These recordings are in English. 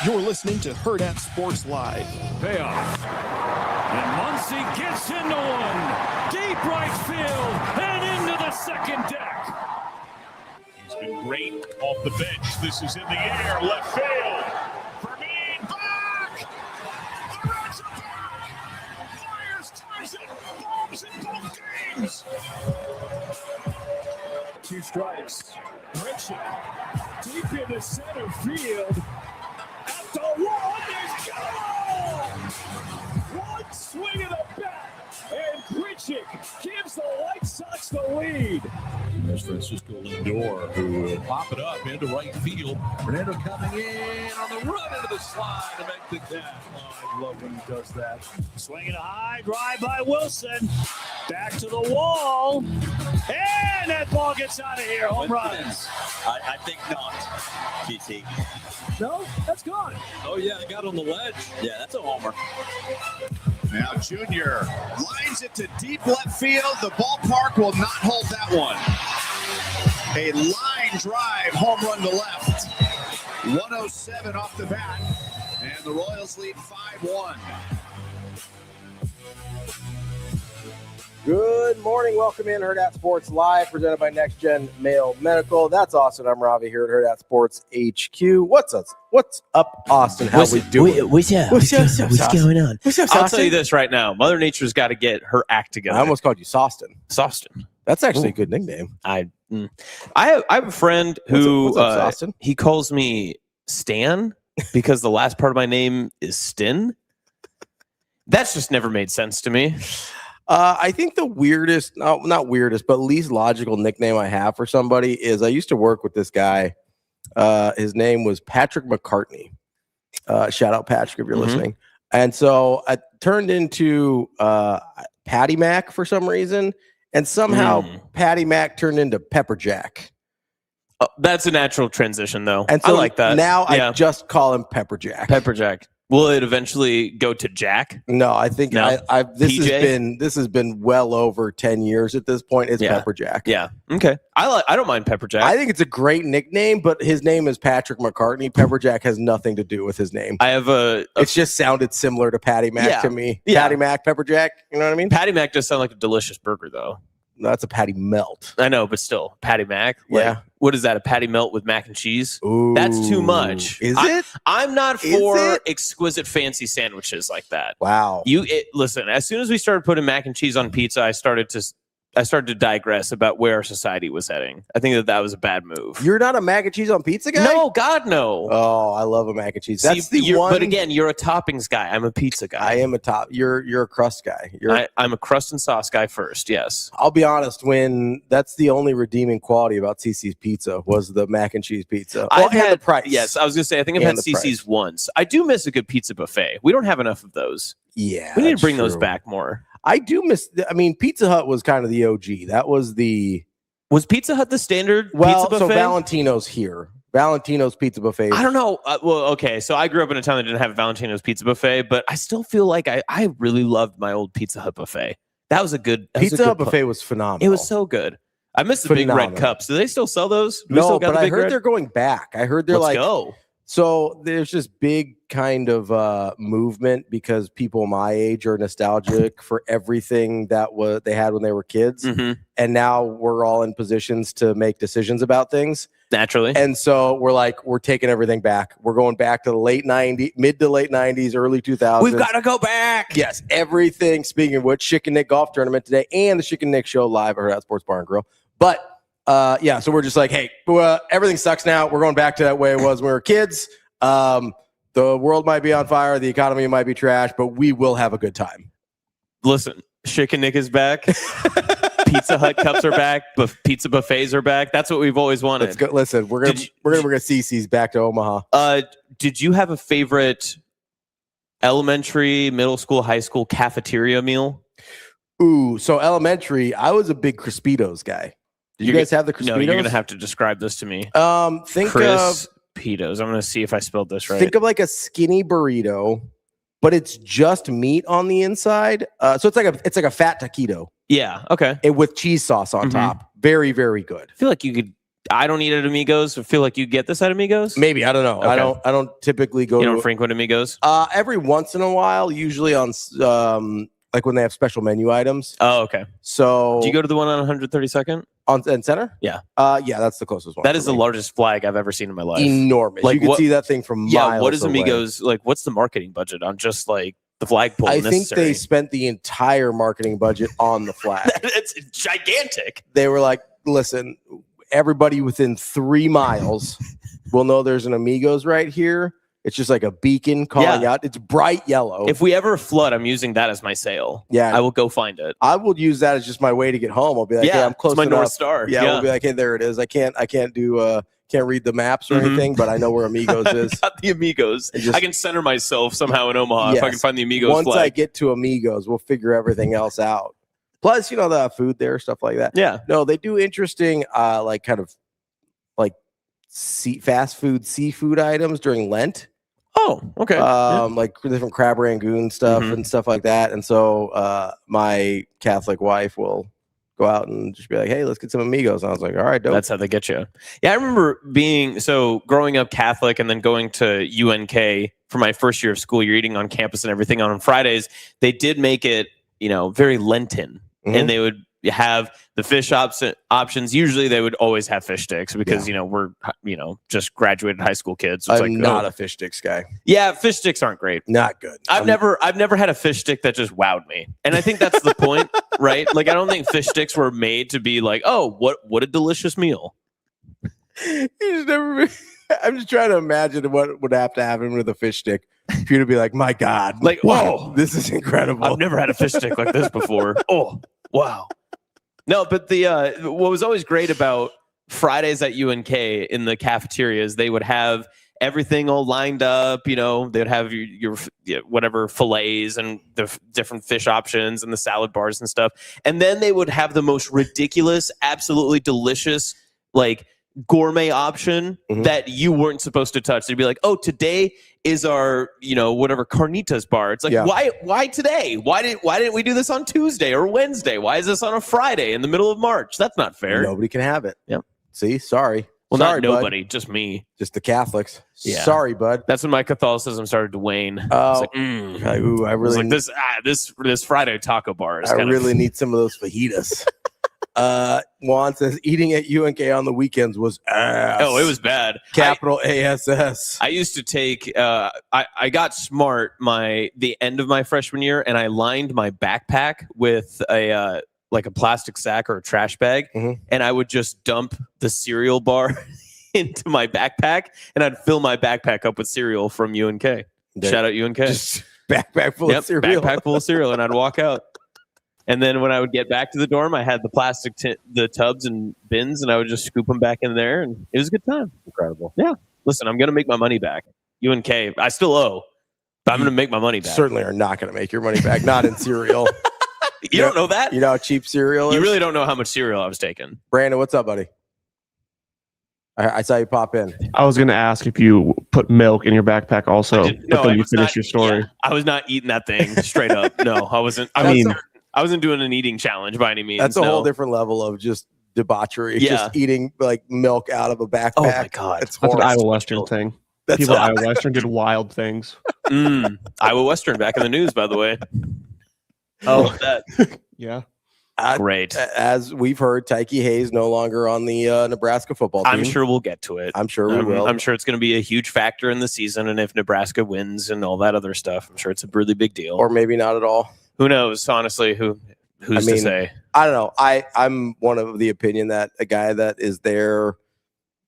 You're listening to Hurrdat Sports Live. Payoff. And Muncy gets into one. Deep right field and into the second deck. He's been great off the bench. This is in the air, left field. Vermeer back. The Reds are back. Myers ties it. Bombs in both games. 2 strikes. Richard deep into center field. At the wall, there's goal! One swing of the bat, and Pritchett gives the White Sox the lead. There's Francisco Lindor, who will pop it up into right field. Fernando coming in on the run into the slide to make the catch. Oh, I love when he does that. Swinging a high drive by Wilson. Back to the wall. And that ball gets out of here. Home runs. I think not, GT. No, that's gone. Oh, yeah, it got on the ledge. Yeah, that's a homer. Now Junior lines it to deep left field. The ballpark will not hold that one. A line drive, home run to left. 107 off the bat, and the Royals lead 5-1. Good morning. Welcome in Hurrdat Sports Live, presented by Next Gen Mail Medical. That's Austin. I'm Ravi here at Hurrdat Sports HQ. What's up, Austin? How we doing? What's going on? What's up, I'll tell you this right now. Mother Nature's got to get her act together. I almost called you Sawston. Sawston. That's actually a good nickname. I have a friend who What's up, Sawston? He calls me Stan because the last part of my name is Stin. That's just never made sense to me. I think the weirdest, not weirdest, but least logical nickname I have for somebody is I used to work with this guy. His name was Patrick McCartney. Shout out Patrick if you're listening. And so I turned into Patty Mac for some reason. And somehow Patty Mac turned into Pepper Jack. Oh, that's a natural transition, though. And so I like that. Now I just call him Pepper Jack. Pepper Jack. Will it eventually go to Jack? No, I think No? this PJ? has been well over 10 years at this point. It's Pepper Jack. Yeah. Okay. I don't mind Pepper Jack. I think it's a great nickname, but his name is Patrick McCartney. Pepper Jack has nothing to do with his name. I have It's just sounded similar to Patty Mac to me. Yeah. Patty Mac, Pepper Jack. You know what I mean? Patty Mac does sound like a delicious burger, though. No, that's a Patty Melt. I know, but still, Patty Mac. Yeah. What is that? A patty melt with mac and cheese? Ooh, That's too much. Is it? I'm not Is for it? exquisite fancy sandwiches like that. Wow. Listen. As soon as we started putting mac and cheese on pizza, I started to digress about where our society was heading. I think that was a bad move. You're not a mac and cheese on pizza guy? No, God, no. Oh, I love a mac and cheese. That's the one. But again, you're a toppings guy. I'm a pizza guy. I am a top. You're a crust guy. I'm a crust and sauce guy first. Yes. I'll be honest. When that's the only redeeming quality about CC's Pizza was the mac and cheese pizza. I've had the price. Yes, I was gonna say I think I've had CC's once. I do miss a good pizza buffet. We don't have enough of those. Yeah, we need to bring those back more. I do miss. I mean, Pizza Hut was kind of the OG. That was Was Pizza Hut the standard pizza buffet? So Valentino's here. Valentino's Pizza Buffet. I don't know. Well, okay. So I grew up in a town that didn't have Valentino's Pizza Buffet, but I still feel like I really loved my old Pizza Hut buffet. That was a good Pizza Hut buffet was phenomenal. It was so good. I miss the big red cups. Do they still sell those? No, but I heard they're going back. I heard they're Let's go. So there's this big kind of movement because people my age are nostalgic for everything that they had when they were kids. And now we're all in positions to make decisions about things. Naturally. And so we're taking everything back. We're going back to the mid to late 90s, early 2000s. We've got to go back. Yes, everything. Speaking of which, Chick and Nick golf tournament today and the Chick and Nick show live at Sports Bar and Grill. But so we're just like, hey, everything sucks now. We're going back to that way it was when we were kids. The world might be on fire. The economy might be trash, but we will have a good time. Listen, Chick and Nick is back. Pizza Hut cups are back. Pizza buffets are back. That's what we've always wanted. Let's go. Listen, we're gonna bring CC's back to Omaha. Did you have a favorite elementary, middle school, high school cafeteria meal? Ooh, so elementary, I was a big Crispitos guy. Did you guys have the Crispitos? No, you're gonna have to describe this to me. Think of Crispitos. I'm gonna see if I spelled this right. Think of like a skinny burrito, but it's just meat on the inside. So it's like a fat taquito. Yeah. Okay. And with cheese sauce on top. Very, very good. I feel like you could I don't eat at Amigos. I feel like you get this at Amigos. Maybe, I don't know. Okay. I don't typically go. You don't frequent Amigos. Every once in a while, usually on like when they have special menu items. Oh, okay. So do you go to the one on 132nd in Center? Yeah. Yeah, that's the closest one. That is the largest flag I've ever seen in my life. Enormous. Like, you can see that thing from miles. Yeah. What is away. Amigos like? What's the marketing budget on just like the flagpole? I think they spent the entire marketing budget on the flag. It's gigantic. They were like, listen, everybody within 3 miles will know there's an Amigos right here. It's just like a beacon calling out. It's bright yellow. If we ever flood, I'm using that as my sail. Yeah. I will go find it. I will use that as just my way to get home. I'll be like, hey, I'm close it's my enough. North Star. Yeah, we'll be like, hey, there it is. I can't do can't read the maps or anything, but I know where Amigos is. Got the Amigos. I can center myself somehow in Omaha if I can find the Amigos Once flag. I get to Amigos, we'll figure everything else out. Plus, the food there, stuff like that. Yeah. No, they do interesting, like kind of like fast food, seafood items during Lent. Oh, okay. Like different crab rangoon stuff and stuff like that. And so my Catholic wife will go out and just be like, hey, let's get some Amigos. And I was like, all right, dope. That's how they get you. Yeah, I remember growing up Catholic and then going to UNK for my first year of school. You're eating on campus and everything. On Fridays, they did make it, very Lenten. And they would have the fish options. Usually they would always have fish sticks because, we're, just graduated high school kids. So I'm not a fish sticks guy. Yeah, fish sticks aren't great. Not good. I've never had a fish stick that just wowed me. And I think that's the point, right? Like, I don't think fish sticks were made to be like, oh, what a delicious meal. I'm just trying to imagine what would have to happen with a fish stick for you to be like, my God, like, whoa, this is incredible. I've never had a fish stick like this before. Oh, wow. No, but the what was always great about Fridays at UNK in the cafeterias, they would have everything all lined up. They'd have your whatever fillets and the different fish options and the salad bars and stuff. And then they would have the most ridiculous, absolutely delicious, like gourmet option that you weren't supposed to touch. They'd be like, oh, today is our, whatever carnitas bar. It's like, why today? Why didn't we do this on Tuesday or Wednesday? Why is this on a Friday in the middle of March? That's not fair. Nobody can have it. Yep. See, sorry. Well, sorry, not nobody, bud. just me. Just the Catholics. Yeah. Sorry, bud. That's when my Catholicism started to wane. Oh, like, I really like this Friday taco bar is I really need some of those fajitas. Juan says eating at UNK on the weekends was ass. Oh, it was bad. Capital ASS. I used to take. I got smart the end of my freshman year, and I lined my backpack with a plastic sack or a trash bag, and I would just dump the cereal bar into my backpack, and I'd fill my backpack up with cereal from UNK. Shout out UNK. Just backpack full of cereal. Backpack full of cereal, and I'd walk out. And then when I would get back to the dorm, I had the plastic the tubs and bins, and I would just scoop them back in there, and it was a good time. Incredible. Yeah. Listen, I'm going to make my money back. UNK, I still owe, but I'm going to make my money back. Certainly are not going to make your money back. Not in cereal. You don't know that? You know how cheap cereal is? You really don't know how much cereal I was taking. Brandon, what's up, buddy? I saw you pop in. I was going to ask if you put milk in your backpack also, but then you finish your story. Yeah, I was not eating that thing straight up. No, I wasn't. I wasn't doing an eating challenge by any means. That's a whole different level of just debauchery. Yeah. Just eating like milk out of a backpack. Oh my God. That's an Iowa Western thing. People at Iowa Western did wild things. Iowa Western back in the news, by the way. Oh, that. Yeah. Great. As we've heard, Tikey Hayes no longer on the Nebraska football team. I'm sure we'll get to it. I'm sure we will. I'm sure it's going to be a huge factor in the season, and if Nebraska wins and all that other stuff, I'm sure it's a really big deal. Or maybe not at all. Who knows? Honestly, who's to say? I don't know. I'm one of the opinion that a guy that is there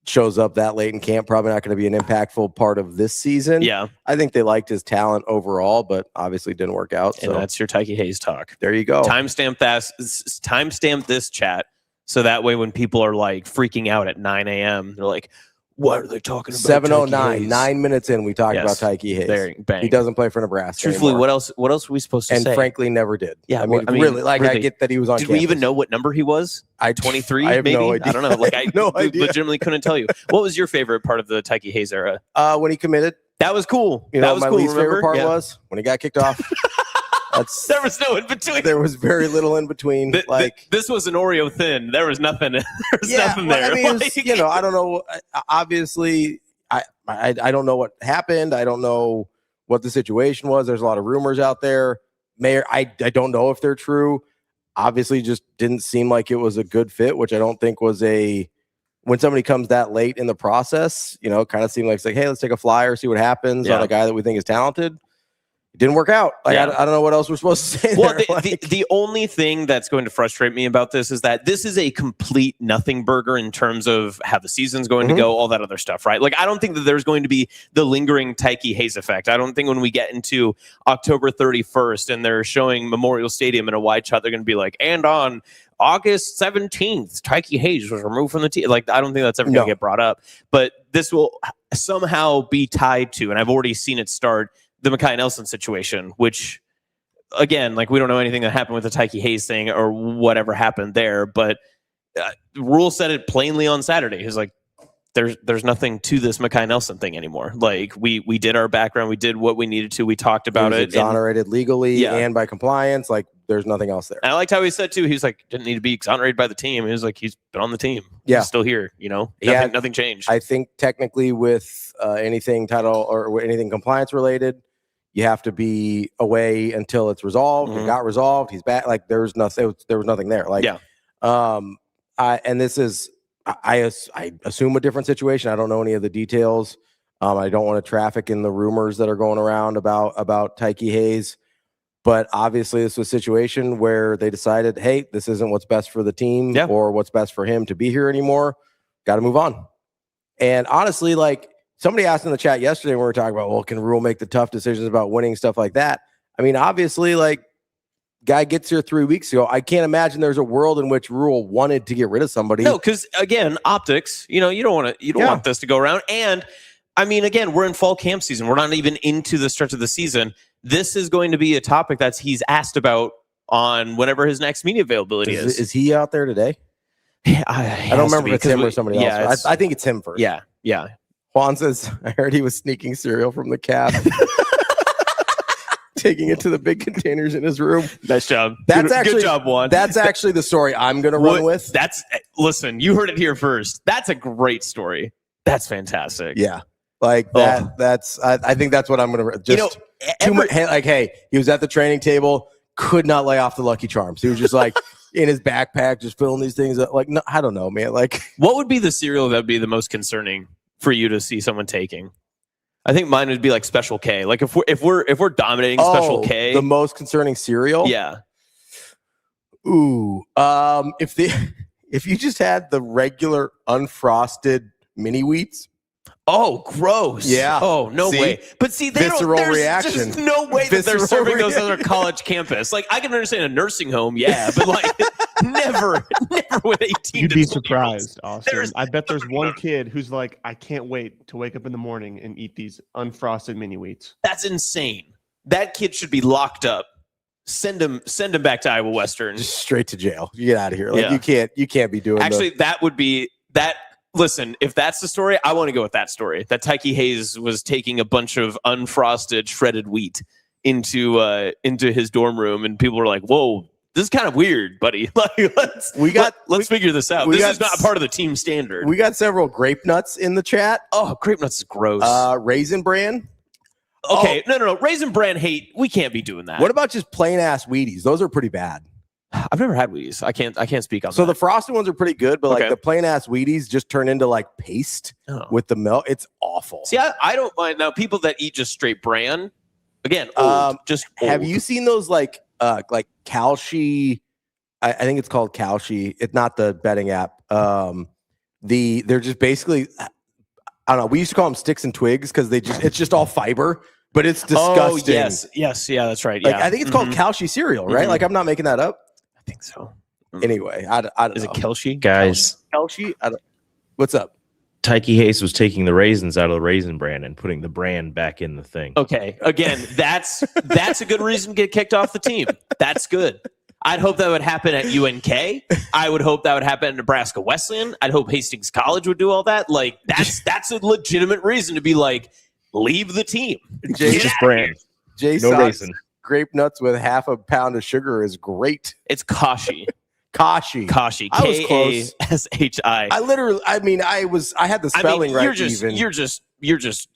shows up that late in camp probably not going to be an impactful part of this season. Yeah, I think they liked his talent overall, but obviously didn't work out. And that's your Tikey Hayes talk. There you go. Timestamp this chat so that way when people are like freaking out at 9 a.m., they're like, "What are they talking about?" 7:09, 9 minutes in, we talked about Tikey Hayes. He doesn't play for Nebraska. Truthfully, anymore. What else are we supposed to say? And frankly, never did. Yeah, I mean, really, I get that he was on. Did we even know what number he was? 23, I have maybe. No idea. I don't know. Like, I no idea. Legitimately couldn't tell you. What was your favorite part of the Tikey Hayes era? When he committed. That was cool. You know, my least favorite part was when he got kicked off. There was no in between. There was very little in between. This was an Oreo thin. There was nothing. Nothing there. I mean, it was, I don't know. Obviously, I don't know what happened. I don't know what the situation was. There's a lot of rumors out there. I don't know if they're true. Obviously, just didn't seem like it was a good fit, which I don't think was when somebody comes that late in the process, it kind of seemed like it's like, hey, let's take a flyer, see what happens on a guy that we think is talented. It didn't work out. I don't know what else we're supposed to say. Well, the only thing that's going to frustrate me about this is that this is a complete nothing burger in terms of how the season's going to go, all that other stuff, right? Like, I don't think that there's going to be the lingering Tikey Hayes effect. I don't think when we get into October 31st and they're showing Memorial Stadium in a wide shot, they're going to be like, and on August 17th, Tikey Hayes was removed from the team. Like, I don't think that's ever going to get brought up. But this will somehow be tied to, and I've already seen it start, the Mekhi Nelson situation, which, again, like, we don't know anything that happened with the Tikey Hayes thing or whatever happened there, but Rule said it plainly on Saturday. He's like, there's nothing to this Mekhi Nelson thing anymore. Like, we did our background, we did what we needed to, we talked about it. Exonerated legally and by compliance. Like, there's nothing else there. And I liked how he said too, he's like, didn't need to be exonerated by the team. He was like, he's been on the team. He's still here, nothing changed. I think technically with anything title or anything compliance related, you have to be away until it's resolved. It got resolved. He's back. Like, there was nothing there. Like, and this is, I assume a different situation. I don't know any of the details. I don't want to traffic in the rumors that are going around about Tikey Hayes, but obviously this was a situation where they decided, hey, this isn't what's best for the team or what's best for him to be here anymore. Got to move on. And honestly, like, somebody asked in the chat yesterday when we were talking about, well, can Rule make the tough decisions about winning, stuff like that? I mean, obviously, like, guy gets here 3 weeks ago. I can't imagine there's a world in which Rule wanted to get rid of somebody. No, because again, optics. You don't want this to go around. And I mean, again, we're in fall camp season. We're not even into the stretch of the season. This is going to be a topic he's asked about on whenever his next media availability is. Is he out there today? I don't remember if it's him or somebody else. I think it's him first. Yeah. Juan says, I heard he was sneaking cereal from the cab, taking it to the big containers in his room. Nice job. Good job, Juan. That's actually the story I'm going to run with. Listen, you heard it here first. That's a great story. That's fantastic. Yeah. Like that. I think that's what I'm going to just like, hey, he was at the training table, could not lay off the Lucky Charms. He was just like in his backpack, just filling these things up. Like, no, I don't know, man. Like, what would be the cereal that would be the most concerning for you to see someone taking? I think mine would be like Special K. Like, if we're dominating Special K, the most concerning cereal. Yeah. Ooh. If you just had the regular unfrosted mini wheats. Oh, gross. Yeah. Oh, no way. But see, there's just no way that they're serving those on a college campus. Like, I can understand a nursing home, but like never with 18. You'd be surprised, Austin. I bet there's one kid who's like, I can't wait to wake up in the morning and eat these unfrosted mini wheats. That's insane. That kid should be locked up. Send him back to Iowa Western. Just straight to jail. You get out of here. Like, you can't be doing Actually, that would be that. Listen, if that's the story, I want to go with that story. That Tikey Hayes was taking a bunch of unfrosted shredded wheat into his dorm room, and people were like, "Whoa, this is kind of weird, buddy." Like, let's figure this out. This is not part of the team standard. We got several grape nuts in the chat. Oh, grape nuts is gross. Raisin Bran. Okay, no. Raisin Bran hate. We can't be doing that. What about just plain ass Wheaties? Those are pretty bad. I've never had Wheaties. I can't speak on that. So the frosted ones are pretty good, but like the plain ass Wheaties just turn into like paste with the milk. It's awful. See, I don't mind now. People that eat just straight bran, again, just old. Have you seen those like Kalshi? I think it's called Kalshi. It's not the betting app. They're just basically, I don't know. We used to call them sticks and twigs because it's just all fiber. But it's disgusting. Oh, yes, yeah, that's right. Like, I think it's called Kalshi cereal, right? Like, I'm not making that up. I think so. Anyway, I don't Is know. it Kelshi? Guys. Kelshi? What's up? Tikey Hayes was taking the raisins out of the Raisin Bran and putting the bran back in the thing. Okay, again, that's a good reason to get kicked off the team. That's good. I'd hope that would happen at UNK. I would hope that would happen at Nebraska Wesleyan. I'd hope Hastings College would do all that. Like, that's a legitimate reason to be like, leave the team. Just bran. Jay no Sox, raisin. grape nuts with half a pound of sugar is great. It's kashi. Kashi. I was close. Kashi. I literally, I mean, I had the spelling right. You're just,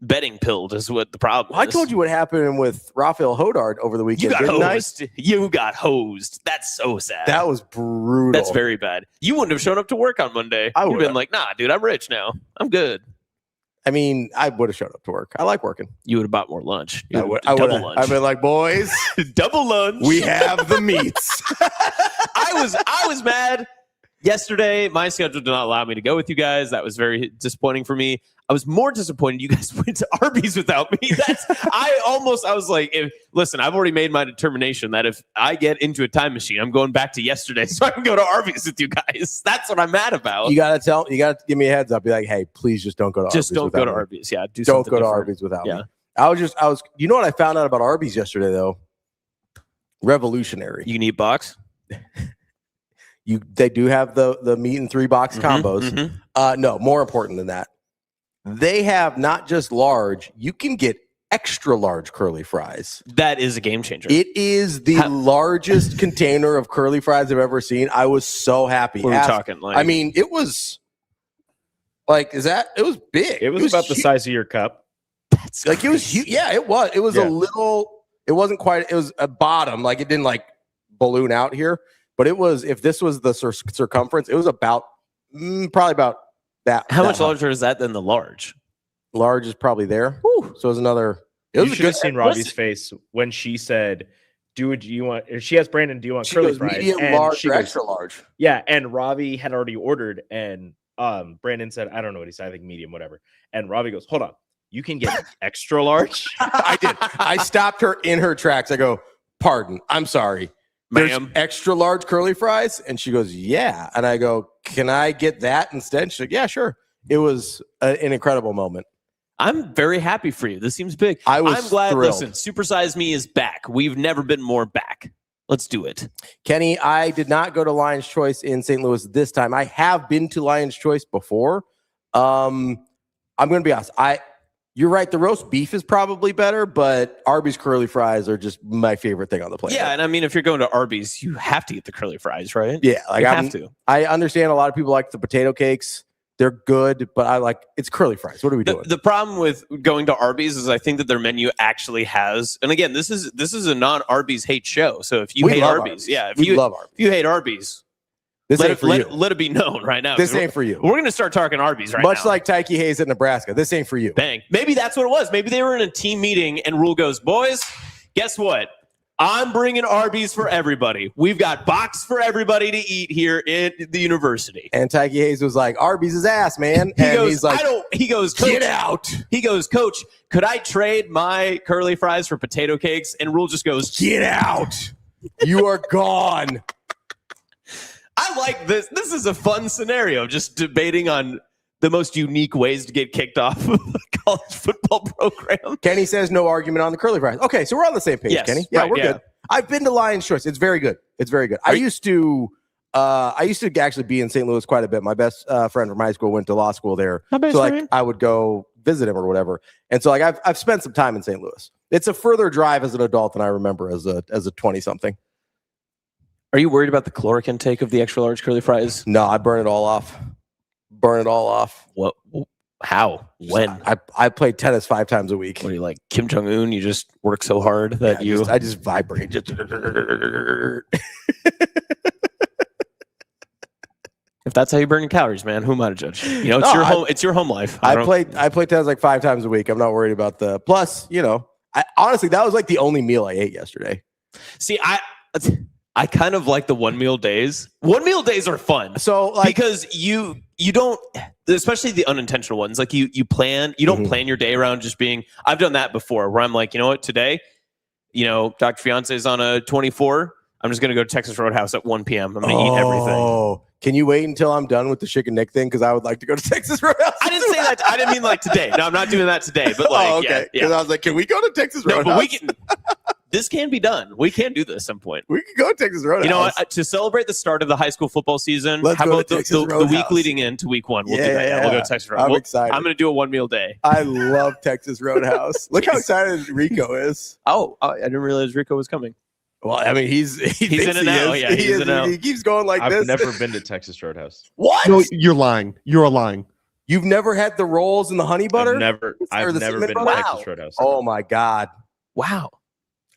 betting pilled is what the problem is. I told you what happened with Rafael Hurrdat over the weekend. You got hosed. That's so sad. That was brutal. That's very bad. You wouldn't have shown up to work on Monday. I would have been like, nah, dude, I'm rich now. I'm good. I mean, I would have showed up to work. I like working. You would have bought more lunch. I would have. I've been like, boys, double lunch. We have the meats. I was mad yesterday. My schedule did not allow me to go with you guys. That was very disappointing for me. I was more disappointed you guys went to Arby's without me. I was like, listen, I've already made my determination that if I get into a time machine, I'm going back to yesterday so I can go to Arby's with you guys. That's what I'm mad about. You gotta give me a heads up. Be like, hey, please just don't go to Arby's. Just don't go to Arby's. Yeah. Don't go to Arby's without me. I was, you know what I found out about Arby's yesterday though? Revolutionary. You can eat box? They do have the meat and 3-box combos. No, more important than that. They have not just large, you can get extra large curly fries. That is a game changer. It is the largest container of curly fries I've ever seen. I was so happy. What are we talking? Like, I mean, it was like, it was big. It was about the size of your cup. That's like, it was huge. Yeah, it was. It was a little, it wasn't quite, it was a bottom. Like, it didn't like balloon out here. But it was, if this was the circumference, it was about, probably about that. How much larger is that than the large? Large is probably there. Whew. So it was another. You should have seen Robbie's face when she said, do you want, she asked Brandon, do you want curly fries? Medium, large, or extra large. Yeah. And Robbie had already ordered. And Brandon said, I don't know what he said. I think medium, whatever. And Robbie goes, hold on. You can get extra large? I did. I stopped her in her tracks. I go, pardon. I'm sorry. There's extra large curly fries? And she goes, yeah. And I go, can I get that instead? She's like, yeah, sure. It was an incredible moment. I'm very happy for you. This seems big. I'm glad. Thrilled. Listen, Supersize Me is back. We've never been more back. Let's do it. Kenny, I did not go to Lion's Choice in St. Louis this time. I have been to Lion's Choice before. I'm going to be honest. You're right. The roast beef is probably better, but Arby's curly fries are just my favorite thing on the planet. Yeah, and I mean, if you're going to Arby's, you have to get the curly fries, right? Yeah, like you have to. I understand a lot of people like the potato cakes. They're good, but it's curly fries. What are we doing? The problem with going to Arby's is I think that their menu actually has, and again, this is a non-Arby's hate show. So if you hate Arby's, if you hate Arby's, let it be known right now. This ain't for you. We're going to start talking Arby's right now. Much like Tikey Hayes at Nebraska. This ain't for you. Bang. Maybe that's what it was. Maybe they were in a team meeting and Rule goes, boys, guess what? I'm bringing Arby's for everybody. We've got box for everybody to eat here at the university. And Tikey Hayes was like, Arby's is ass, man. He's like, he goes, Coach, get out. He goes, Coach, could I trade my curly fries for potato cakes? And Rule just goes, get out. You are gone. I like this. This is a fun scenario, just debating on the most unique ways to get kicked off of a college football program. Kenny says no argument on the curly fries. Okay, so we're on the same page, Kenny. Yeah, we're good. I've been to Lion's Choice. It's very good. It's very good. I used to actually be in St. Louis quite a bit. My best friend from high school went to law school there. So I would go visit him or whatever. And so I've spent some time in St. Louis. It's a further drive as an adult than I remember as a 20-something. Are you worried about the caloric intake of the extra large curly fries? No, I burn it all off. What? How? When? I play tennis 5 times a week. What are you like, Kim Jong-un? You just work so hard that I just vibrate. If that's how you burn your calories, man, who am I to judge? It's your home. It's your home life. I play tennis like 5 times a week. I'm not worried about the plus. Honestly, that was like the only meal I ate yesterday. See, I kind of like the 1 meal days. 1 meal days are fun. So because you don't, especially the unintentional ones, like you don't plan your day around just being, I've done that before where I'm like, you know what, today, Dr. Fiance is on a 24. I'm just going to go to Texas Roadhouse at 1 p.m. I'm going to eat everything. Oh, can you wait until I'm done with the Chicken Nick thing? Because I would like to go to Texas Roadhouse. I didn't say that. I didn't mean like today. No, I'm not doing that today. But okay. Because I was like, can we go to Texas Roadhouse? No, but This can be done. We can do this at some point. We could go to Texas Roadhouse. You know what? To celebrate the start of the high school football season, Let's how go about to Texas the week Roadhouse. leading into week 1? We'll do that. Yeah, we'll go to Texas Roadhouse. I'm excited. I'm going to do a 1 meal day. I love Texas Roadhouse. Look how excited Rico is. Oh, I didn't realize Rico was coming. Well, I mean, he's in and out. Yeah, he's in and out. He keeps going like I've this. never been to Texas Roadhouse. What? No, you're lying. You're lying. You've never had the rolls and the honey butter? I've never the been cinnamon to butter? Texas Roadhouse. Oh my God. Wow.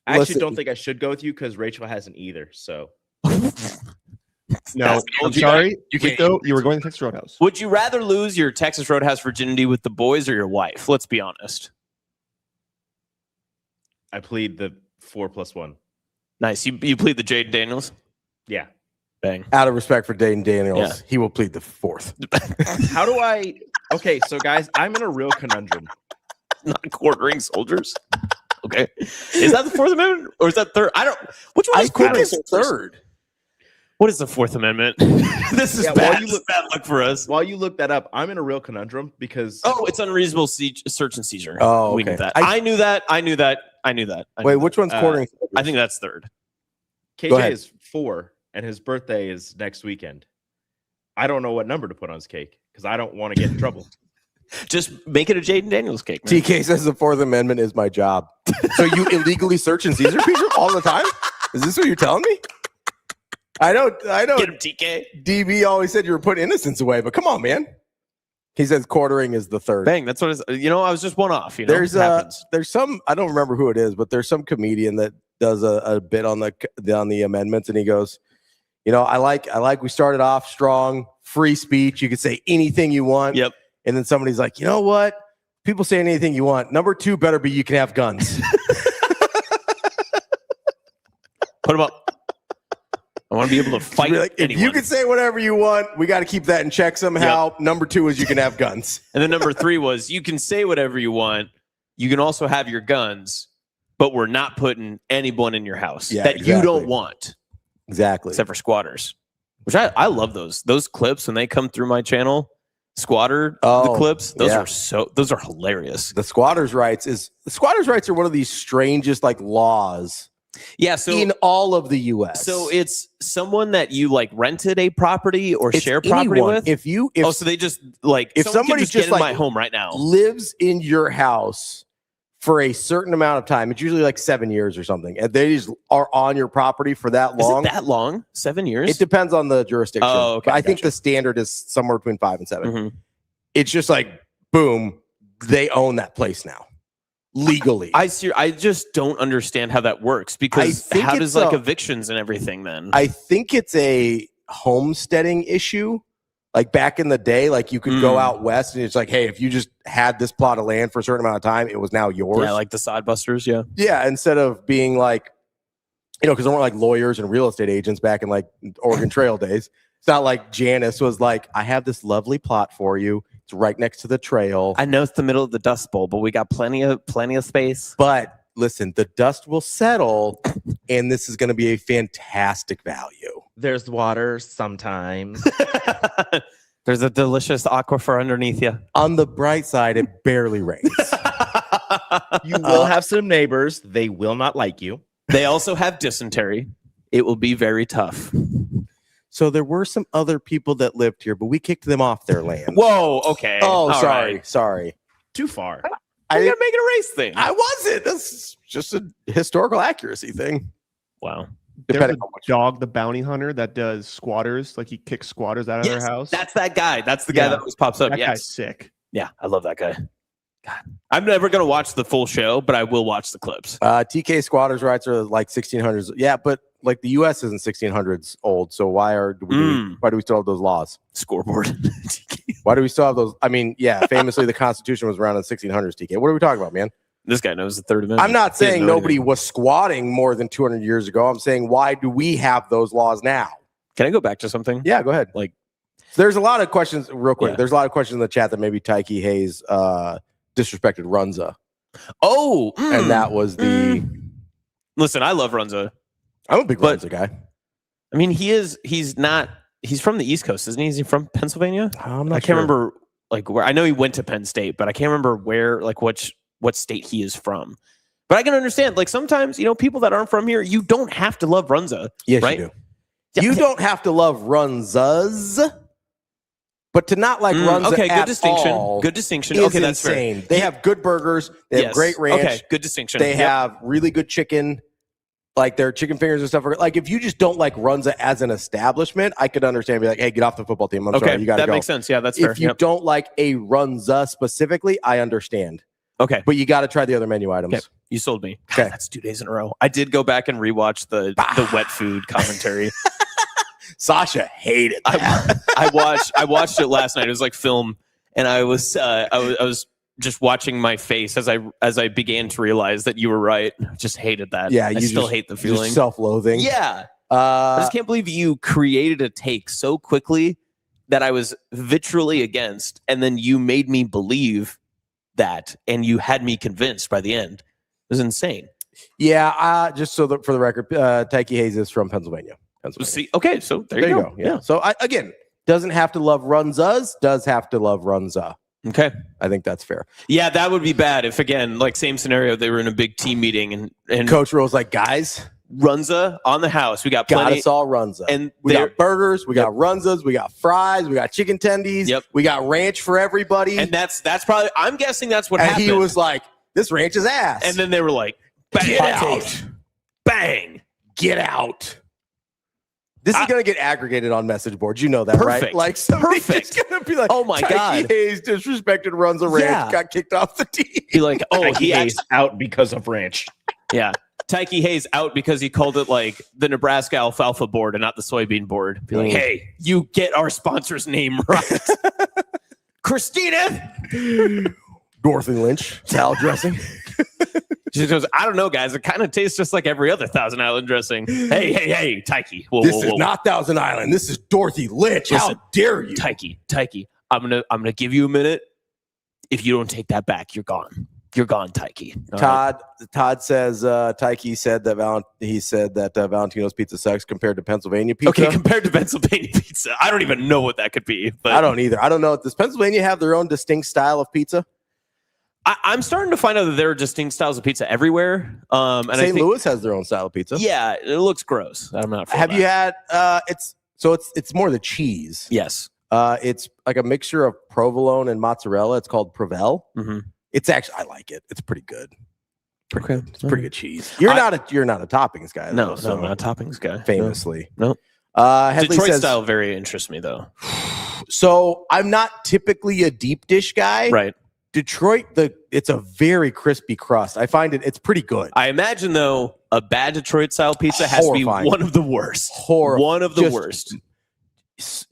I actually Listen. don't think I should go with you because Rachel hasn't either. So No, I'm sorry. Rico, you were going to Texas Roadhouse. Would you rather lose your Texas Roadhouse virginity with the boys or your wife? Let's be honest. I plead the 4+1. Nice. You plead the Jade Daniels? Yeah. Bang. Out of respect for Dayton Daniels, Yeah. he will plead the 4th. How do I? Okay, so guys, I'm in a real conundrum. Not quartering soldiers. Okay. Is that the 4th Amendment or is that 3rd? I don't. Which one I is think quartering it's soldiers? 3rd. What is the 4th Amendment? This is Yeah, bad. while you This is bad luck for us. While you look that up, I'm in a real conundrum because Oh, it's unreasonable search and seizure. Oh, We okay. knew that. I I knew that. Wait, which one's quartering? I think that's 3rd. Go KJ ahead. is 4 and his birthday is next weekend. I don't know what number to put on his cake because I don't want to get in trouble. Just make it a Jaden Daniels cake, man. TK says the 4th Amendment is my job. So you illegally search and seizure people all the time? Is this what you're telling me? I don't. Get him, TK. DB always said you were putting innocence away, but come on, man. He says quartering is the 3rd. Bang. That's what it's. You know, I was just one off. You know, There's it happens. there's some, I don't remember who it is, but there's some comedian that does a bit on the amendments, and he goes, you know, I like we started off strong, free speech. You can say anything you want. Yep. And then somebody's like, you know what? People say anything you want. Number 2 better be you can have guns. Put them up. I want to be able to fight. Like, if you can say whatever you want, we got to keep that in check somehow. Yep. Number 2 is you can have guns. And then number 3 was you can say whatever you want. You can also have your guns, but we're not putting anyone in your house Yeah, that you exactly. don't want, Exactly. except for squatters. Which I love those clips when they come through my channel. The clips. Those are hilarious. The squatters' rights are one of these strangest like laws Yeah, so in all of the U.S. So it's someone that you like rented a property or It's share property anyone. with. If so they just like if someone somebody can just just, get in like, my home right now. lives in your house for a certain amount of time, it's usually like 7 years or something, and they just are on your property for that long. Is it that long? 7 years? It depends on the jurisdiction. Oh, okay, But I think gotcha. the standard is somewhere between 5 and 7. Mhm. It's just like boom, they own that place now legally. I just don't understand how that works because think how it's does like a- evictions and everything then? I think it's a homesteading issue. Like back in the day, like you could go out west and it's like, hey, if you just had this plot of land for a certain amount of time, it was now yours. Yeah, like the Sodbusters. Yeah. Yeah, instead of being like, you know, because there weren't like lawyers and real estate agents back in like Oregon Trail days. It's not like Janice was like, I have this lovely plot for you. It's right next to the trail. I know it's the middle of the Dust Bowl, but we got plenty of space. But listen, the dust will settle, and this is going to be a fantastic value. There's water sometimes. There's a delicious aquifer underneath you. On the bright side, it barely rains. You will have some neighbors. They will not like you. They also have dysentery. It will be very tough. So there were some other people that lived here, but we kicked them off their land. Whoa. Okay. Oh, All sorry. right. Sorry. Too far. I gotta make it a race thing. I wasn't. That's just a historical accuracy thing. Wow. There's Depending a on what dog, the bounty hunter, that does squatters. Like he kicks squatters out of their house. That's that guy. That's the guy Yeah. that always pops up. That Yes. guy's sick. Yeah, I love that guy. God, I'm never gonna watch the full show, but I will watch the clips. TK squatters' rights are like 1600s. Yeah, but like the U.S. isn't 1600s old. So why do we still have those laws? Scoreboard. Why do we still have those? I mean, yeah, famously the Constitution was around in 1600s. TK, what are we talking about, man? This guy knows the Third Amendment. I'm not He doesn't saying know nobody anything. was squatting more than 200 years ago. I'm saying why do we have those laws now? Can I go back to something? Yeah, go ahead. Like, there's a lot of questions. Real quick, Yeah. there's a lot of questions in the chat that maybe Tikey Hayes disrespected Runza, oh, and that was the. Listen, I love Runza. I'm a big But- Runza guy. I mean, he's from the East Coast, isn't he? Is he from Pennsylvania? I'm not I can't sure. remember like where. I know he went to Penn State, but I can't remember where, like what state he is from. But I can understand, like sometimes, people that aren't from here, you don't have to love Runza. Yes, right? you do. You don't have to love Runzas, but to not like Runza okay, good at distinction. all Good distinction. is Okay, that's insane. fair. They have good burgers. They have great ranch. Okay, good distinction. They have really good chicken, like their chicken fingers and stuff. Like if you just don't like Runza as an establishment, I could understand. Be like, hey, get off the football team. I'm sorry, you got to go. That makes sense. Yeah, that's fair. If you don't like a Runza specifically, I understand. Okay, but you got to try the other menu items. Okay. You sold me. Okay, that's 2 days in a row. I did go back and rewatch the wet food commentary. Sasha hated that. I watched it last night. It was like film, and I was just watching my face as I began to realize that you were right. I just hated that. Yeah, I still hate the feeling. Self-loathing. Yeah. I just can't believe you created a take so quickly that I was vitriolly against, and then you made me believe that, and you had me convinced by the end. It was insane. Yeah, just for the record, Tikey Hayes is from Pennsylvania. See, okay, so there you go. Yeah. So again, doesn't have to love Runzas, does have to love Runza. Okay, I think that's fair. Yeah, that would be bad if, again, like same scenario, they were in a big team meeting and Coach Rowe's like, guys, Runza on the house. We got plenty. Got us all Runza. And we got burgers, we got Runzas, we got fries, we got chicken tendies. Yep. We got ranch for everybody. And that's probably, I'm guessing that's what happened. And he was like, this ranch is ass. And then they were like, bang, get out. Bang. Get out. This is going to get aggregated on message boards. You know that, perfect. right? Like, somebody's going to be like, oh my God. Hayes disrespected Runza ranch, got kicked off the team. Be like, oh, he Hayes out because of ranch. Yeah. Tikey Hayes out because he called it like the Nebraska alfalfa board and not the soybean board. Be like, hey, you get our sponsor's name right. Christina Dorothy Lynch salad dressing. She goes, I don't know, guys. It kind of tastes just like every other Thousand Island dressing. Hey, Tikey. This is not Thousand Island. This is Dorothy Lynch. Listen, how dare you? Tikey. I'm gonna give you a minute. If you don't take that back, you're gone. You're gone, Tikey. Todd says Tikey said that Valentino's pizza sucks compared to Pennsylvania pizza. Okay, compared to Pennsylvania pizza. I don't even know what that could be. But I don't either. I don't know. Does Pennsylvania have their own distinct style of pizza? I'm starting to find out that there are distinct styles of pizza everywhere. And St. Louis has their own style of pizza. Yeah, it looks gross. I'm not. Have you had? It's more the cheese. Yes. It's like a mixture of provolone and mozzarella. It's called Provel. Mm-hmm. It's actually, I like it. It's pretty good. Good. It's pretty good cheese. You're not a toppings guy. No, I'm not a toppings guy. Famously, no. Detroit style very interests me though. So I'm not typically a deep dish guy. Right. Detroit, it's a very crispy crust. I find it's pretty good. I imagine though, a bad Detroit style pizza has to be one of the worst. One of the worst.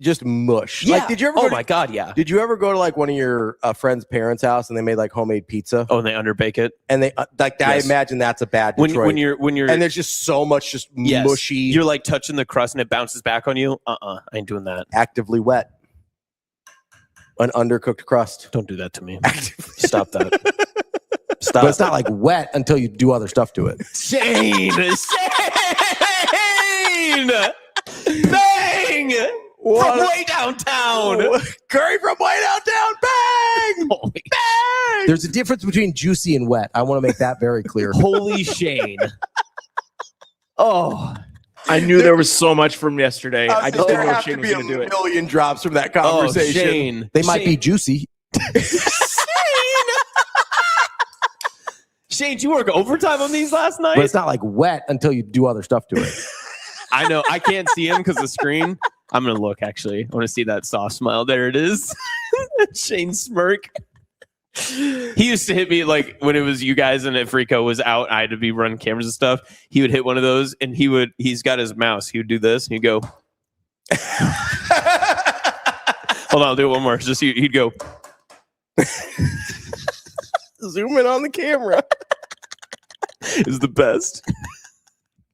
Just mush. Yeah. Like, did you ever? My God, yeah. Did you ever go to like one of your friend's parents' house and they made like homemade pizza? Oh, and they underbake it. And they yes. I imagine that's a bad Detroit. When you're and there's just so much mushy. You're like touching the crust and it bounces back on you. I ain't doing that. Actively wet. An undercooked crust. Don't do that to me. Stop that. Stop. But it's not like wet until you do other stuff to it. Shane! Bang! From way downtown. Curry from way downtown. Bang! Holy bang! There's a difference between juicy and wet. I want to make that very clear. Holy Shane. Oh. I knew there was so much from yesterday. I just didn't know have Shane to was be going to do it. A million drops from that conversation. Shane. They might be juicy. Shane, did you work overtime on these last night? But it's not like wet until you do other stuff to it. I know. I can't see him because of the screen. I'm going to look, actually. I want to see that soft smile. There it is. Shane smirk. He used to hit me like when it was you guys and if Rico was out, I had to be running cameras and stuff. He would hit one of those and he's got his mouse. He would do this and he'd go. Hold on, I'll do it one more. Just he'd go. Zoom in on the camera. Is the best.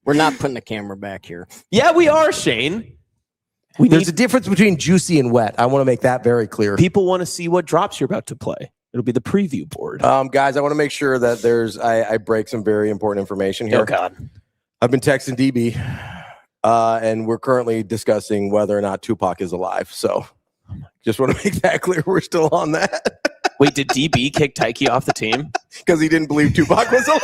We're not putting the camera back here. Yeah, we are, Shane. There's a difference between juicy and wet. I want to make that very clear. People want to see what drops you're about to play. It'll be the preview board. Guys, I want to make sure that I break some very important information here. Oh, God. I've been texting DB, and we're currently discussing whether or not Tupac is alive. So just want to make that clear. We're still on that. Wait, did DB kick Tikey off the team? Because he didn't believe Tupac was alive.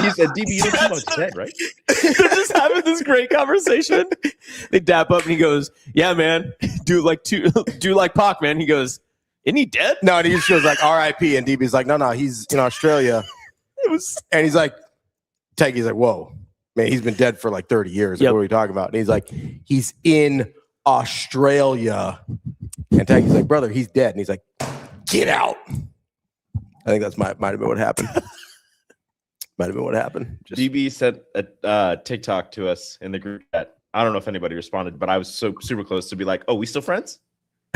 He said, DB, you know Tupac's dead, right? They're just having this great conversation. They dap up and he goes, "Yeah, man, do like Pac, man." He goes, "Isn't he dead?" No, and he just goes like R.I.P. And DB's like, no, he's in Australia. And he's like, Tikey's like, whoa, man, he's been dead for like 30 years. Like, what are we talking about? And he's like, he's in Australia. And Tikey's like, brother, he's dead. And he's like, get out. I think that's might have been what happened. Might have been what happened. DB sent a TikTok to us in the group chat. I don't know if anybody responded, but I was so super close to be like, "Oh, we still friends?"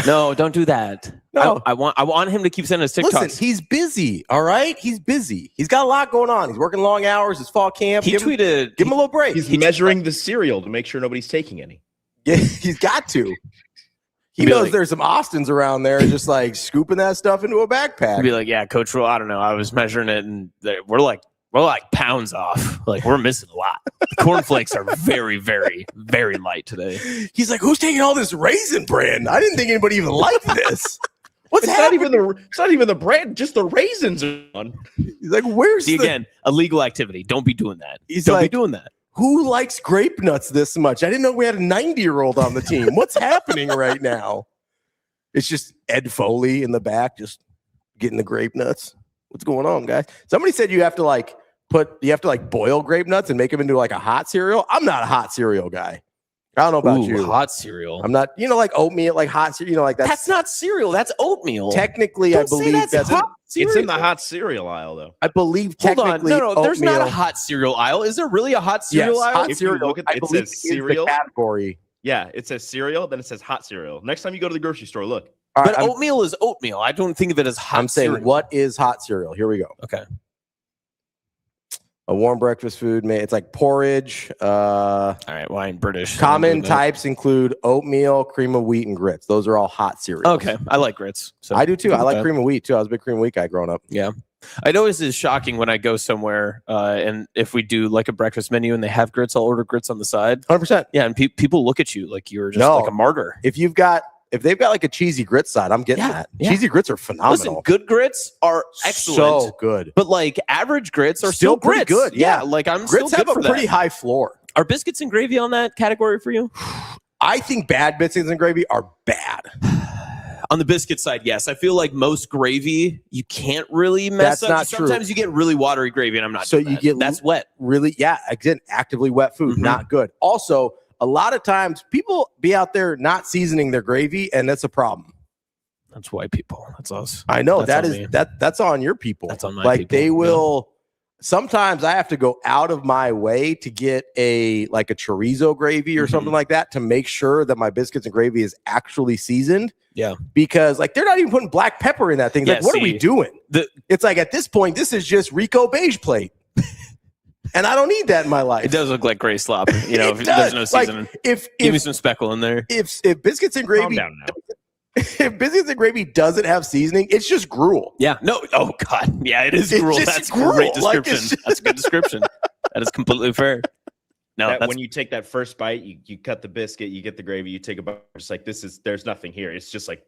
No, don't do that. No, I want him to keep sending us TikToks. Listen, he's busy. All right, he's busy. He's got a lot going on. He's working long hours. His fall camp. He tweeted, "Give him a little break." He's measuring the cereal to make sure nobody's taking any. Yeah, he's got to. He knows there's some Austins around there, just like scooping that stuff into a backpack. He'd be like, "Yeah, Coach Roll, I don't know. I was measuring it, and we're like pounds off. Like we're missing a lot. The cornflakes are very, very, very light today." He's like, "Who's taking all this raisin bran? I didn't think anybody even liked this. What's happening?" It's not even the brand, just the raisins are on. He's like, "Where's again illegal activity? Don't be doing that. Don't be doing that. Who likes grape nuts this much? I didn't know we had a 90-year-old on the team. What's happening right now?" It's just Ed Foley in the back, just getting the grape nuts. What's going on, guys? Somebody said you have to boil grape nuts and make them into like a hot cereal. I'm not a hot cereal guy. I don't know about you. Hot cereal. I'm not, like oatmeal, like hot cereal, like that's not cereal. That's oatmeal. Technically, I believe that's hot cereal. It's in the hot cereal aile, though. I believe technically. Hold on. No, there's not a hot cereal aisle. Is there really a hot cereal aisle? Hot cereal. It says cereal category. Yeah, it says cereal, then it says hot cereal. Next time you go to the grocery store, look. But oatmeal is oatmeal. I don't think of it as hot. I'm saying, cereal. what is hot cereal? Here we go. Okay. A warm breakfast food. It's like porridge. All right. Well, I'm British. Common types include oatmeal, cream of wheat, and grits. Those are all hot cereals. Okay. I like grits. So I do too. I like cream of wheat too. I was a big cream of wheat guy growing up. Yeah. I know this is shocking when I go somewhere and if we do like a breakfast menu and they have grits, I'll order grits on the side. 100%. Yeah. And people look at you like you're just like a martyr. If they've got like a cheesy grits side, I'm getting that. Yeah. Cheesy grits are phenomenal. Listen, good grits are excellent. So good. But like average grits are still pretty grits. good. Yeah. Like I'm grits still good have for a pretty high floor. Are biscuits and gravy on that category for you? I think bad biscuits and gravy are bad. On the biscuit side, yes. I feel like most gravy you can't really mess That's up. not Sometimes you get really watery gravy, and I'm not. So doing you that. get that's wet. Really, yeah. Again, actively wet food, not good. Also, a lot of times people be out there not seasoning their gravy, and that's a problem. That's white people. That's us. I know that's that's on your people. That's on my like people. They will. Sometimes I have to go out of my way to get a chorizo gravy or something like that to make sure that my biscuits and gravy is actually seasoned. Yeah. Because they're not even putting black pepper in that thing. Yeah, like, what are we doing? It's like at this point, this is just Rico beige plate. And I don't need that in my life. It does look like gray slop. You know, if there's no seasoning. Give me some speckle in there. If biscuits and gravy, calm down now. If biscuits and gravy doesn't have seasoning, it's just gruel. Yeah. No. Oh God. Yeah, it is gruel. That's a great description. That's a good description. That is completely fair. No, when you take that first bite, you cut the biscuit, you get the gravy, you take a bite. It's like there's nothing here. It's just like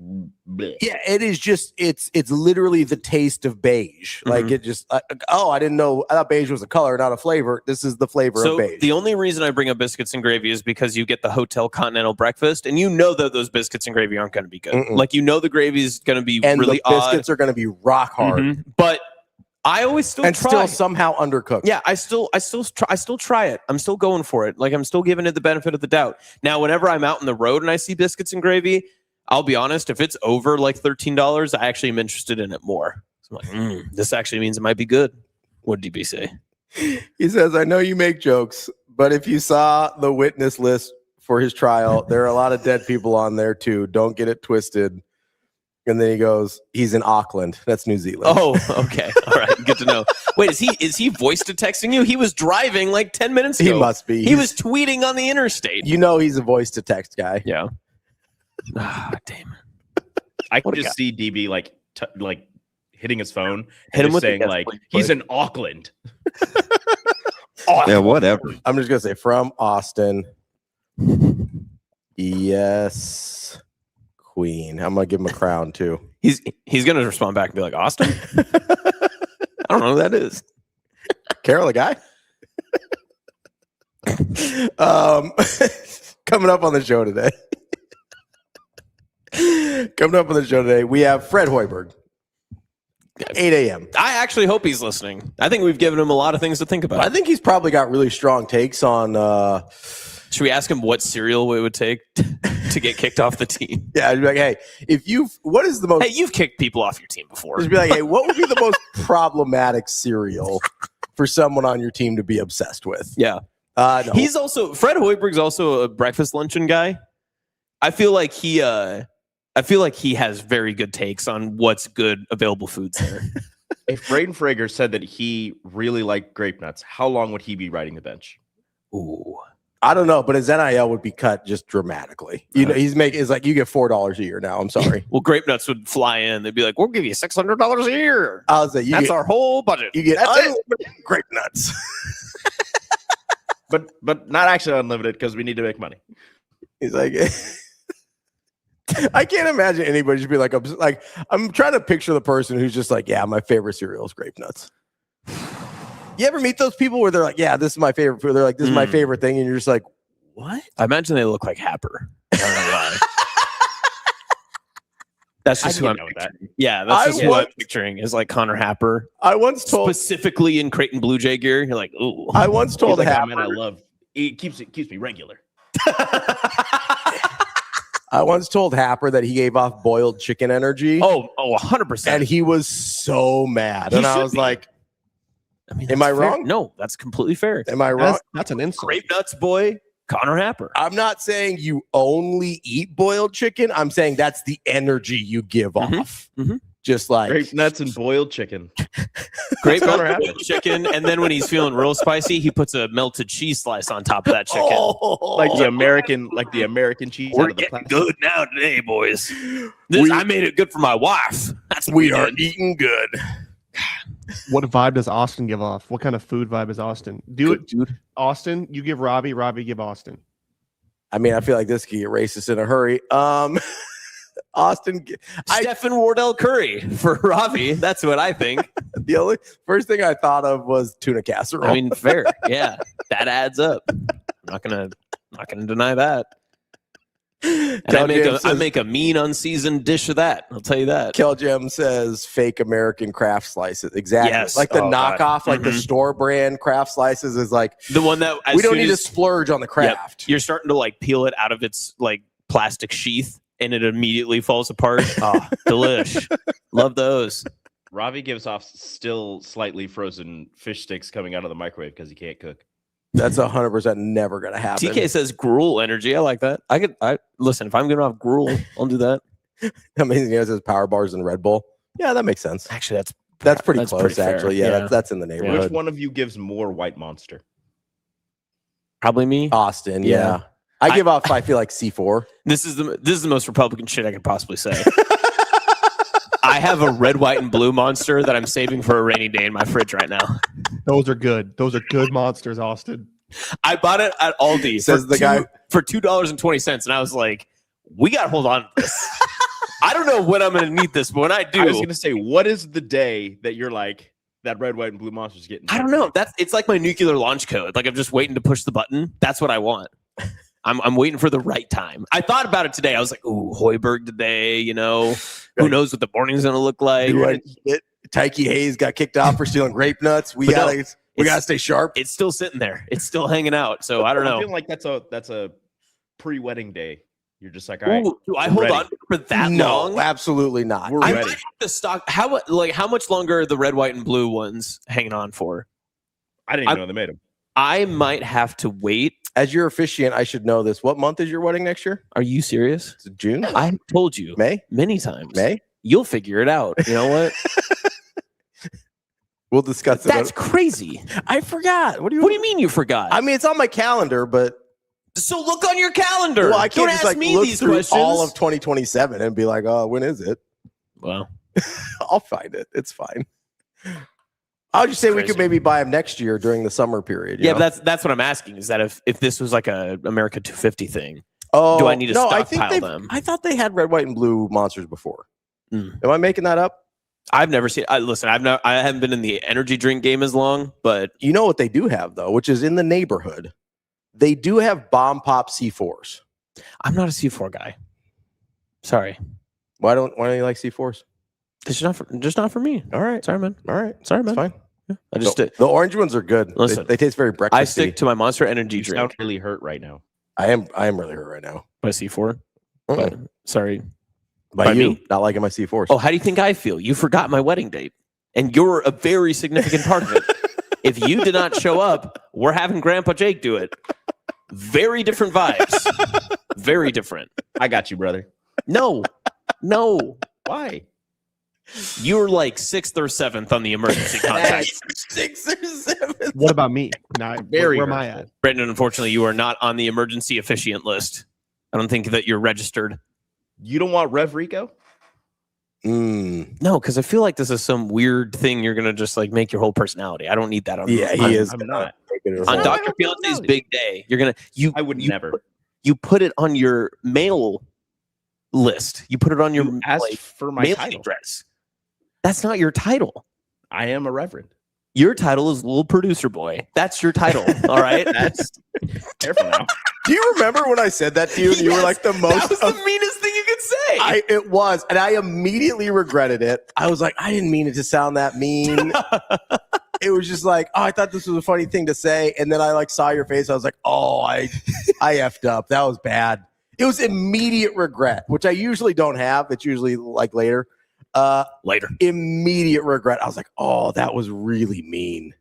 bleh. Yeah, it is just it's literally the taste of beige. Like it just I didn't know. I thought beige was a color, not a flavor. This is the flavor of beige. The only reason I bring up biscuits and gravy is because you get the Hotel Continental breakfast, and you know that those biscuits and gravy aren't going to be good. Like you know the gravy is going to be really the biscuits are going to be rock hard. But I always still try. Still somehow undercooked. Yeah, I still try it. I'm still going for it. Like I'm still giving it the benefit of the doubt. Now, whenever I'm out on the road and I see biscuits and gravy, I'll be honest. If it's over like $13, I actually am interested in it more. So I'm like, this actually means it might be good. What did DB say? He says, "I know you make jokes, but if you saw the witness list for his trial, there are a lot of dead people on there too. Don't get it twisted." And then he goes, "He's in Auckland. That's New Zealand." Oh, okay. All right. Good to know. Wait, is he voice to texting you? He was driving like 10 minutes ago. He must be. He was tweeting on the interstate. You know he's a voice to text guy. Yeah. Damn. I can just see DB like hitting his phone Hit and him just with saying the like he's in Auckland. Yeah, whatever. I'm just gonna say from Austin. Yes. Queen. I'm gonna give him a crown too. He's going to respond back and be like, Austin? I don't know who that is. Carol, the guy? Coming up on the show today. We have Fred Hoiberg. 8 a.m. I actually hope he's listening. I think we've given him a lot of things to think about. I think he's probably got really strong takes on. Should we ask him what cereal it would take to get kicked off the team? Yeah, I'd be like, hey, what is the most? Hey, you've kicked people off your team before. Just be like, hey, what would be the most problematic cereal for someone on your team to be obsessed with? Yeah. No. He's also Fred Hoiberg's also a breakfast luncheon guy. I feel like he has very good takes on what's good available foods there. If Braden Frager said that he really liked grape nuts, how long would he be riding the bench? Ooh. I don't know, but his NIL would be cut just dramatically. You know, it's like you get $4 a year now. I'm sorry. Well, grape nuts would fly in. They'd be like, "We'll give you $600 a year." I'll say that's our whole budget. You get unlimited grape nuts, but not actually unlimited because we need to make money. He's like, I can't imagine anybody just be like, I'm trying to picture the person who's just like, yeah, my favorite cereal is grape nuts. You ever meet those people where they're like, yeah, this is my favorite food. They're like, this is my favorite thing. And you're just like, what? I imagine they look like Happer. I don't know why. That's just who I'm picturing. Yeah, that's just who I'm picturing is like Connor Happer. I once told specifically in Creighton Blue Jay gear. You're like, ooh. I once told Happer. Man, I love. It keeps me regular. I once told Happer that he gave off boiled chicken energy. Oh, 100%. And he was so mad. And I was like, I mean, am I fair. wrong? No, that's completely fair. Am I wrong? That's an insult. Grape nuts, boy. Connor Happer. I'm not saying you only eat boiled chicken. I'm saying that's the energy you give off. Mm-hmm. Just like grape nuts and boiled chicken. Grape nuts, boiled chicken, and then when he's feeling real spicy, he puts a melted cheese slice on top of that chicken. Like the American cheese. We're getting good now today, boys. I made it good for my wife. That's we are eating good. What vibe does Austin give off? What kind of food vibe is Austin? Dude. Austin, you give Robbie. Robbie, give Austin. I mean, I feel like this could get racist in a hurry. Austin, Stephen Wardell Curry for Ravi. That's what I think. The only first thing I thought of was tuna casserole. I mean, fair, yeah, that adds up. I'm not gonna deny that. And I make a mean unseasoned dish of that. I'll tell you that. Keljem says fake American craft slices. Exactly. Yes. Like the knockoff, like the store brand craft slices is like the one that we don't need to splurge on the craft. Yep, you're starting to like peel it out of its like plastic sheath and it immediately falls apart. Oh, delish. Love those. Ravi gives off still slightly frozen fish sticks coming out of the microwave because he can't cook. That's 100% never going to happen. TK says gruel energy. I like that. I listen. If I'm going to have gruel, I'll do that. Amazing. He says power bars and Red Bull. Yeah, that makes sense. Actually, that's pretty close. Actually, yeah, that's in the neighborhood. Which one of you gives more White Monster? Probably me. Austin. Yeah. I give off. I feel like C4. This is the most Republican shit I could possibly say. I have a red, white, and blue monster that I'm saving for a rainy day in my fridge right now. Those are good. Those are good monsters, Austin. I bought it at Aldi for $2.20, and I was like, "We got to hold on to this." I don't know when I'm going to need this, but when I do, I was going to say, what is the day that you're like that red, white, and blue monster's getting? I don't know. It's like my nuclear launch code. Like I'm just waiting to push the button. That's what I want. I'm waiting for the right time. I thought about it today. I was like, "Ooh, Hoiberg today." You know, who knows what the morning's going to look like? Tikey Hayes got kicked off for stealing grape nuts. We gotta stay sharp. It's still sitting there. It's still hanging out. So I don't know. I feel like that's a pre-wedding day. You're just like, all right. Ooh, do I hold on for that long? No, absolutely not. We're I ready. might have to stock. How much longer are the red, white, and blue ones hanging on for? I didn't even know they made them. I might have to wait. As your officiant, I should know this. What month is your wedding next year? Are you serious? It's June. I told you May many times. May. You'll figure it out. You know what? We'll discuss it. That's crazy. I forgot. What do you mean you forgot? I mean, it's on my calendar, but so look on your calendar. Well, I can't Don't just ask like me look these through questions. all of 2027 and be like, "Oh, when is it?" Well, I'll find it. It's fine. I'll just say we could maybe buy them next year during the summer period. Yeah, but that's what I'm asking. Is that if this was like a America 250 thing? Oh, do I need to stockpile them? I thought they had red, white, and blue monsters before. Am I making that up? I've never seen. Listen, I haven't been in the energy drink game as long, but you know what they do have though, which is in the neighborhood. They do have Bomb Pop C4s. I'm not a C4 guy. Sorry. Why don't you like C4s? It's just not for me. All right. Sorry, man. All right. Sorry, man. It's fine. Yeah. I just the orange ones are good. Listen, they taste very breakfasty. I stick to my Monster Energy You drink. sound really hurt right now. I am really hurt right now. My C4. But, sorry. By you me? not liking my C4s. Oh, how do you think I feel? You forgot my wedding date, and you're a very significant part of it. If you did not show up, we're having Grandpa Jake do it. Very different vibes. Very different. I got you, brother. No. Why? You're like 6th or 7th on the emergency contact. 6 or 7. What about me? Now, Very where am I at? Brandon, unfortunately, you are not on the emergency officiant list. I don't think that you're registered. You don't want Rev Rico? No, because I feel like this is some weird thing you're gonna just like make your whole personality. I don't need that on. Yeah, he is. I'm not. On Dr. Fionte's big day. You're gonna I would never. You put it on your mail list. You put it on your Ask for my mailing title. address. That's not your title. I am a reverend. Your title is Little Producer Boy. That's your title. All right. That's careful now. Do you remember when I said that to you? And you were like the most. That was the meanest thing you could say. It was, and I immediately regretted it. I was like, I didn't mean it to sound that mean. It was just like, oh, I thought this was a funny thing to say, and then I like saw your face. I was like, oh, I effed up. That was bad. It was immediate regret, which I usually don't have. It's usually like later. Later. Immediate regret. I was like, oh, that was really mean.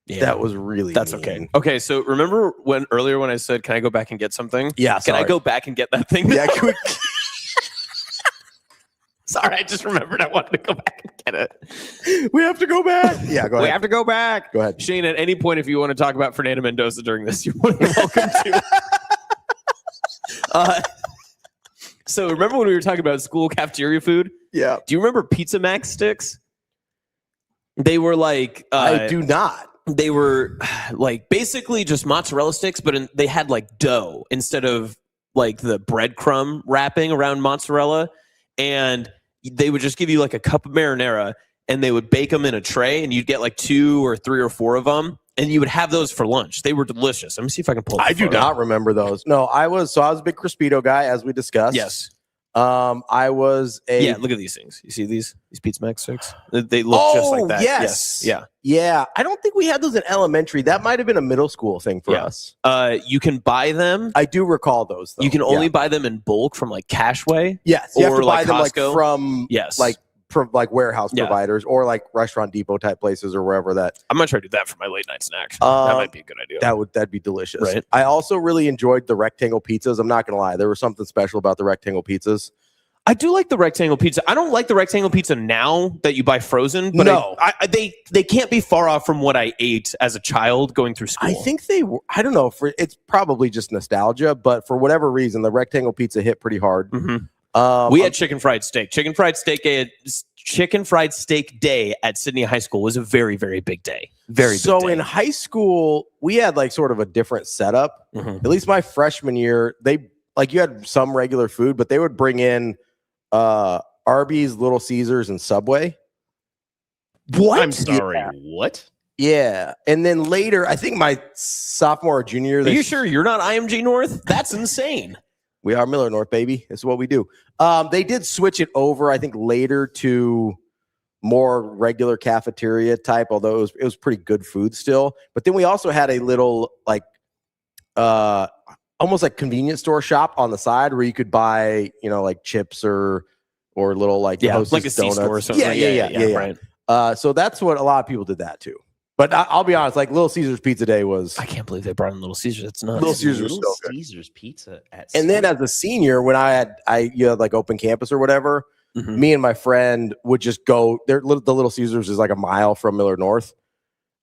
Yeah. That was really That's mean. okay. Okay, so remember when I said, can I go back and get something? Yeah, Can I go back and get that thing? Yeah, Sorry, I just remembered I wanted to go back and get it. we have to go back. Yeah, go ahead. We have to go back. Go ahead. Shane, at any point, if you want to talk about Fernando Mendoza during this, you're more than welcome to. So remember when we were talking about school cafeteria food? Yeah. Do you remember Pizza Max sticks? They were like... I do not. They were like basically just mozzarella sticks, but they had like dough instead of like the breadcrumb wrapping around mozzarella. And they would just give you like a cup of marinara and they would bake them in a tray and you'd get like 2 or 3 or 4 of them. And you would have those for lunch. They were delicious. Let me see if I can pull it. I do not remember those. No, I was a big Crispito guy, as we discussed. Yes. I was a look at these things. You see these Pizza Max sticks? They look just like that. Yes. Yeah. Yeah. I don't think we had those in elementary. That might have been a middle school thing for us. You can buy them. I do recall those though. You can only buy them in bulk from like Cashway. Yes. You have to buy like them Costco. like from like warehouse providers or like Restaurant Depot type places or wherever that. I'm gonna try to do that for my late night snack. That might be a good idea. That'd be delicious. Right. I also really enjoyed the rectangle pizzas. I'm not gonna lie, there was something special about the rectangle pizzas. I do like the rectangle pizza. I don't like the rectangle pizza now that you buy frozen, but no, they can't be far off from what I ate as a child going through school. I think they were. I don't know. It's probably just nostalgia, but for whatever reason, the rectangle pizza hit pretty hard. Mm-hmm. We had chicken fried steak. Chicken fried steak day at Sydney High School was a very, very big day. Very big day. In high school, we had like sort of a different setup. At least my freshman year, you had some regular food, but they would bring in Arby's, Little Caesars, and Subway. What? I'm sorry. Yeah. What? Yeah. And then later, I think my sophomore or junior year. Are you sure you're not IMG North? That's insane. We are Miller North, baby. That's what we do. They did switch it over, I think, later to more regular cafeteria type, although it was pretty good food still. But then we also had a little like almost like convenience store shop on the side where you could buy, like chips or little like like a C-store or something. Yeah. Right. So that's what a lot of people did that too. But I'll be honest, like Little Caesars Pizza Day was. I can't believe they brought in Little Caesars. That's nuts. Little Caesars was Little so good. Caesars Pizza at. And then as a senior, when you had like open campus or whatever, me and my friend would just go there. The Little Caesars is like a mile from Miller North,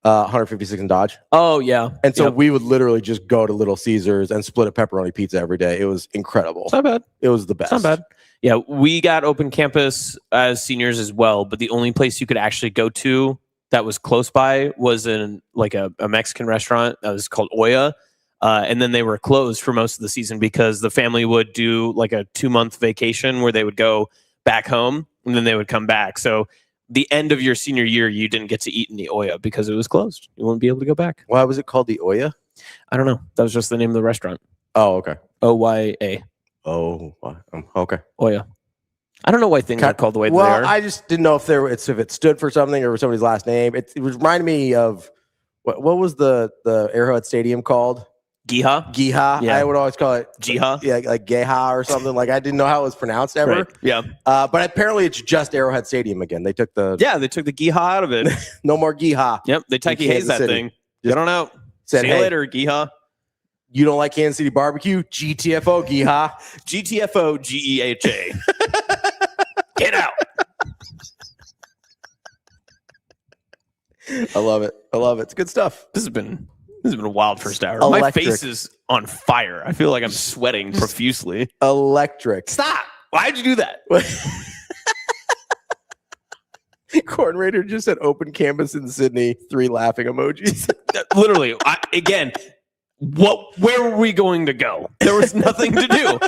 156 in Dodge. Oh yeah. And so we would literally just go to Little Caesars and split a pepperoni pizza every day. It was incredible. It's not bad. It was the best. It's not bad. Yeah, we got open campus as seniors as well, but the only place you could actually go to that was close by was in like a Mexican restaurant that was called Oya. And then they were closed for most of the season because the family would do like a 2-month vacation where they would go back home and then they would come back. So the end of your senior year, you didn't get to eat in the Oya because it was closed. You wouldn't be able to go back. Why was it called the Oya? I don't know. That was just the name of the restaurant. Oh, okay. Oya. Oh, okay. Oya. I don't know why things are called the way they are. I just didn't know if it stood for something or somebody's last name. It reminded me of what was the Arrowhead Stadium called? Giha. Yeah. I would always call it Jiha. Yeah, like Geha or something. Like I didn't know how it was pronounced ever. Right. Yeah. But apparently it's just Arrowhead Stadium again. They took the Giha out of it. No more Giha. Yep. They Tikey Hayes that thing. Just I don't know. Said, See you later, Giha. You don't like Kansas City barbecue? GTFO, Giha. GTFO, GEHA. Get out. I love it. It's good stuff. This has been a wild first hour. Electric. My face is on fire. I feel like I'm sweating profusely. Electric. Stop. Why'd you do that? Corn Raider just said open campus in Sydney, 3 laughing emojis. Literally, where were we going to go? There was nothing to do.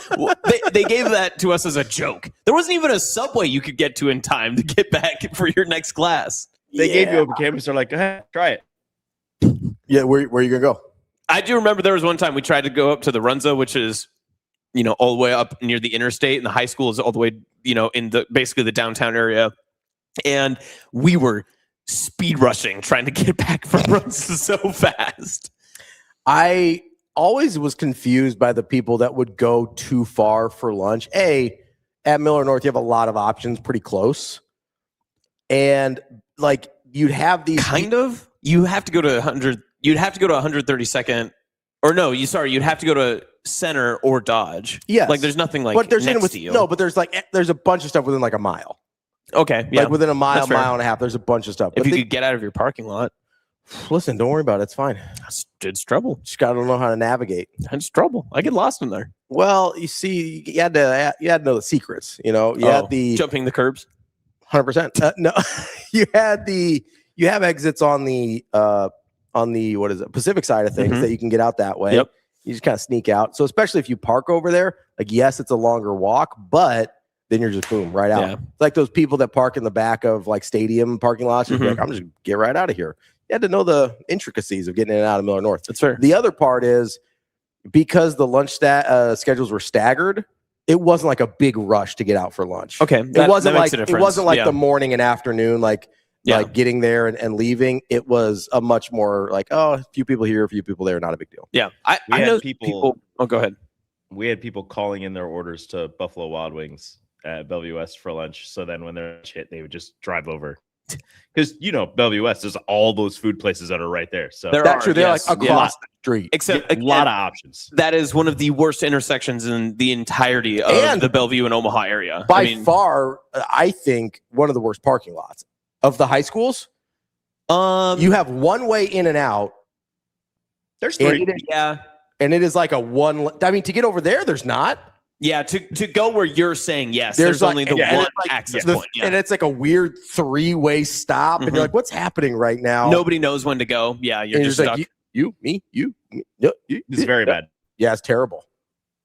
They gave that to us as a joke. There wasn't even a subway you could get to in time to get back for your next class. They gave you open campus. They're like, go ahead, try it. Yeah, where are you gonna go? I do remember there was one time we tried to go up to the Runza, which is, all the way up near the interstate, and the high school is all the way, in basically the downtown area. And we were speed rushing, trying to get back from Runza so fast. I always was confused by the people that would go too far for lunch. At Miller North, you have a lot of options pretty close. And like you'd have these you have to go to 100. You'd have to go to 132nd, or no, you'd have to go to Center or Dodge. Yes. Like there's nothing like but there's next to you. No, but there's a bunch of stuff within like a mile. Okay. Yeah. Like within a mile and a half, there's a bunch of stuff. If you could get out of your parking lot. Listen, don't worry about it. It's fine. It's trouble. Just got to know how to navigate. It's trouble. I get lost in there. Well, you see, you had to know the secrets. You had the jumping the curbs. 100%. No, you have exits on the what is it, Pacific side of things that you can get out that way. Yep. You just kind of sneak out. So especially if you park over there, like yes, it's a longer walk, but then you're just boom right out. Yeah. It's like those people that park in the back of like stadium parking lots. You're like, I'm just gonna get right out of here. You had to know the intricacies of getting in and out of Miller North. That's fair. The other part is because the lunch schedules were staggered, it wasn't like a big rush to get out for lunch. Okay. It wasn't like the morning and afternoon, like getting there and leaving. It was a much more like, a few people here, a few people there, not a big deal. Yeah. I know people. Oh, go ahead. We had people calling in their orders to Buffalo Wild Wings at Bellevue West for lunch. So then when their lunch hit, they would just drive over. Because Bellevue West, there's all those food places that are right there. So they're like across the street. Except a lot of options. That is one of the worst intersections in the entirety of the Bellevue and Omaha area. By far, I think one of the worst parking lots of the high schools. You have one way in and out. There's 3. And it is like a one. I mean, to get over there, there's not. Yeah, to go where you're saying yes, there's only the one access point. Yeah. And it's like a weird 3-way stop. And you're like, what's happening right now? Nobody knows when to go. Yeah, you're just stuck. Like, you, me, you. It's very bad. Yeah, it's terrible.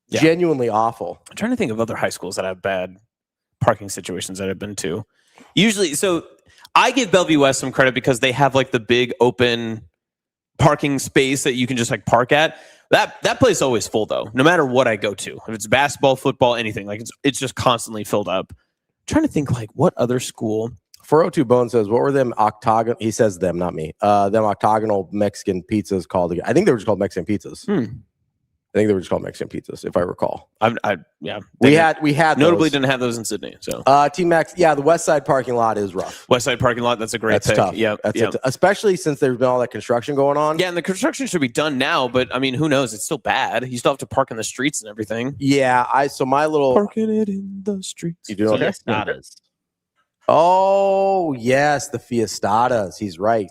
Yeah. Genuinely awful. I'm trying to think of other high schools that have bad parking situations that I've been to. Usually, so I give Bellevue West some credit because they have like the big open parking space that you can just like park at. That place is always full though, no matter what I go to. If it's basketball, football, anything, like it's just constantly filled up. I'm trying to think like what other school. 402 Bone says, what were them octagonal? He says them, not me. Them octagonal Mexican pizzas called again. I think they were just called Mexican pizzas. I think they were just called Mexican pizzas, if I recall. We had notably those. didn't have those in Sydney. So T-Max, the West Side parking lot is rough. West Side parking lot, that's a great pick. Tough. Yeah, especially since there's been all that construction going on. Yeah, and the construction should be done now, but I mean, who knows? It's still bad. You still have to park in the streets and everything. Yeah, so my little parking it in the streets. You doing okay? Fiestadas. Oh yes, the Fiestadas. He's right.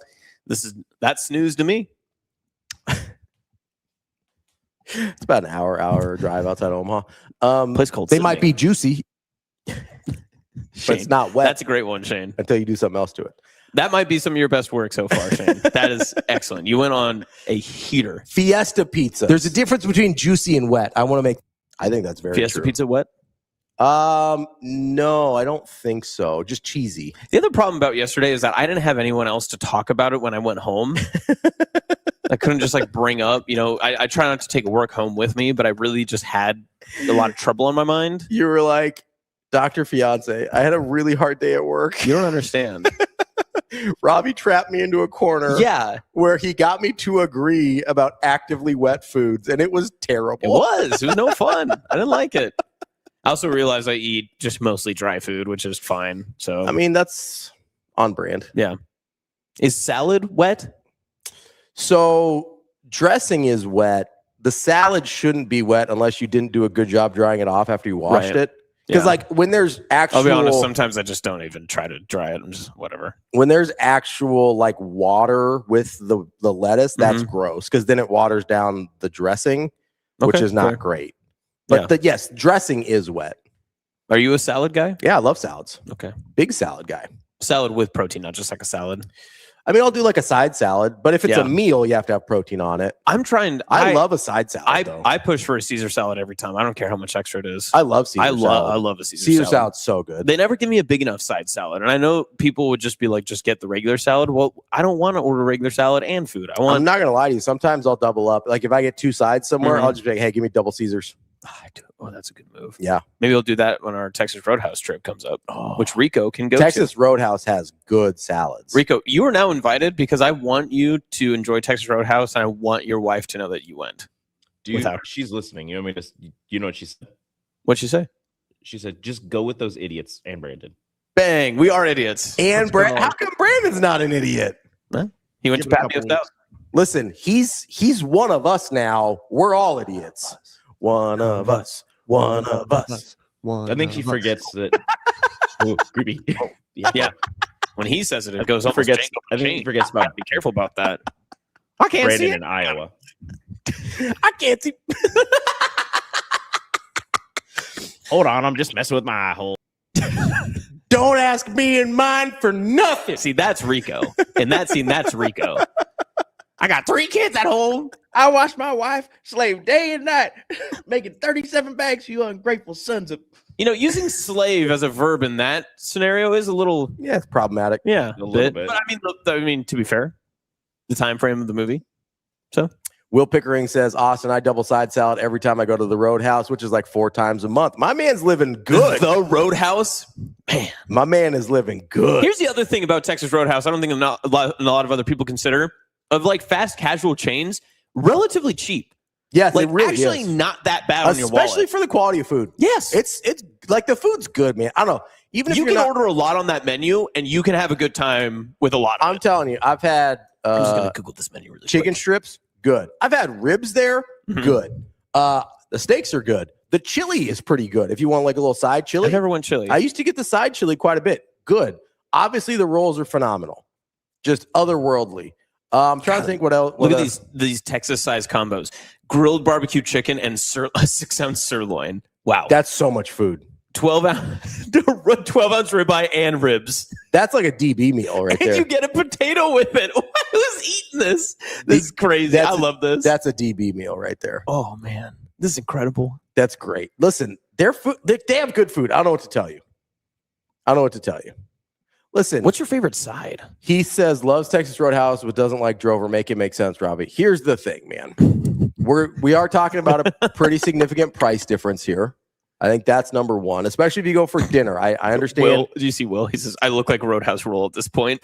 That's news to me. It's about an hour drive outside Omaha. Place called They Sydney. might be juicy, but it's not wet. That's a great one, Shane. Until you do something else to it. That might be some of your best work so far, Shane. That is excellent. You went on a heater. Fiesta pizza. There's a difference between juicy and wet. I think that's very Fiesta true. pizza wet? No, I don't think so. Just cheesy. The other problem about yesterday is that I didn't have anyone else to talk about it when I went home. I couldn't just like bring up, I try not to take work home with me, but I really just had a lot of trouble on my mind. You were like, Dr. Fiance, I had a really hard day at work. You don't understand. Robbie trapped me into a corner. Yeah. Where he got me to agree about actively wet foods, and it was terrible. It was no fun. I didn't like it. I also realized I eat just mostly dry food, which is fine. So I mean, that's on brand. Yeah. Is salad wet? So dressing is wet. The salad shouldn't be wet unless you didn't do a good job drying it off after you washed it. Because like when there's actual, I'll be honest, sometimes I just don't even try to dry it. I'm just whatever. When there's actual like water with the lettuce, that's gross because then it waters down the dressing, which is not great. But yes, dressing is wet. Are you a salad guy? Yeah, I love salads. Okay. Big salad guy. Salad with protein, not just like a salad. I mean, I'll do like a side salad, but if it's a meal, you have to have protein on it. I love a side salad. I push for a Caesar salad every time. I don't care how much extra it is. I love Caesar salad. I love a Caesar salad. Caesar salad's so good. They never give me a big enough side salad. And I know people would just be like, just get the regular salad. Well, I don't want to order regular salad and food. I'm not going to lie to you. Sometimes I'll double up. Like if I get two sides somewhere, I'll just be like, hey, give me double Caesars. Oh, that's a good move. Yeah. Maybe I'll do that when our Texas Roadhouse trip comes up, which Rico can go to. Texas Roadhouse has good salads. Rico, you are now invited because I want you to enjoy Texas Roadhouse and I want your wife to know that you went. She's listening. You know what I mean? You know what she said? What'd she say? She said, just go with those idiots and Brandon. Bang. We are idiots. And how come Brandon's not an idiot? Huh? He went to Patio's house. Listen, he's one of us now. We're all idiots. One of us. One of us. I think he forgets that. Ooh, creepy. Yeah. When he says it, it goes almost forgets. I think he forgets about. Be careful about that. I can't Brandon see it. in Iowa. I can't see. Hold on, I'm just messing with my eye hole. Don't ask me and mine for nothing. See, that's Rico. In that scene, that's Rico. I got 3 kids at home. I watch my wife slave day and night, making 37 bags, you ungrateful sons of... Using slave as a verb in that scenario is a little... Yeah, it's problematic. Yeah, a little bit. But I mean, to be fair, the time frame of the movie. So, Will Pickering says, Austin, I double side salad every time I go to the Roadhouse, which is like 4 times a month. My man's living good. The Roadhouse? Man. My man is living good. Here's the other thing about Texas Roadhouse I don't think a lot of other people consider. Of like fast casual chains, relatively cheap. Yes, like it really actually is. not that bad on your wallet. Especially for the quality of food. Yes. It's like the food's good, man. I don't know. Even if you can order a lot on that menu and you can have a good time with a lot of I'm telling you, I've had I'm just gonna Google this menu really chicken quick. strips, good. I've had ribs there, good. The steaks are good. The chili is pretty good. If you want like a little side chili. I never went chili. I used to get the side chili quite a bit. Good. Obviously the rolls are phenomenal. Just otherworldly. I'm trying to think what else. Look at these Texas-sized combos: grilled barbecue chicken and a 6-ounce sirloin. Wow, that's so much food. 12-ounce ribeye and ribs. That's like a DB meal right there. And you get a potato with it. Who's eating this? This is crazy. I love this. That's a DB meal right there. Oh man, this is incredible. That's great. Listen, their food. They have good food. I don't know what to tell you. Listen, what's your favorite side? He says loves Texas Roadhouse, but doesn't like Drover. Make it make sense, Robbie. Here's the thing, man. We are talking about a pretty significant price difference here. I think that's number one, especially if you go for dinner. I understand. Will, do you see Will? He says, I look like a Roadhouse roll at this point.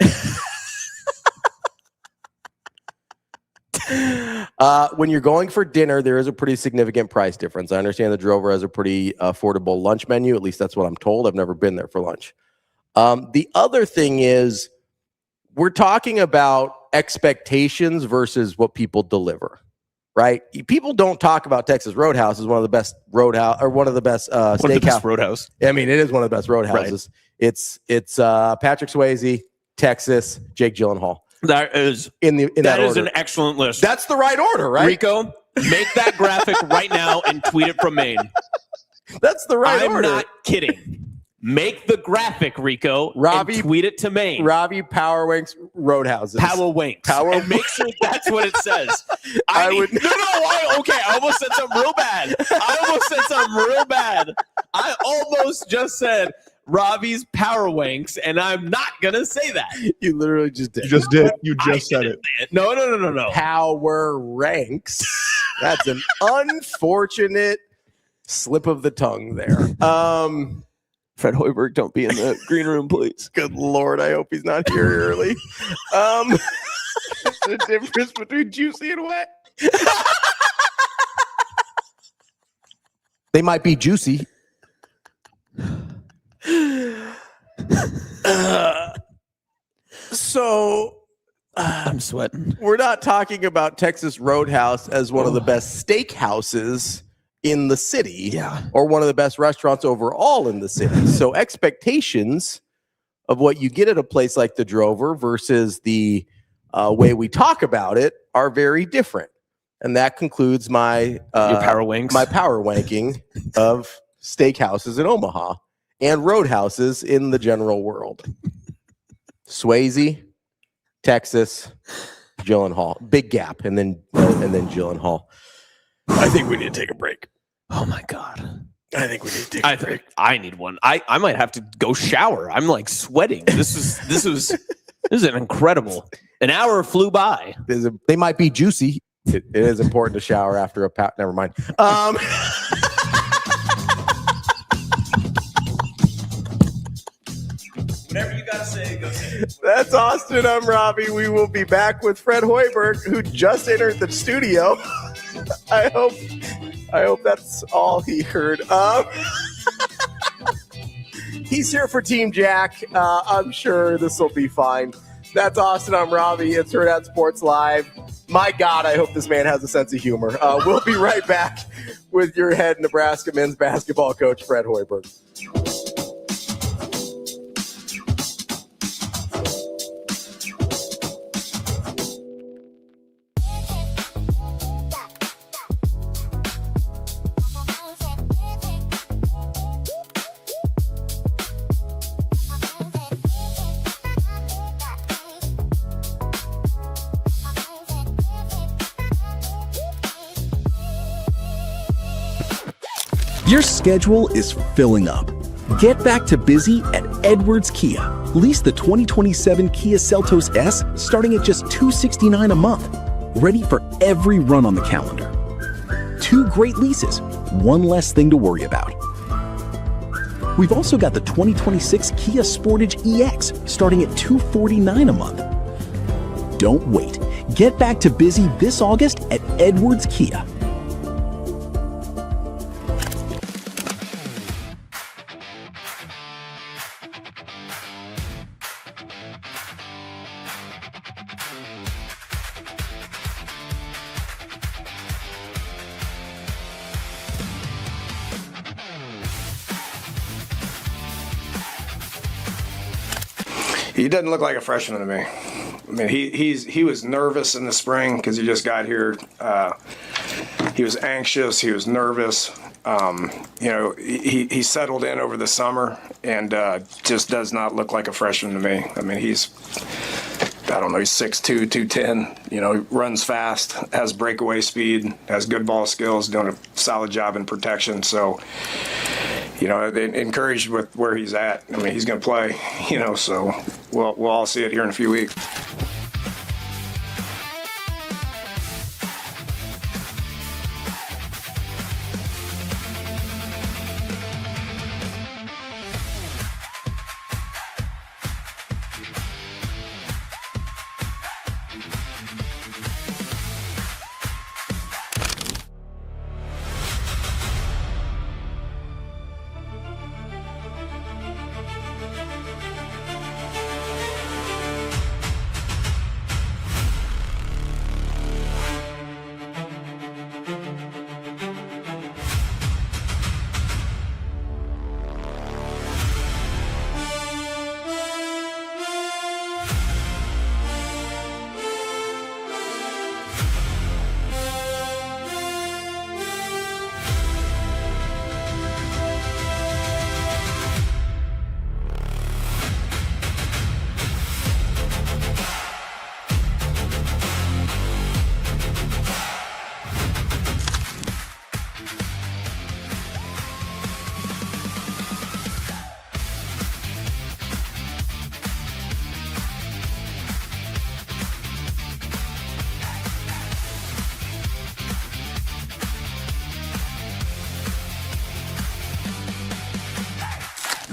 When you're going for dinner, there is a pretty significant price difference. I understand the Drover has a pretty affordable lunch menu. At least that's what I'm told. I've never been there for lunch. The other thing is we're talking about expectations versus what people deliver, right? People don't talk about Texas Roadhouse as one of the best steakhouse. One of the best Roadhouse. I mean, it is one of the best Roadhouses. Right. It's Patrick Swayze, Texas, Jake Gyllenhaal. That is that is order. an excellent list. That's the right order, right? Rico, make that graphic right now and tweet it from Maine. That's the right order. I'm not kidding. Make the graphic, Rico. Robbie, and tweet it to Maine. Robbie Power Winks Roadhouses. Power Winks. And make sure that's what it says. I almost said something real bad. I almost just said Robbie's Power Winks, and I'm not going to say that. You literally just did. You just did. You just said it. No. Power Ranks. That's an unfortunate slip of the tongue there. Fred Hoiberg, don't be in the green room, please. Good Lord, I hope he's not here early. The difference between juicy and wet. They might be juicy. I'm sweating. We're not talking about Texas Roadhouse as one of the best steakhouses in the city, or one of the best restaurants overall in the city. So expectations of what you get at a place like the Drover versus the way we talk about it are very different. And that concludes my Your Power Winks. My power wanking of steakhouses in Omaha and roadhouses in the general world. Swayze, Texas, Gyllenhaal. Big gap, and then Gyllenhaal. I think we need to take a break. Oh my God. I think we need to take a break. I need one. I might have to go shower. I'm like sweating. This is an incredible. An hour flew by. They might be juicy. It is important to shower after a pat. Never mind. Whatever you gotta say, go say. That's Austin. I'm Robbie. We will be back with Fred Hoiberg, who just entered the studio. I hope that's all he heard. He's here for Team Jack. I'm sure this will be fine. That's Austin. I'm Robbie. It's Hurrdat Sports Live. My God, I hope this man has a sense of humor. We'll be right back with your head Nebraska men's basketball coach, Fred Hoiberg. Your schedule is filling up. Get back to busy at Edwards Kia. Lease the 2027 Kia Seltos S starting at just $269 a month. Ready for every run on the calendar. 2 great leases, 1 less thing to worry about. We've also got the 2026 Kia Sportage EX starting at $249 a month. Don't wait. Get back to busy this August at Edwards Kia. He doesn't look like a freshman to me. I mean, he was nervous in the spring because he just got here. He was anxious. He was nervous. He settled in over the summer and just does not look like a freshman to me. I mean, he's 6'2", 210. He runs fast, has breakaway speed, has good ball skills, doing a solid job in protection. So, encouraged with where he's at. I mean, he's going to play, so we'll all see it here in a few weeks.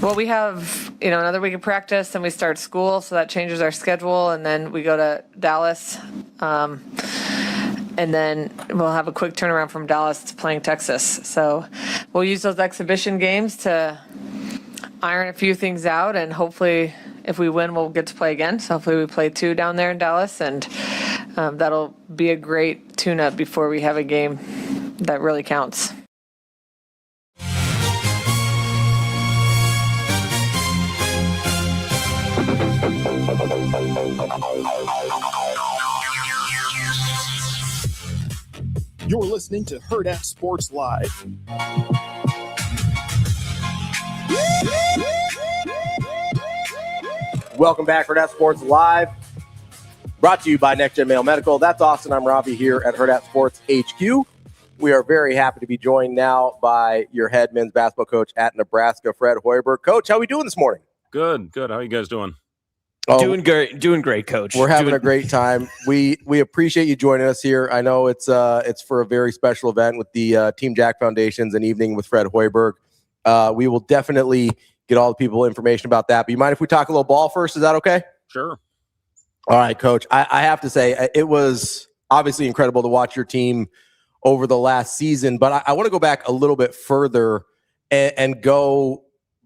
Well, we have, another week of practice, and we start school, so that changes our schedule, and then we go to Dallas. And then we'll have a quick turnaround from Dallas to playing Texas. So we'll use those exhibition games to iron a few things out, and hopefully if we win, we'll get to play again. So hopefully we play 2 down there in Dallas, and that'll be a great tune-up before we have a game that really counts. You're listening to Hurrdat Sports Live. Welcome back, Hurrdat Sports Live. Brought to you by Next Gen Male Medical. That's Austin. I'm Ravi here at Hurrdat Sports HQ. We are very happy to be joined now by your head men's basketball coach at Nebraska, Fred Hoiberg. Coach, how are we doing this morning? Good. How are you guys doing? Doing great, Coach. We're having a great time. We appreciate you joining us here. I know it's for a very special event with the Team Jack Foundations, an evening with Fred Hoiberg. We will definitely get all the people information about that. But you mind if we talk a little ball first? Is that okay? Sure. All right, Coach. I have to say it was obviously incredible to watch your team over the last season, but I want to go back a little bit further and go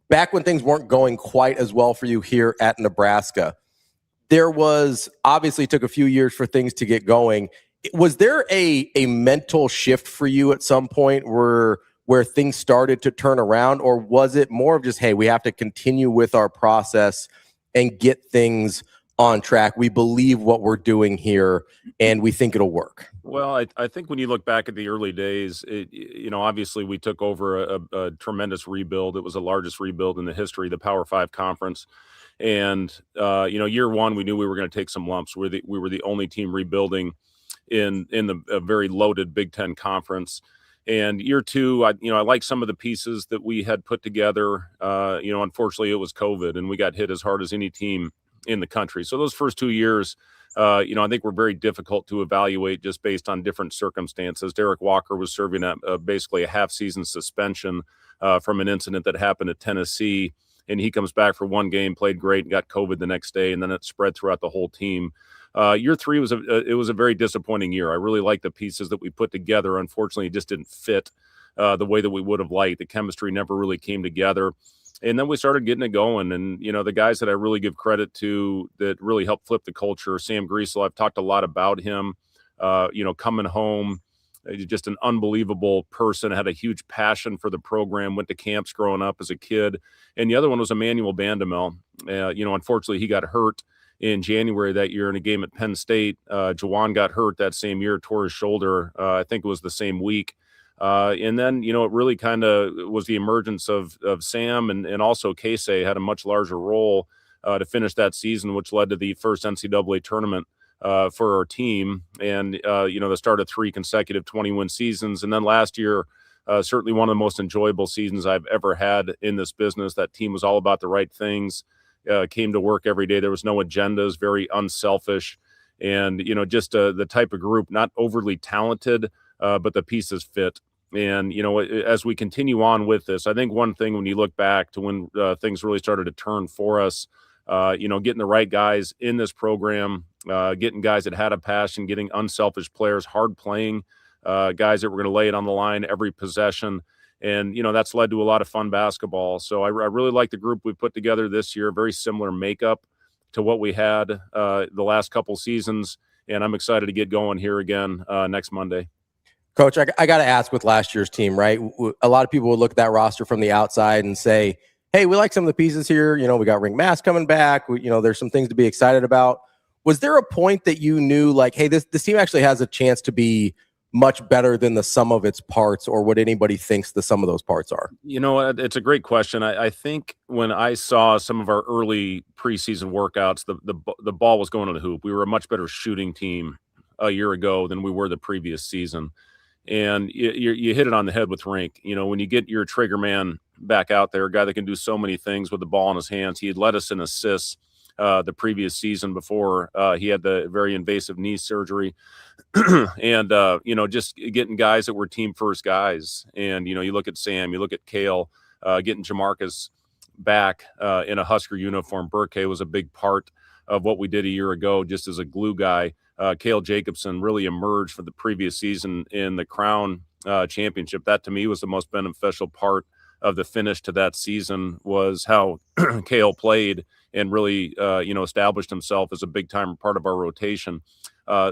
back when things weren't going quite as well for you here at Nebraska. There was obviously took a few years for things to get going. Was there a mental shift for you at some point where things started to turn around, or was it more of just, hey, we have to continue with our process and get things on track? We believe what we're doing here, and we think it'll work. Well, I think when you look back at the early days, obviously we took over a tremendous rebuild. It was the largest rebuild in the history of the Power 5 conference. And, year one, we knew we were going to take some lumps. We were the only team rebuilding in a very loaded Big Ten conference. And year two, I like some of the pieces that we had put together. Unfortunately, it was COVID, and we got hit as hard as any team in the country. So those first 2 years, I think were very difficult to evaluate just based on different circumstances. Derek Walker was serving basically a half-season suspension from an incident that happened at Tennessee, and he comes back for one game, played great, and got COVID the next day, and then it spread throughout the whole team. Year three was a very disappointing year. I really liked the pieces that we put together. Unfortunately, it just didn't fit the way that we would have liked. The chemistry never really came together. And then we started getting it going. And, the guys that I really give credit to that really helped flip the culture, Sam Griesel, I've talked a lot about him, coming home, just an unbelievable person, had a huge passion for the program, went to camps growing up as a kid. And the other one was Emmanuel Bandamel. Unfortunately, he got hurt in January that year in a game at Penn State. Jawan got hurt that same year, tore his shoulder. I think it was the same week. And then, it really kind of was the emergence of Sam and also Casey had a much larger role to finish that season, which led to the first NCAA tournament for our team. And, the start of 3 consecutive 20-win seasons. And then last year, certainly one of the most enjoyable seasons I've ever had in this business. That team was all about the right things, came to work every day. There was no agendas, very unselfish. And, just the type of group, not overly talented, but the pieces fit. And, as we continue on with this, I think one thing when you look back to when things really started to turn for us, getting the right guys in this program, getting guys that had a passion, getting unselfish players, hard playing guys that were going to lay it on the line every possession. And, that's led to a lot of fun basketball. So I really like the group we put together this year, very similar makeup to what we had the last couple seasons. And I'm excited to get going here again next Monday. Coach, I got to ask with last year's team, right? A lot of people would look at that roster from the outside and say, hey, we like some of the pieces here. We got Ring Mass coming back. There's some things to be excited about. Was there a point that you knew like, hey, this team actually has a chance to be much better than the sum of its parts, or what anybody thinks the sum of those parts are? It's a great question. I think when I saw some of our early preseason workouts, the ball was going on the hoop. We were a much better shooting team a year ago than we were the previous season. And you hit it on the head with Rink. When you get your trigger man back out there, a guy that can do so many things with the ball in his hands. He had led us in assists the previous season before he had the very invasive knee surgery. And, just getting guys that were team first guys. And, you look at Sam, you look at Kale, getting Jamarcus back in a Husker uniform. Burke was a big part of what we did a year ago, just as a glue guy. Cale Jacobsen really emerged for the previous season in the Crown Championship. That to me was the most beneficial part of the finish to that season, was how Cale played and really, established himself as a big time part of our rotation.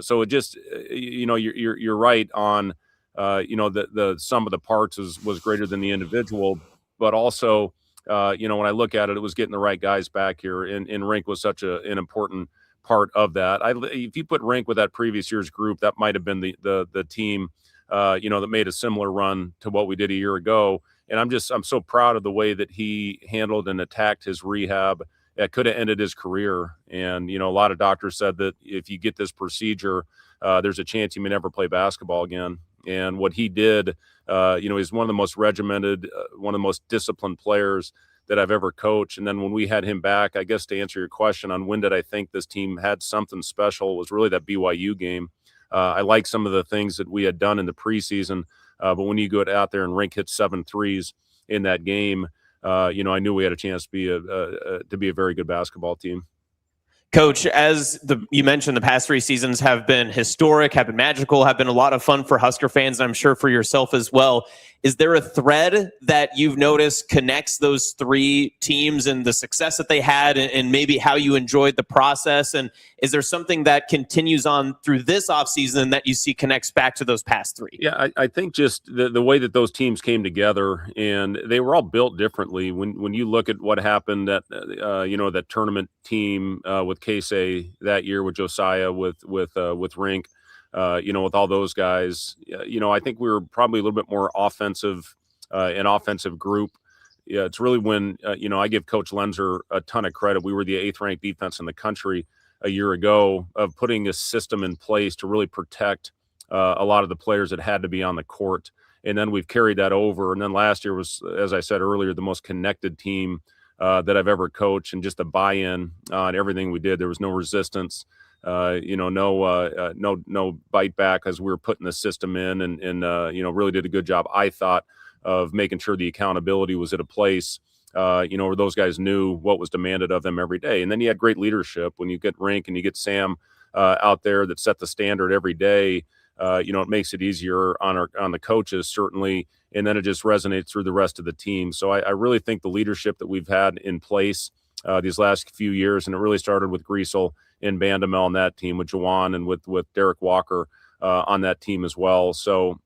So it just, you're right on, the sum of the parts was greater than the individual, but also, when I look at it, it was getting the right guys back here, and Rink was such an important part of that. If you put Rink with that previous year's group, that might have been the team, that made a similar run to what we did a year ago. And I'm so proud of the way that he handled and attacked his rehab. That could have ended his career. And, a lot of doctors said that if you get this procedure, there's a chance you may never play basketball again. And what he did, he's one of the most regimented, one of the most disciplined players that I've ever coached. And then when we had him back, I guess to answer your question on when did I think this team had something special, was really that BYU game. I like some of the things that we had done in the preseason, but when you go out there and Rink hit 7 threes in that game, I knew we had a chance to be a very good basketball team. Coach, as you mentioned, the past 3 seasons have been historic, have been magical, have been a lot of fun for Husker fans, and I'm sure for yourself as well. Is there a thread that you've noticed connects those 3 teams and the success that they had, and maybe how you enjoyed the process? And is there something that continues on through this offseason that you see connects back to those past 3? Yeah, I think just the way that those teams came together, and they were all built differently. When you look at what happened at that tournament team with Casey that year, with Josiah, with Rink, with all those guys, I think we were probably a little bit more offensive, an offensive group. Yeah, it's really when, I give Coach Lenzer a ton of credit. We were the 8th ranked defense in the country a year ago, of putting a system in place to really protect a lot of the players that had to be on the court. And then we've carried that over. And then last year was, as I said earlier, the most connected team that I've ever coached, and just the buy-in on everything we did. There was no resistance. No bite back as we were putting the system in, and really did a good job, I thought, of making sure the accountability was at a place, where those guys knew what was demanded of them every day. And then you had great leadership when you get Rink and you get Sam out there that set the standard every day. It makes it easier on the coaches, certainly, and then it just resonates through the rest of the team. So I really think the leadership that we've had in place these last few years, and it really started with Griesel and Bandamel on that team, with Jawan and with Derek Walker on that team as well. So,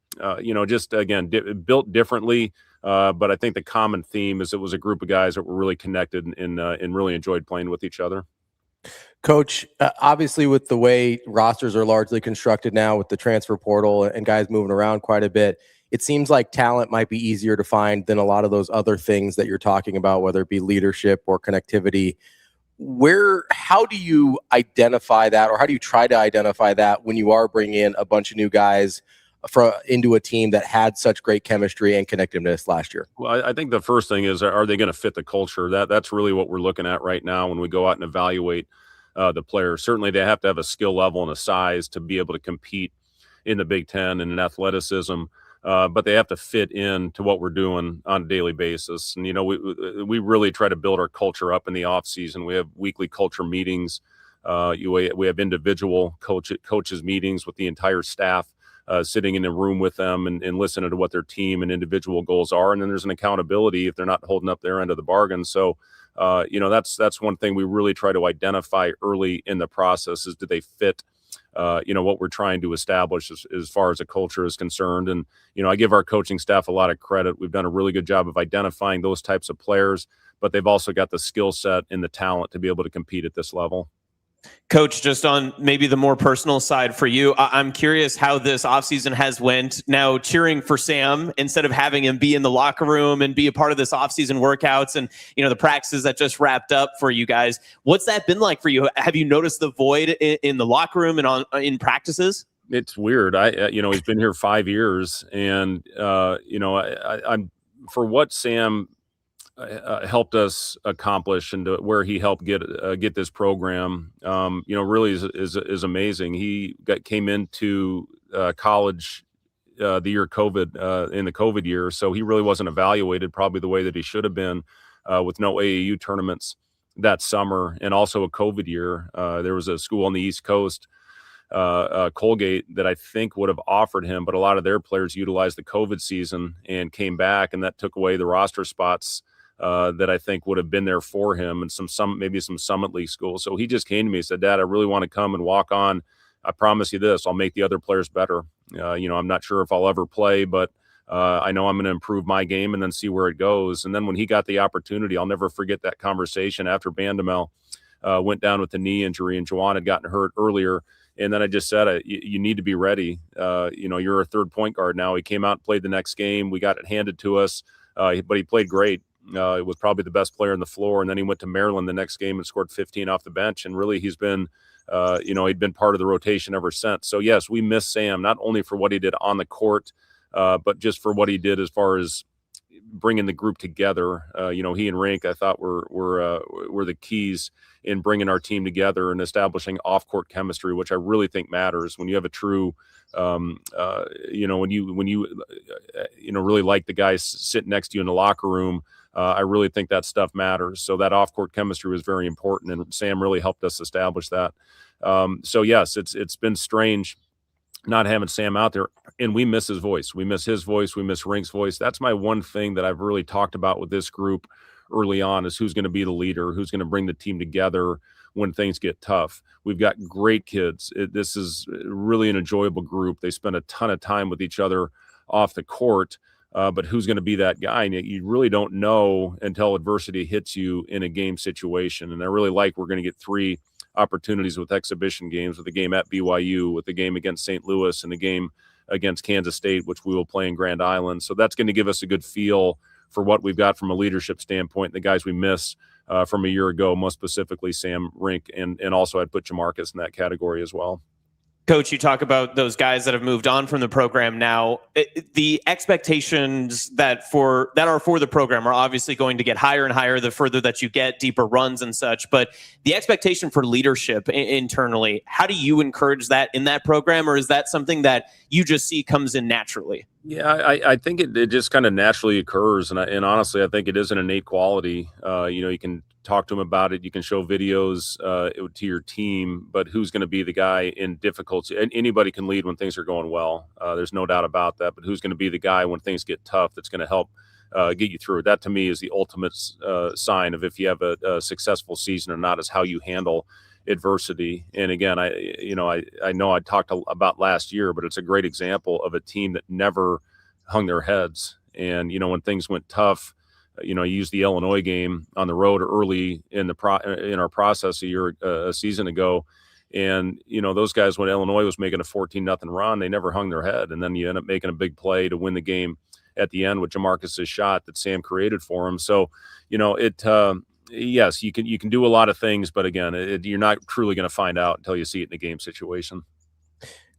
just again, built differently. But I think the common theme is it was a group of guys that were really connected and really enjoyed playing with each other. Coach, obviously with the way rosters are largely constructed now, with the transfer portal and guys moving around quite a bit, it seems like talent might be easier to find than a lot of those other things that you're talking about, whether it be leadership or connectivity. How do you identify that, or how do you try to identify that when you are bringing in a bunch of new guys into a team that had such great chemistry and connectiveness last year? Well, I think the first thing is, are they going to fit the culture? That's really what we're looking at right now when we go out and evaluate the players. Certainly they have to have a skill level and a size to be able to compete in the Big Ten, and an athleticism, but they have to fit in to what we're doing on a daily basis. And, we really try to build our culture up in the off season. We have weekly culture meetings. We have individual coaches meetings with the entire staff, sitting in a room with them and listening to what their team and individual goals are. And then there's an accountability if they're not holding up their end of the bargain. So, that's one thing we really try to identify early in the process, is do they fit, what we're trying to establish as far as a culture is concerned. And, I give our coaching staff a lot of credit. We've done a really good job of identifying those types of players, but they've also got the skill set and the talent to be able to compete at this level. Coach, just on maybe the more personal side for you, I'm curious how this offseason has went. Now, cheering for Sam instead of having him be in the locker room and be a part of this offseason workouts and, the practices that just wrapped up for you guys. What's that been like for you? Have you noticed the void in the locker room and in practices? It's weird. He's been here 5 years, and, I'm for what Sam helped us accomplish and where he helped get this program, really is amazing. He came into college the year COVID, in the COVID year, so he really wasn't evaluated probably the way that he should have been with no AAU tournaments that summer, and also a COVID year. There was a school on the East Coast, Colgate, that I think would have offered him, but a lot of their players utilized the COVID season and came back, and that took away the roster spots that I think would have been there for him, and maybe some Summit League schools. So he just came to me and said, "Dad, I really want to come and walk on. I promise you this, I'll make the other players better. I'm not sure if I'll ever play, but I know I'm going to improve my game and then see where it goes." And then when he got the opportunity, I'll never forget that conversation after Bandamel went down with the knee injury and Juwan had gotten hurt earlier. And then I just said, you need to be ready. You're a third point guard now. He came out and played the next game. We got it handed to us, but he played great. It was probably the best player on the floor. And then he went to Maryland the next game and scored 15 off the bench. And really, he's been, he'd been part of the rotation ever since. So yes, we miss Sam, not only for what he did on the court, but just for what he did as far as bringing the group together. He and Rink, I thought, were the keys in bringing our team together and establishing off-court chemistry, which I really think matters when you have a true, when you really like the guys sitting next to you in the locker room. I really think that stuff matters. So that off-court chemistry was very important, and Sam really helped us establish that. So yes, it's been strange not having Sam out there, and we miss his voice. We miss his voice. We miss Rink's voice. That's my one thing that I've really talked about with this group early on, is who's going to be the leader, who's going to bring the team together when things get tough. We've got great kids. This is really an enjoyable group. They spend a ton of time with each other off the court, but who's going to be that guy? And you really don't know until adversity hits you in a game situation. And I really like we're going to get 3 opportunities with exhibition games, with the game at BYU, with the game against St. Louis, and the game against Kansas State, which we will play in Grand Island. So that's going to give us a good feel for what we've got from a leadership standpoint, the guys we miss from a year ago, most specifically Sam, Rink, and also I'd put Jamarcus in that category as well. Coach, you talk about those guys that have moved on from the program now. The expectations that are for the program are obviously going to get higher and higher the further that you get, deeper runs and such. But the expectation for leadership internally, how do you encourage that in that program, or is that something that you just see comes in naturally? Yeah, I think it just kind of naturally occurs, and honestly, I think it is an innate quality. You can talk to them about it. You can show videos to your team, but who's going to be the guy in difficulty? And anybody can lead when things are going well. There's no doubt about that. But who's going to be the guy when things get tough that's going to help get you through it? That, to me, is the ultimate sign of if you have a successful season or not, is how you handle adversity. And again, I know I talked about last year, but it's a great example of a team that never hung their heads. And, when things went tough, I used the Illinois game on the road early in our process a season ago. And, those guys, when Illinois was making a 14-0 run, they never hung their head. And then you end up making a big play to win the game at the end with Jamarcus's shot that Sam created for him. So, yes, you can do a lot of things, but again, you're not truly going to find out until you see it in a game situation.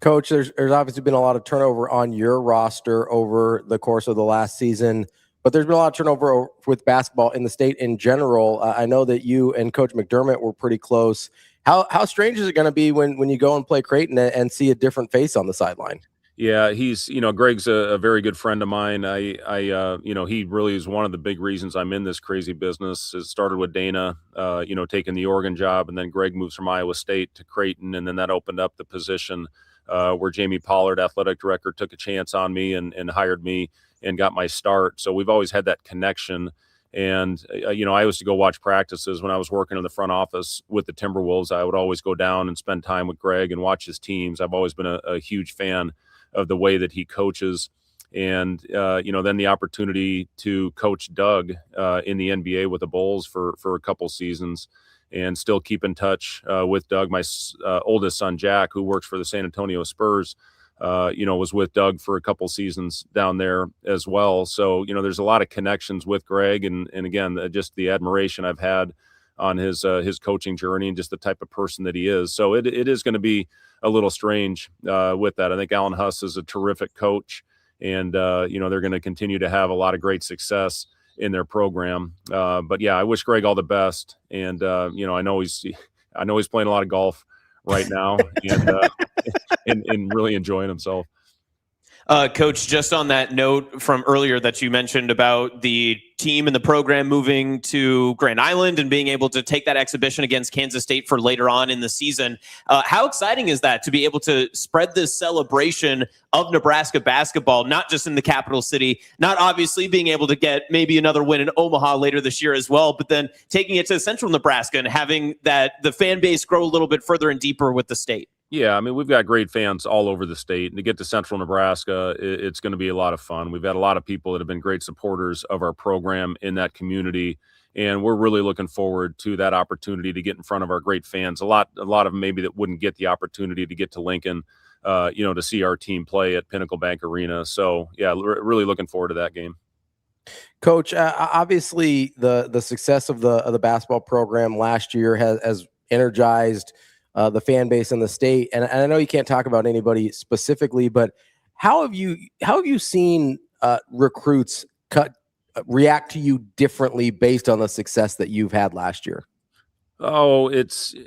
Coach, there's obviously been a lot of turnover on your roster over the course of the last season, but there's been a lot of turnover with basketball in the state in general. I know that you and Coach McDermott were pretty close. How strange is it going to be when you go and play Creighton and see a different face on the sideline? Yeah, he's, Greg's a very good friend of mine. He really is one of the big reasons I'm in this crazy business. It started with Dana, taking the Oregon job, and then Greg moves from Iowa State to Creighton, and then that opened up the position where Jamie Pollard, athletic director, took a chance on me and hired me and got my start. So we've always had that connection. And, I used to go watch practices when I was working in the front office with the Timberwolves. I would always go down and spend time with Greg and watch his teams. I've always been a huge fan of the way that he coaches. And, then the opportunity to coach Doug in the NBA with the Bulls for a couple seasons, and still keep in touch with Doug. My oldest son, Jack, who works for the San Antonio Spurs, was with Doug for a couple seasons down there as well. So, there's a lot of connections with Greg, and again, just the admiration I've had on his coaching journey and just the type of person that he is. So it is going to be a little strange with that. I think Alan Huss is a terrific coach, and they're going to continue to have a lot of great success in their program. But yeah, I wish Greg all the best. And I know he's playing a lot of golf right now and really enjoying himself. Coach, just on that note from earlier that you mentioned about the team and the program moving to Grand Island and being able to take that exhibition against Kansas State for later on in the season, how exciting is that to be able to spread this celebration of Nebraska basketball, not just in the capital city, not obviously being able to get maybe another win in Omaha later this year as well, but then taking it to central Nebraska and having that the fan base grow a little bit further and deeper with the state? Yeah, I mean, we've got great fans all over the state. And to get to central Nebraska, it's going to be a lot of fun. We've had a lot of people that have been great supporters of our program in that community. And we're really looking forward to that opportunity to get in front of our great fans. A lot of them maybe that wouldn't get the opportunity to get to Lincoln, to see our team play at Pinnacle Bank Arena. So, yeah, really looking forward to that game. Coach, obviously the success of the basketball program last year has energized the fan base in the state. And I know you can't talk about anybody specifically, but how have you seen recruits react to you differently based on the success that you've had last year? Oh,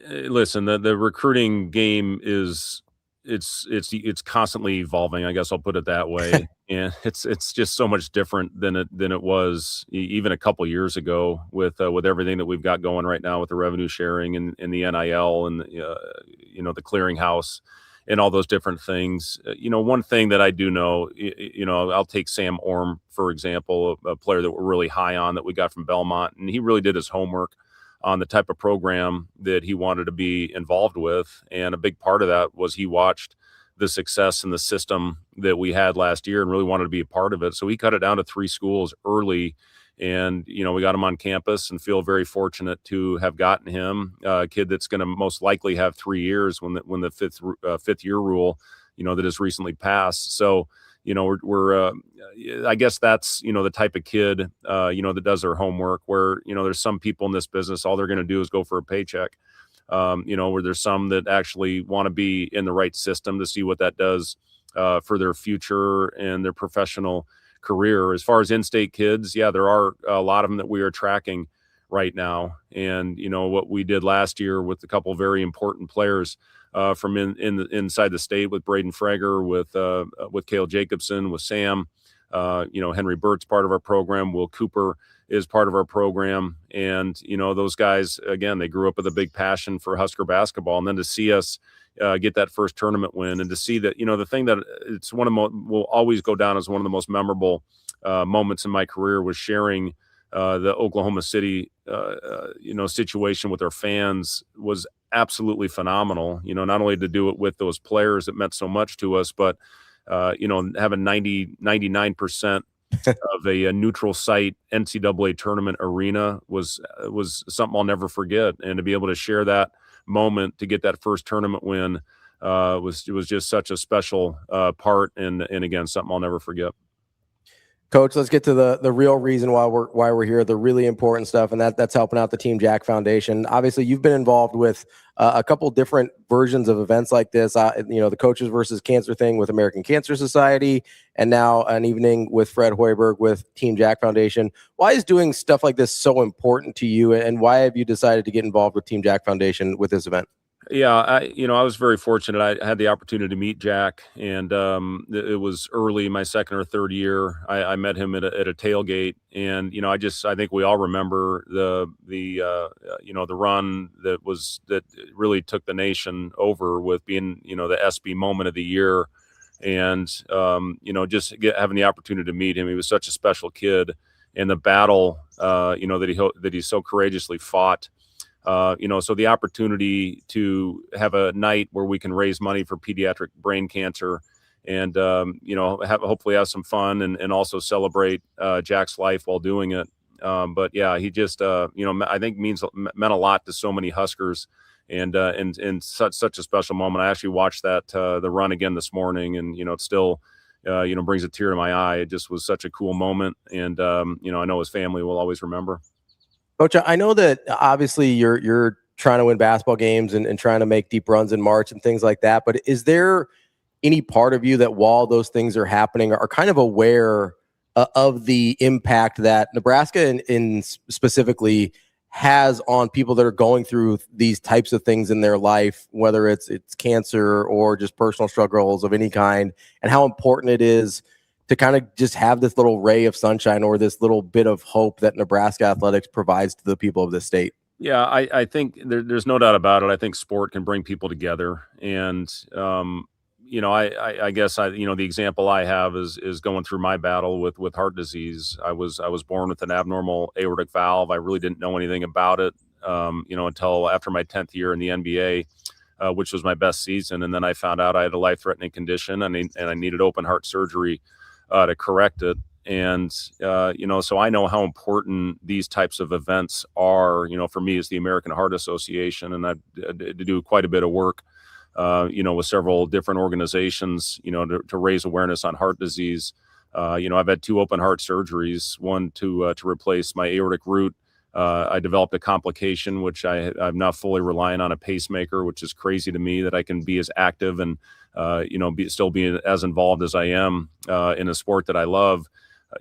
listen, the recruiting game is it's constantly evolving. I guess I'll put it that way. And it's just so much different than it was even a couple years ago with everything that we've got going right now with the revenue sharing and the NIL and the clearinghouse and all those different things. One thing that I do know, I'll take Sam Orm, for example, a player that we're really high on that we got from Belmont, and he really did his homework on the type of program that he wanted to be involved with. And a big part of that was he watched the success and the system that we had last year and really wanted to be a part of it. So he cut it down to 3 schools early, and, we got him on campus and feel very fortunate to have gotten him, a kid that's going to most likely have 3 years when the fifth year rule, that has recently passed. So, we're I guess that's, the type of kid, that does their homework where, there's some people in this business, all they're going to do is go for a paycheck. Where there's some that actually want to be in the right system to see what that does for their future and their professional career. As far as in-state kids, yeah, there are a lot of them that we are tracking right now. And, what we did last year with a couple of very important players from inside the state with Braden Frager, with Cale Jacobsen, with Sam, Henry Burt's part of our program. Will Cooper is part of our program. And, those guys, again, they grew up with a big passion for Husker basketball. And then to see us get that first tournament win and to see that, the thing that it's will always go down as one of the most memorable moments in my career was sharing the Oklahoma City, situation with our fans was absolutely phenomenal. Not only to do it with those players that meant so much to us, but, having 99% of a neutral site NCAA tournament arena was something I'll never forget. And to be able to share that moment, to get that first tournament win, was just such a special part. And again, something I'll never forget. Coach, let's get to the real reason why we're here, the really important stuff, and that's helping out the Team Jack Foundation. Obviously, you've been involved with a couple different versions of events like this. The Coaches versus Cancer thing with American Cancer Society, and now an evening with Fred Hoiberg with Team Jack Foundation. Why is doing stuff like this so important to you, and why have you decided to get involved with Team Jack Foundation with this event? Yeah, I was very fortunate. I had the opportunity to meet Jack, and it was early, my second or third year. I met him at a tailgate, and I think we all remember the run that really took the nation over with being the SB moment of the year, and just having the opportunity to meet him. He was such a special kid, and the battle that he so courageously fought. So the opportunity to have a night where we can raise money for pediatric brain cancer and, hopefully have some fun and also celebrate Jack's life while doing it. But yeah, he just, I think meant a lot to so many Huskers and such a special moment. I actually watched the run again this morning, and, it still, brings a tear to my eye. It just was such a cool moment. And, I know his family will always remember. Coach, I know that obviously you're trying to win basketball games and trying to make deep runs in March and things like that. But is there any part of you that while those things are happening are kind of aware of the impact that Nebraska in specifically has on people that are going through these types of things in their life, whether it's cancer or just personal struggles of any kind, and how important it is to kind of just have this little ray of sunshine or this little bit of hope that Nebraska athletics provides to the people of this state. Yeah, I think there's no doubt about it. I think sport can bring people together. And, I guess the example I have is going through my battle with heart disease. I was born with an abnormal aortic valve. I really didn't know anything about it, until after my 10th year in the NBA, which was my best season. And then I found out I had a life-threatening condition and I needed open heart surgery to correct it. And, so I know how important these types of events are, for me as the American Heart Association. And I do quite a bit of work, with several different organizations, to raise awareness on heart disease. I've had 2 open heart surgeries, one to replace my aortic root. I developed a complication, which I'm now fully relying on a pacemaker, which is crazy to me that I can be as active and, still be as involved as I am in a sport that I love.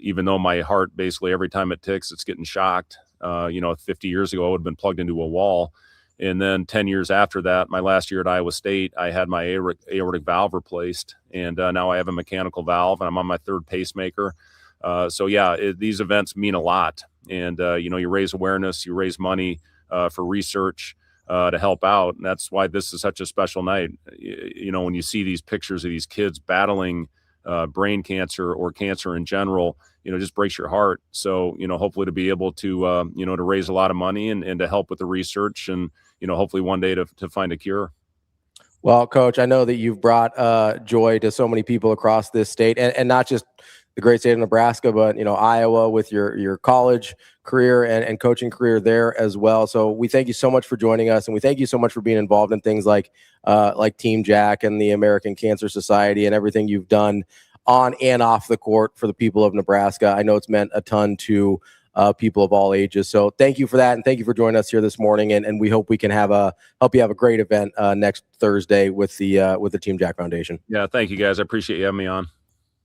Even though my heart, basically every time it ticks, it's getting shocked. 50 years ago, I would have been plugged into a wall. And then 10 years after that, my last year at Iowa State, I had my aortic valve replaced. And now I have a mechanical valve, and I'm on my 3rd pacemaker. These events mean a lot. And, you raise awareness, you raise money for research to help out. And that's why this is such a special night. When you see these pictures of these kids battling brain cancer or cancer in general, just breaks your heart. So, hopefully to be able to, to raise a lot of money and to help with the research and, hopefully one day to find a cure. Well, Coach, I know that you've brought joy to so many people across this state and not just the great state of Nebraska, but, Iowa with your college career and coaching career there as well. So we thank you so much for joining us. And we thank you so much for being involved in things like Team Jack and the American Cancer Society and everything you've done on and off the court for the people of Nebraska. I know it's meant a ton to people of all ages. So thank you for that. And thank you for joining us here this morning. And we hope we can help you have a great event next Thursday with the Team Jack Foundation. Yeah. Thank you guys. I appreciate you having me on.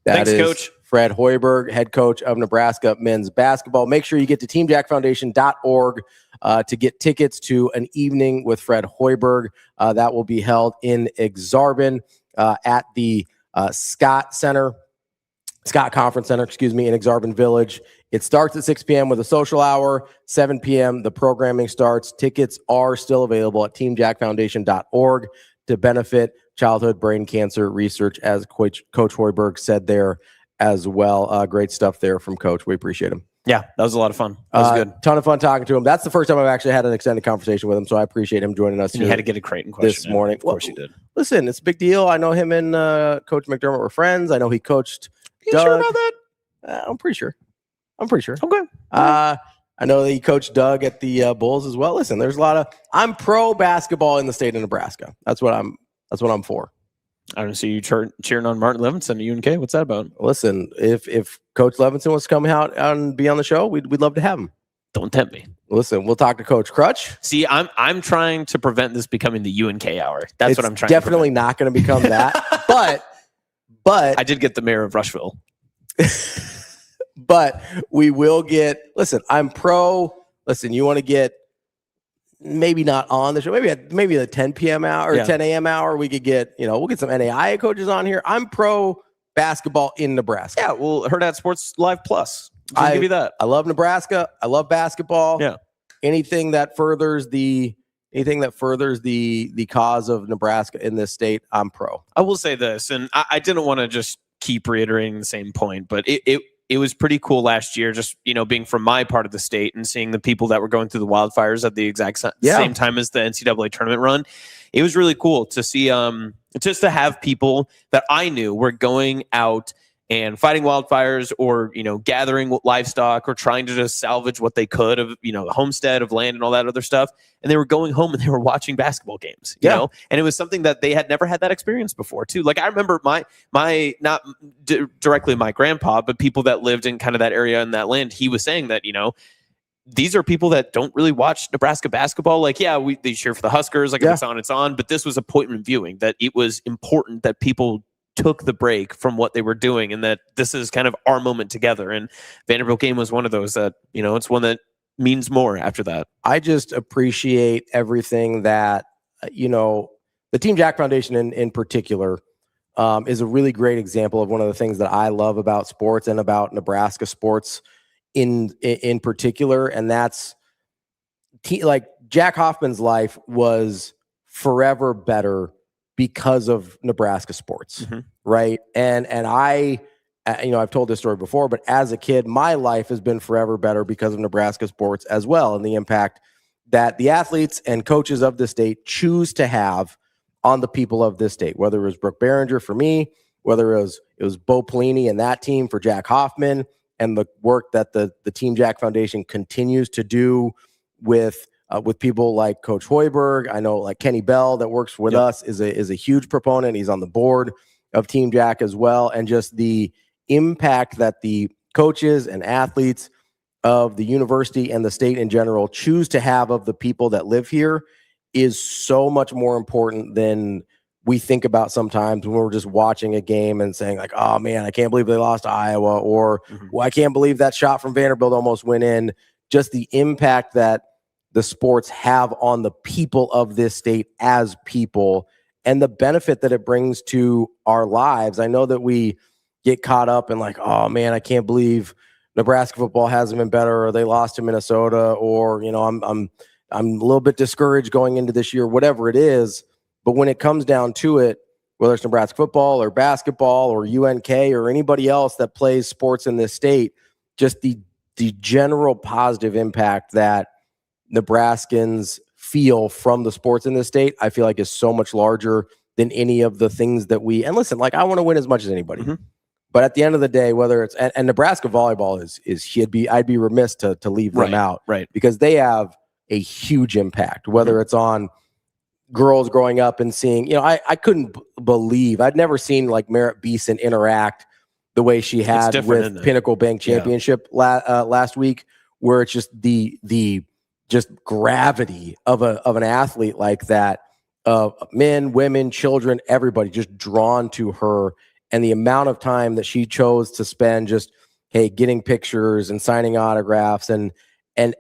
Thanks, Coach. Fred Hoiberg, head coach of Nebraska men's basketball. Make sure you get to teamjackfoundation.org to get tickets to an evening with Fred Hoiberg. That will be held in Exarban at the Scott Conference Center, in Exarban Village. It starts at 6 p.m. with a social hour. 7 p.m. the programming starts. Tickets are still available at teamjackfoundation.org to benefit childhood brain cancer research, as Coach Hoiberg said there as well. Great stuff there from Coach. We appreciate him. Yeah, that was a lot of fun. That was good. Ton of fun talking to him. That's the first time I've actually had an extended conversation with him, so I appreciate him joining us. You had to get a Creighton question this morning. Of course you did. Listen, it's a big deal. I know him and Coach McDermott were friends. I know he coached You Doug. sure about that? I'm pretty sure. Okay. I know that he coached Doug at the Bulls as well. Listen, there's a lot of. I'm pro basketball in the state of Nebraska. That's what I'm for. I don't see you cheering on Martin Levinson at UNK. What's that about? Listen, if Coach Levinson wants to come out and be on the show, we'd love to have him. Don't tempt me. Listen, we'll talk to Coach Crutch. See, I'm trying to prevent this becoming the UNK hour. That's what I'm trying. Definitely not going to become that. but I did get the mayor of Rushville. But we will get. Listen, I'm pro. Listen, you want to get. Maybe not on the show. Maybe the 10 p.m. hour or 10 a.m. hour. We could get, we'll get some NAIA coaches on here. I'm pro basketball in Nebraska. Yeah, well, Hurrdat Sports Live Plus. I'll give you that. I love Nebraska. I love basketball. Yeah. Anything that furthers the cause of Nebraska in this state, I'm pro. I will say this, and I didn't want to just keep reiterating the same point, but it was pretty cool last year, just, being from my part of the state and seeing the people that were going through the wildfires at the exact same time as the NCAA tournament run. It was really cool to see, just to have people that I knew were going out and fighting wildfires or, gathering livestock or trying to just salvage what they could of, the homestead of land and all that other stuff. And they were going home and they were watching basketball games, you know, and it was something that they had never had that experience before too. Like I remember my not directly my grandpa, but people that lived in kind of that area and that land, he was saying that, these are people that don't really watch Nebraska basketball. Like, they cheer for the Huskers. Like if it's on, but this was appointment viewing, that it was important that people took the break from what they were doing and that this is kind of our moment together. And Vanderbilt game was one of those that, it's one that means more after that. I just appreciate everything that, the Team Jack Foundation in particular is a really great example of one of the things that I love about sports and about Nebraska sports in particular. And that's like Jack Hoffman's life was forever better because of Nebraska sports. Right. And I, I've told this story before, but as a kid, my life has been forever better because of Nebraska sports as well. And the impact that the athletes and coaches of the state choose to have on the people of this state, whether it was Brooke Behringer for me, whether it was Bo Pelini and that team for Jack Hoffman, and the work that the Team Jack Foundation continues to do with people like Coach Hoiberg. I know like Kenny Bell that works with us is a huge proponent. He's on the board of Team Jack as well. And just the impact that the coaches and athletes of the university and the state in general choose to have of the people that live here is so much more important than we think about sometimes when we're just watching a game and saying like, oh man, I can't believe they lost to Iowa, or well, I can't believe that shot from Vanderbilt almost went in. Just the impact that the sports have on the people of this state as people and the benefit that it brings to our lives. I know that we get caught up in like, oh man, I can't believe Nebraska football hasn't been better, or they lost to Minnesota, or, I'm a little bit discouraged going into this year, whatever it is. But when it comes down to it, whether it's Nebraska football or basketball or UNK or anybody else that plays sports in this state, just the general positive impact that Nebraskans feel from the sports in this state, I feel like is so much larger than any of the things that and listen, like I want to win as much as anybody. But at the end of the day, whether it's and Nebraska volleyball I'd be remiss to leave them out, right? Because they have a huge impact, whether it's on girls growing up and seeing, I couldn't believe I'd never seen like Merritt Beeson interact the way she had with Pinnacle Bank Championship last week, where it's just the just gravity of an athlete like that, men, women, children, everybody just drawn to her, and the amount of time that she chose to spend just getting pictures and signing autographs and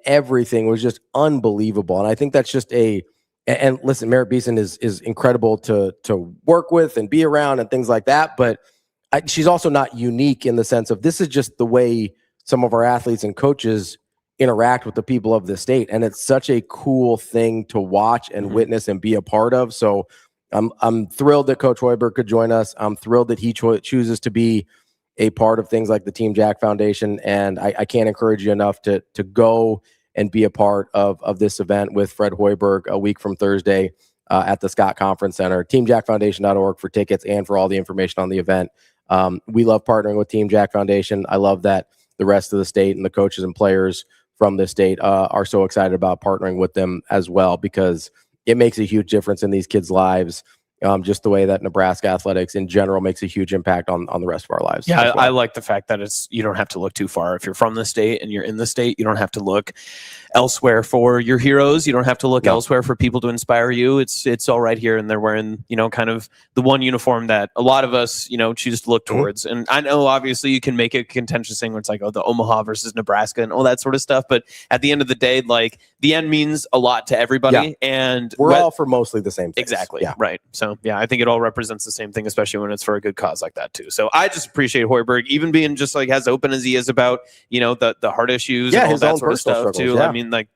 everything was just unbelievable. And I think that's just and listen, Merritt Beeson is incredible to work with and be around and things like that. But she's also not unique in the sense of this is just the way some of our athletes and coaches interact with the people of the state. And it's such a cool thing to watch and witness and be a part of. So I'm thrilled that Coach Hoiberg could join us. I'm thrilled that he chooses to be a part of things like the Team Jack Foundation. And I can't encourage you enough to go and be a part of this event with Fred Hoiberg a week from Thursday at the Scott Conference Center. TeamJackFoundation.org for tickets and for all the information on the event. We love partnering with Team Jack Foundation. I love that the rest of the state and the coaches and players from the state are so excited about partnering with them as well, because it makes a huge difference in these kids' lives. Just the way that Nebraska athletics in general makes a huge impact on the rest of our lives. Yeah, I like the fact that you don't have to look too far. If you're from the state and you're in the state, you don't have to look elsewhere for your heroes. You don't have to look elsewhere for people to inspire you. It's all right here, and they're wearing, kind of the one uniform that a lot of us, choose to look towards. And I know obviously you can make a contentious thing where it's like, oh, the Omaha versus Nebraska and all that sort of stuff. But at the end of the day, like the end means a lot to everybody, and we're all for mostly the same thing. Exactly. Yeah. Right. So yeah, I think it all represents the same thing, especially when it's for a good cause like that too. So I just appreciate Hoiberg even being just like as open as he is about, the heart issues and all that sort of stuff too. I mean, like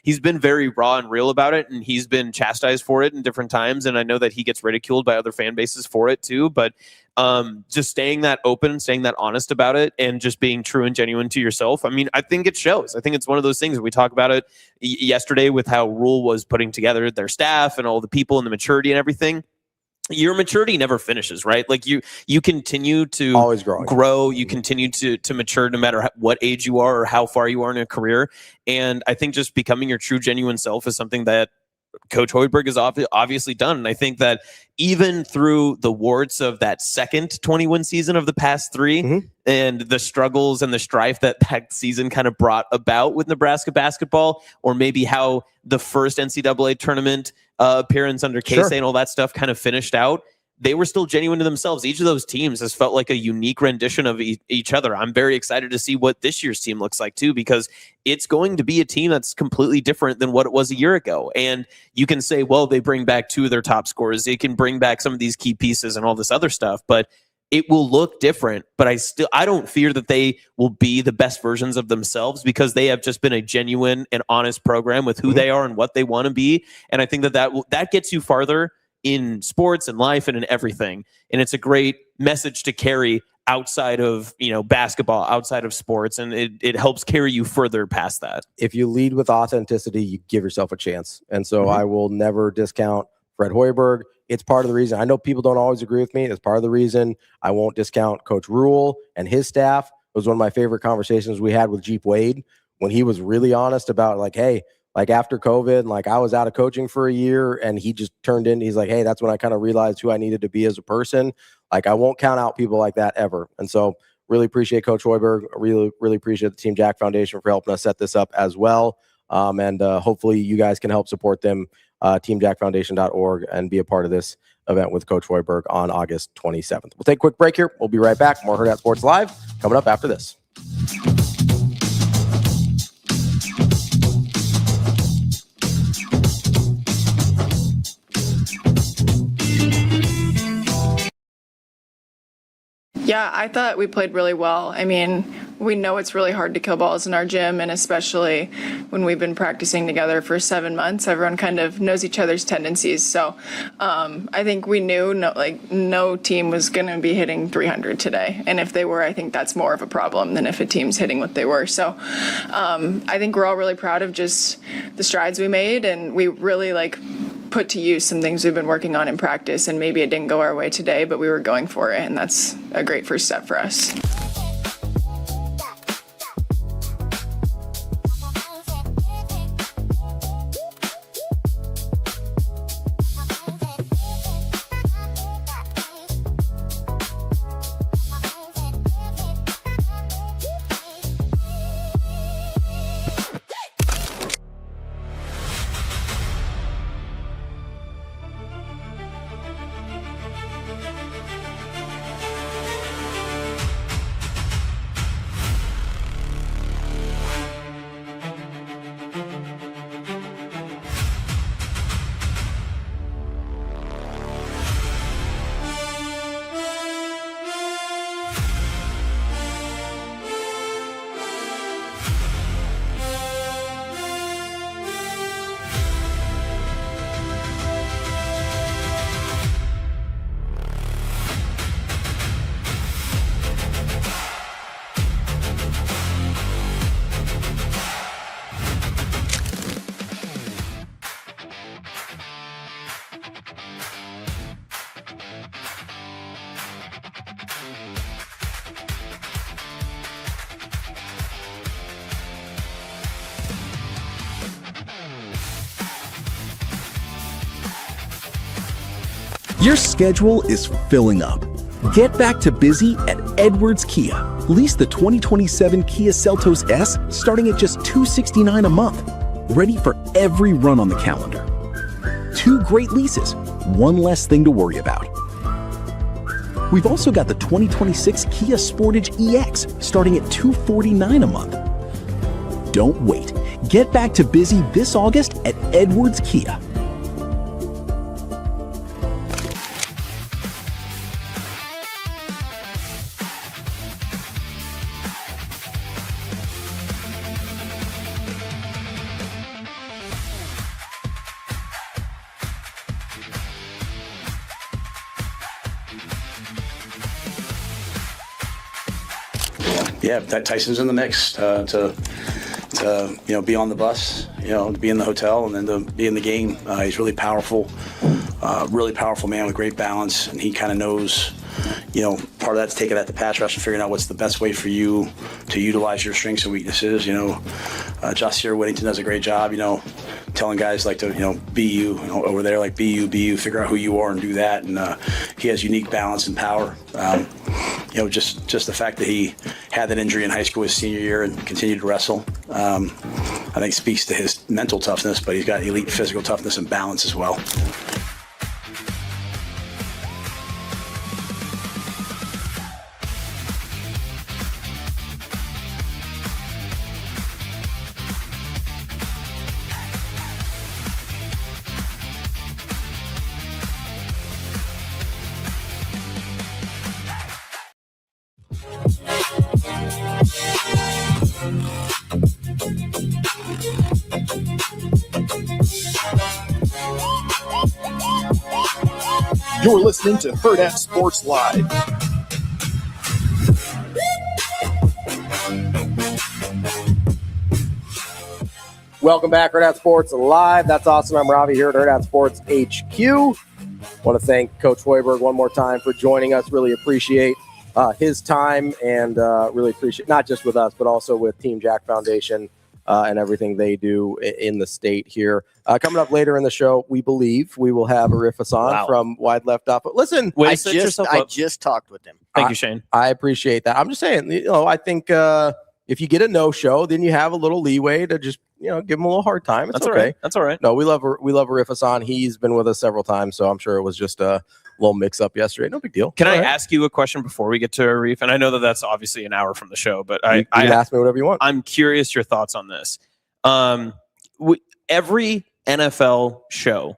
he's been very raw and real about it, and he's been chastised for it in different times. And I know that he gets ridiculed by other fan bases for it too, but just staying that open, staying that honest about it, and just being true and genuine to yourself. I mean, I think it shows. I think it's one of those things that we talk about it yesterday with how Rule was putting together their staff and all the people and the maturity and everything. Your maturity never finishes, right? Like you continue to always grow. You continue to mature no matter what age you are or how far you are in a career. And I think just becoming your true, genuine self is something that Coach Hoiberg has obviously done. And I think that even through the warts of that second 20-win season of the past three and the struggles and the strife that season kind of brought about with Nebraska basketball, or maybe how the first NCAA tournament appearance under Casey and all that stuff kind of finished out, they were still genuine to themselves. Each of those teams has felt like a unique rendition of each other. I'm very excited to see what this year's team looks like too, because it's going to be a team that's completely different than what it was a year ago. And you can say, well, they bring back 2 of their top scorers. They can bring back some of these key pieces and all this other stuff, but it will look different. But I don't fear that they will be the best versions of themselves, because they have just been a genuine and honest program with who they are and what they want to be. And I think that gets you farther in sports and life and in everything. And it's a great message to carry outside of, basketball, outside of sports. And it helps carry you further past that. If you lead with authenticity, you give yourself a chance. And so I will never discount Fred Hoiberg. It's part of the reason. I know people don't always agree with me. It's part of the reason I won't discount Coach Rule and his staff. It was one of my favorite conversations we had with Jeep Wade when he was really honest about like, hey, like after COVID, like I was out of coaching for a year, and he just turned in. He's like, hey, that's when I kind of realized who I needed to be as a person. Like I won't count out people like that ever. And so really appreciate Coach Hoiberg. Really, really appreciate the Team Jack Foundation for helping us set this up as well. And hopefully you guys can help support them, teamjackfoundation.org, and be a part of this event with Coach Hoiberg on August 27th. We'll take a quick break here. We'll be right back. More Hurrdat Sports Live coming up after this. Yeah, I thought we played really well. I mean, we know it's really hard to kill balls in our gym, and especially when we've been practicing together for 7 months, everyone kind of knows each other's tendencies. So I think we knew no team was going to be hitting 300 today. And if they were, I think that's more of a problem than if a team's hitting what they were. So I think we're all really proud of just the strides we made, and we really put to use some things we've been working on in practice, and maybe it didn't go our way today, but we were going for it, and that's a great first step for us. Your schedule is filling up. Get back to busy at Edwards Kia. Lease the 2027 Kia Seltos S starting at just $269 a month. Ready for every run on the calendar. 2 great leases, 1 less thing to worry about. We've also got the 2026 Kia Sportage EX starting at $249 a month. Don't wait. Get back to busy this August at Edwards Kia. Yeah, Tyson's in the mix to be on the bus, to be in the hotel, and then to be in the game. He's really powerful man with great balance, and he kind of knows. Part of that's taking that to pass rush and figuring out what's the best way for you to utilize your strengths and weaknesses. Jossier Whittington does a great job, telling guys to, be you, over there, be you, figure out who you are and do that. And he has unique balance and power. Just the fact that he had that injury in high school his senior year and continued to wrestle, I think speaks to his mental toughness, but he's got elite physical toughness and balance as well. You're listening to Hurrdat Sports Live. Welcome back, Hurrdat Sports Live. That's awesome. I'm Ravi here at Hurrdat Sports HQ. Want to thank Coach Hoiberg one more time for joining us. Really appreciate his time and really appreciate not just with us, but also with Team Jack Foundation and everything they do in the state here. Coming up later in the show, we believe we will have Arif Hasan from Wide Left Off. But listen, I just talked with him. Thank you, Shane. I appreciate that. I'm just saying, I think if you get a no-show, then you have a little leeway to just, give him a little hard time. It's That's okay. all right. That's all right. No, we love Arif Hasan. He's been with us several times, so I'm sure it was just a little mix-up yesterday. No big deal. Can I ask you a question before we get to Arif? And I know that that's obviously an hour from the show, but You can ask me whatever you want. I'm curious your thoughts on this. Every NFL show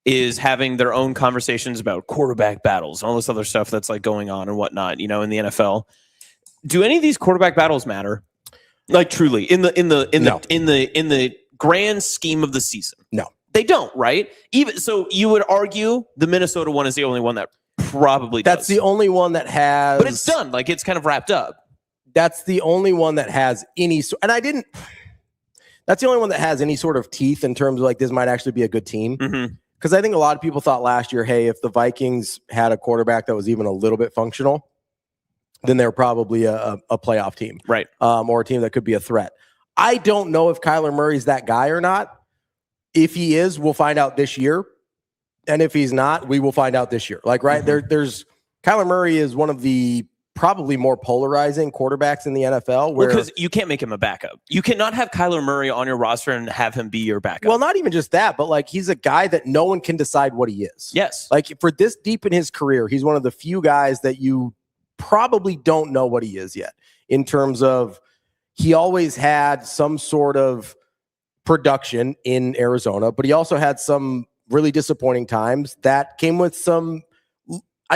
is having their own conversations about quarterback battles and all this other stuff that's like going on and whatnot, in the NFL. Do any of these quarterback battles matter? Like truly in the grand scheme of the season? No. They don't, right? Even so, you would argue the Minnesota one is the only one that probably does. That's the only one that has. But it's done. Like it's kind of wrapped up. That's the only one that has any. That's the only one that has any sort of teeth in terms of like this might actually be a good team. Because I think a lot of people thought last year, hey, if the Vikings had a quarterback that was even a little bit functional, then they're probably a playoff team, right? Or a team that could be a threat. I don't know if Kyler Murray's that guy or not. If he is, we'll find out this year. And if he's not, we will find out this year. Like, right, there's Kyler Murray is one of the probably more polarizing quarterbacks in the NFL. Because you can't make him a backup. You cannot have Kyler Murray on your roster and have him be your backup. Well, not even just that, but like he's a guy that no one can decide what he is. Yes. Like for this deep in his career, he's one of the few guys that you probably don't know what he is yet in terms of he always had some sort of production in Arizona, but he also had some really disappointing times that came with some,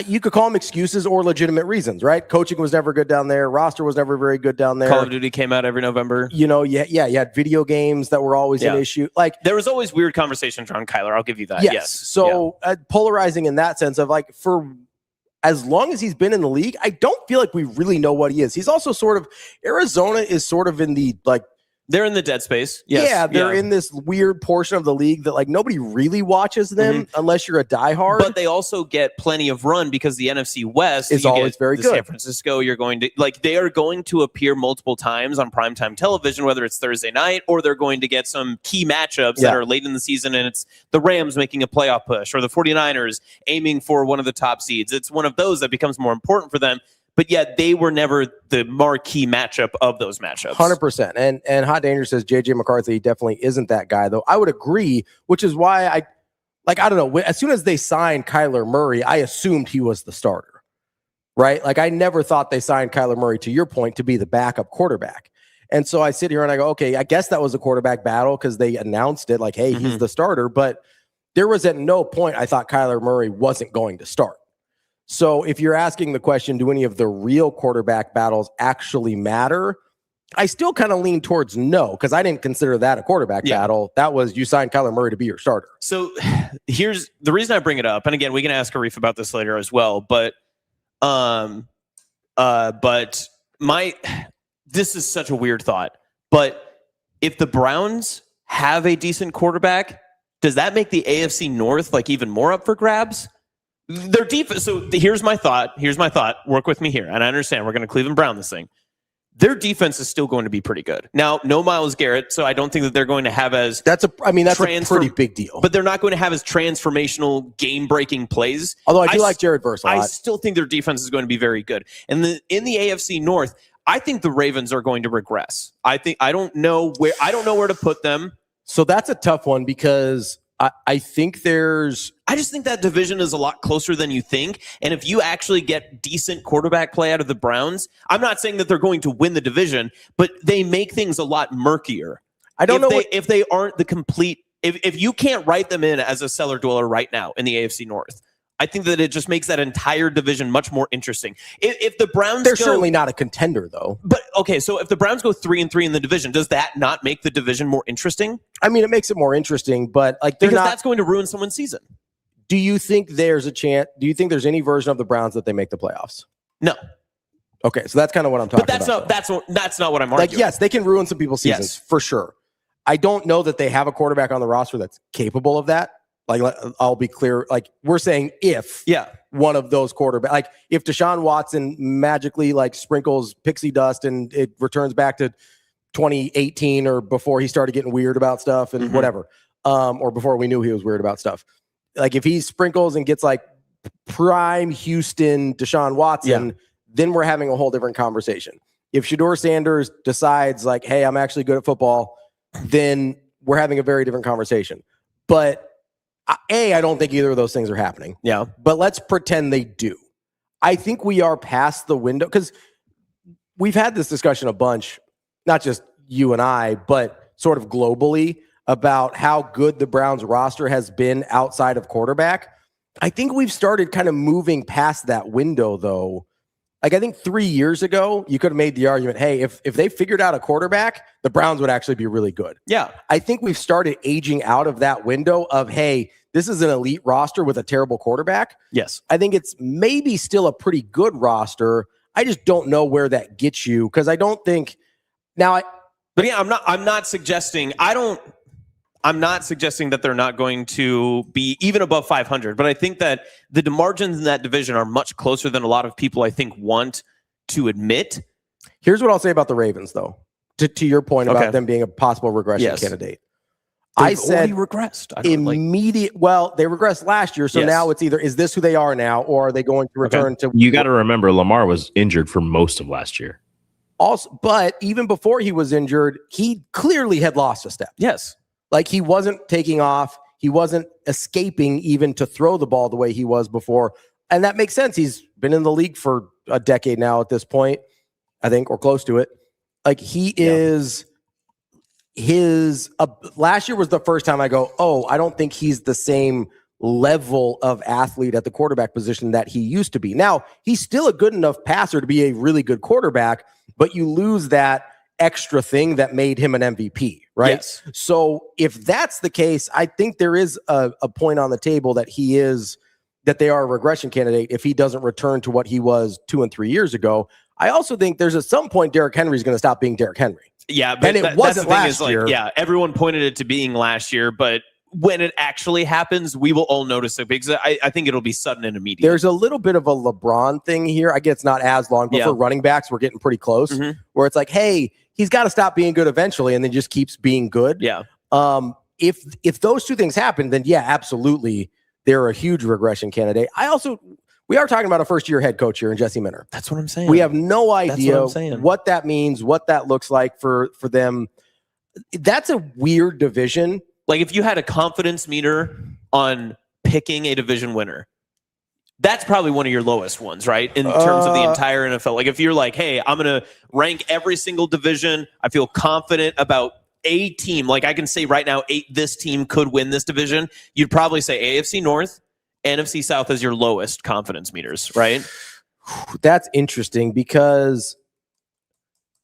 you could call them excuses or legitimate reasons, right? Coaching was never good down there. Roster was never very good down there. Call of Duty came out every November. You had video games that were always an issue. Like there was always weird conversations around Kyler. I'll give you that. Yes. So polarizing in that sense of like for as long as he's been in the league, I don't feel like we really know what he is. He's also sort of Arizona is sort of in the like they're in the dead space. Yes. Yeah, they're in this weird portion of the league that like nobody really watches them unless you're a diehard. But they also get plenty of run because the NFC West is always very good. San Francisco, you're going to they are going to appear multiple times on primetime television, whether it's Thursday night or they're going to get some key matchups that are late in the season, and it's the Rams making a playoff push or the 49ers aiming for one of the top seeds. It's one of those that becomes more important for them. But yet they were never the marquee matchup of those matchups. 100%. And Hot Danger says JJ McCarthy definitely isn't that guy, though. I would agree, which is why I don't know. As soon as they signed Kyler Murray, I assumed he was the starter, right? Like I never thought they signed Kyler Murray, to your point, to be the backup quarterback. And so I sit here and I go, okay, I guess that was a quarterback battle because they announced it like, hey, he's the starter. But there was at no point I thought Kyler Murray wasn't going to start. So if you're asking the question, do any of the real quarterback battles actually matter? I still kind of lean towards no, because I didn't consider that a quarterback battle. That was you signed Kyler Murray to be your starter. So here's the reason I bring it up. And again, we can ask Arif about this later as well. But this is such a weird thought. But if the Browns have a decent quarterback, does that make the AFC North like even more up for grabs? Their defense. So here's my thought. Work with me here. And I understand we're going to Cleveland Brown this thing. Their defense is still going to be pretty good. Now, no Myles Garrett, so I don't think that they're going to have as that's a pretty big deal. But they're not going to have as transformational, game-breaking plays. Although I do like Jared Verse a lot. I still think their defense is going to be very good. And in the AFC North, I think the Ravens are going to regress. I don't know where to put them. So that's a tough one because I just think that division is a lot closer than you think. And if you actually get decent quarterback play out of the Browns, I'm not saying that they're going to win the division, but they make things a lot murkier. I don't know if they aren't the complete. If you can't write them in as a cellar dweller right now in the AFC North, I think that it just makes that entire division much more interesting. If the Browns, they're certainly not a contender, though. But okay, so if the Browns go 3-3 in the division, does that not make the division more interesting? I mean, it makes it more interesting, but like because that's going to ruin someone's season. Do you think there's a chance? Do you think there's any version of the Browns that they make the playoffs? No. Okay, so that's kind of what I'm talking But about. that's not what I'm arguing. Like, yes, they can ruin some people's seasons for sure. I don't know that they have a quarterback on the roster that's capable of that. Like, I'll be clear. Like, we're saying if one of those quarterbacks, like if Deshaun Watson magically like sprinkles pixie dust and it returns back to 2018 or before he started getting weird about stuff and whatever, or before we knew he was weird about stuff. Like if he sprinkles and gets like prime Houston Deshaun Watson, then we're having a whole different conversation. If Shedeur Sanders decides like, hey, I'm actually good at football, then we're having a very different conversation. But I don't think either of those things are happening. Yeah. But let's pretend they do. I think we are past the window because we've had this discussion a bunch, not just you and I, but sort of globally about how good the Browns roster has been outside of quarterback. I think we've started kind of moving past that window, though. Like, I think 3 years ago, you could have made the argument, hey, if they figured out a quarterback, the Browns would actually be really good. Yeah. I think we've started aging out of that window of, hey, this is an elite roster with a terrible quarterback. Yes. I think it's maybe still a pretty good roster. I just don't know where that gets you because I don't think now. But yeah, I'm not suggesting that they're not going to be even above 500. But I think that the margins in that division are much closer than a lot of people I think want to admit. Here's what I'll say about the Ravens, though. To your point about them being a possible regression candidate. I said regressed. Immediate. Well, they regressed last year, so now it's either is this who they are now, or are they going to return to? You got to remember, Lamar was injured for most of last year. Also, but even before he was injured, he clearly had lost a step. Yes, like he wasn't taking off, he wasn't escaping even to throw the ball the way he was before, and that makes sense. He's been in the league for a decade now at this point, I think, or close to it. Like he is. Last year was the first time I go, oh, I don't think he's the same level of athlete at the quarterback position that he used to be. Now, he's still a good enough passer to be a really good quarterback, but you lose that extra thing that made him an MVP, right? Yes. So if that's the case, I think there is a point on the table that they are a regression candidate if he doesn't return to what he was 2 and 3 years ago. I also think there's at some point Derrick Henry is going to stop being Derrick Henry. Yeah, but and it wasn't last year. Yeah, everyone pointed it to being last year, but when it actually happens, we will all notice it because I think it'll be sudden and immediate. There's a little bit of a LeBron thing here. I guess it's not as long, but for running backs, we're getting pretty close. Where it's like, hey, he's got to stop being good eventually, and then just keeps being good. Yeah. If those two things happen, then yeah, absolutely, they're a huge regression candidate. We are talking about a first-year head coach here in Jesse Minter. That's what I'm saying. We have no idea what that means, what that looks like for them. That's a weird division. Like if you had a confidence meter on picking a division winner, that's probably one of your lowest ones, right? In terms of the entire NFL. Like if you're like, hey, I'm going to rank every single division. I feel confident about a team. Like I can say right now, this team could win this division. You'd probably say AFC North, NFC South as your lowest confidence meters, right? That's interesting because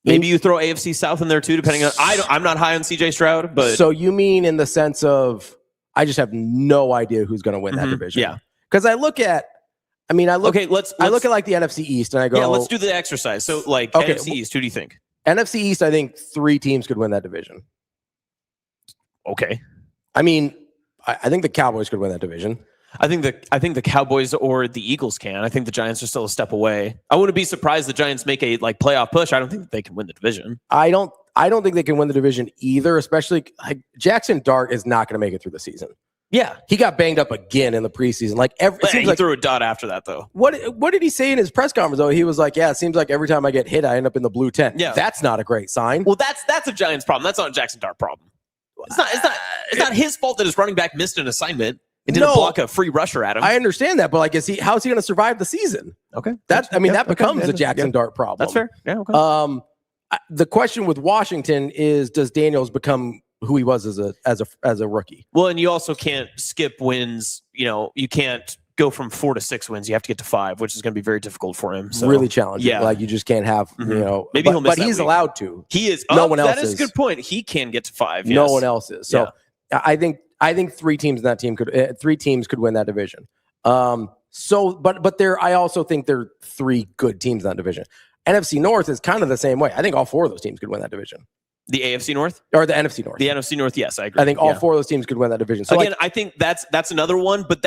maybe you throw AFC South in there too, depending on. I'm not high on CJ Stroud, but so you mean in the sense of I just have no idea who's going to win that division. Yeah, because I look at like the NFC East and I go, let's do the exercise. So like NFC East, who do you think? NFC East, I think 3 teams could win that division. Okay, I mean, I think the Cowboys could win that division. I think the Cowboys or the Eagles can. I think the Giants are still a step away. I wouldn't be surprised the Giants make a playoff push. I don't think they can win the division. I don't think they can win the division either, especially like Jackson Dart is not going to make it through the season. Yeah. He got banged up again in the preseason. He threw a dot after that though. What did he say in his press conference though? He was like, yeah, it seems like every time I get hit, I end up in the blue tent. Yeah. That's not a great sign. Well, that's a Giants problem. That's not a Jackson Dart problem. It's not his fault that his running back missed an assignment. It didn't block a free rusher at him. I understand that, but like, how's he going to survive the season? Okay, that becomes a Jackson Dart problem. That's fair. Yeah. Okay. The question with Washington is, does Daniels become who he was as a rookie? Well, and you also can't skip wins. You can't go from 4 to 6 wins. You have to get to 5, which is going to be very difficult for him. So, really challenging. Yeah. Like you just can't have, maybe he'll miss but he's allowed to. He is. No one else is. That is a good point. He can get to 5. Yes. No one else is. So I think I think three teams could win that division. But I also think there are three good teams in that division. NFC North is kind of the same way. I think all four of those teams could win that division. The AFC North or the NFC North? The NFC North, yes, I agree. I think all four of those teams could win that division. So again, I think that's another one, but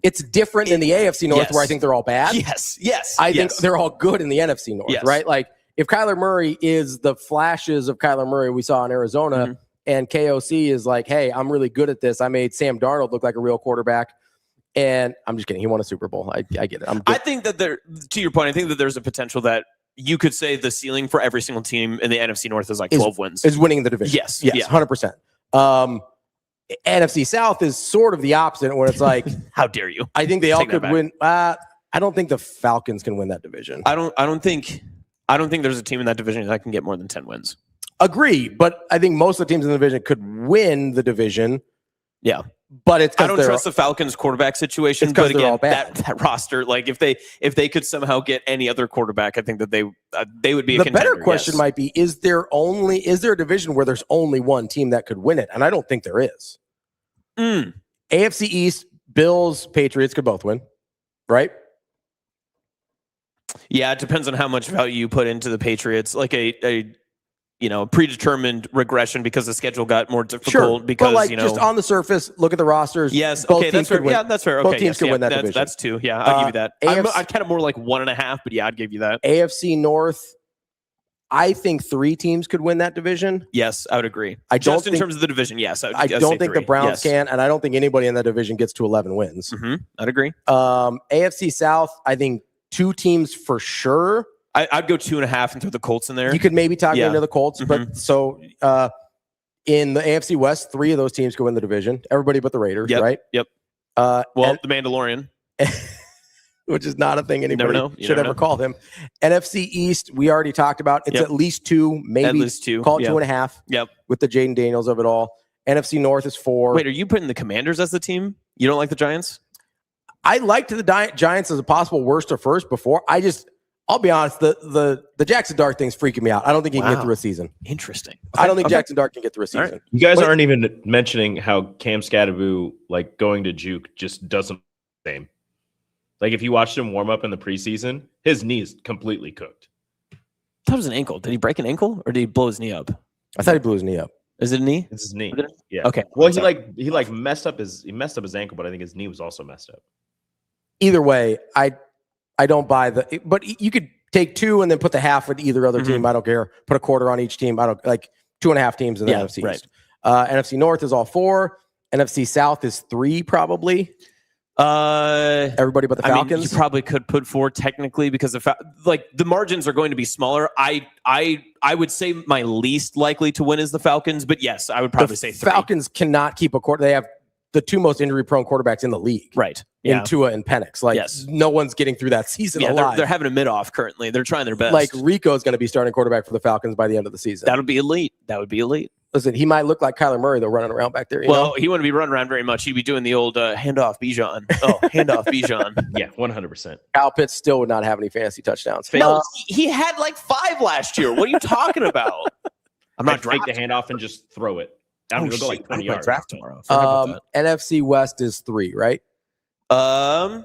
it's different than the AFC North, where I think they're all bad. Yes. I think they're all good in the NFC North, right? Like if Kyler Murray is the flashes of Kyler Murray we saw in Arizona, and KOC is like, hey, I'm really good at this. I made Sam Darnold look like a real quarterback. And I'm just kidding. He won a Super Bowl. I get it. I think that to your point, I think that there's a potential that you could say the ceiling for every single team in the NFC North is like 12 wins. Is winning the division. Yes. 100%. NFC South is sort of the opposite when it's like, how dare you? I think they all could win. I don't think the Falcons can win that division. I don't think there's a team in that division that can get more than 10 wins. Agree, but I think most of the teams in the division could win the division. Yeah. But it's I don't trust the Falcons quarterback situation. But again, that roster, like if they could somehow get any other quarterback, I think that they would be a contender. The better question might be: Is there a division where there's only one team that could win it? And I don't think there is. AFC East, Bills, Patriots could both win, right? Yeah, it depends on how much value you put into the Patriots. Like a predetermined regression because the schedule got more difficult because, just on the surface, look at the rosters. Yes. Both okay. That's fair. Yeah, that's fair. Okay. Both teams could win that division. That's two. Yeah. I'll give you that. I'd kind of more like 1.5, but yeah, I'd give you that. AFC North, I think three teams could win that division. Yes, I would agree. I don't just in terms of the division. Yes. I don't think the Browns can, and I don't think anybody in that division gets to 11 wins. I'd agree. AFC South, I think two teams for sure. I'd go 2.5 and throw the Colts in there. You could maybe talk into the Colts, but so in the AFC West, three of those teams could win the division. Everybody but the Raiders, right? Yep. The Mandalorian, which is not a thing anybody should ever call him. NFC East, we already talked about. It's at least two, maybe at least two. Call it 2.5. Yep. With the Jaden Daniels of it all. NFC North is 4. Wait, are you putting the Commanders as the team? You don't like the Giants? I liked the Giants as a possible worst or first before. I'll be honest, the Jackson Dart thing's freaking me out. I don't think he can get through a season. Interesting. I don't think Jackson Dart can get through a season. Right. You guys aren't even mentioning how Cam Scadaboo, like going to juke, just doesn't the same. Like if you watched him warm up in the preseason, his knee is completely cooked. I thought it was an ankle. Did he break an ankle or did he blow his knee up? I thought he blew his knee up. Is it a knee? It's his knee. Yeah. Okay. Well, he messed up his ankle, but I think his knee was also messed up. Either way, I don't buy but you could take 2 and then put the half with either other team. I don't care. Put a quarter on each team. I don't like 2.5 teams in the NFC East. NFC North is all 4. NFC South is 3 probably. Everybody but the Falcons. I mean, you probably could put 4 technically because the margins are going to be smaller. I would say my least likely to win is the Falcons, but yes, I would probably say 3. Falcons cannot keep a quarter. They have the 2 most injury-prone quarterbacks in the league. Right. In Tua and Penix. No one's getting through that season alive. They're having a mid-off currently. They're trying their best. Like Rico's going to be starting quarterback for the Falcons by the end of the season. That would be elite. Listen, he might look like Kyler Murray, though, running around back there. He wouldn't be running around very much. He'd be doing the old handoff Bijan. Oh, handoff Bijan. Yeah, 100%. Kyle Pitts still would not have any fantasy touchdowns. No, he had like 5 last year. What are you talking about? I'm not take the handoff and just throw it. I'm going to go like 20 yards. Draft tomorrow. NFC West is 3, right? Yeah,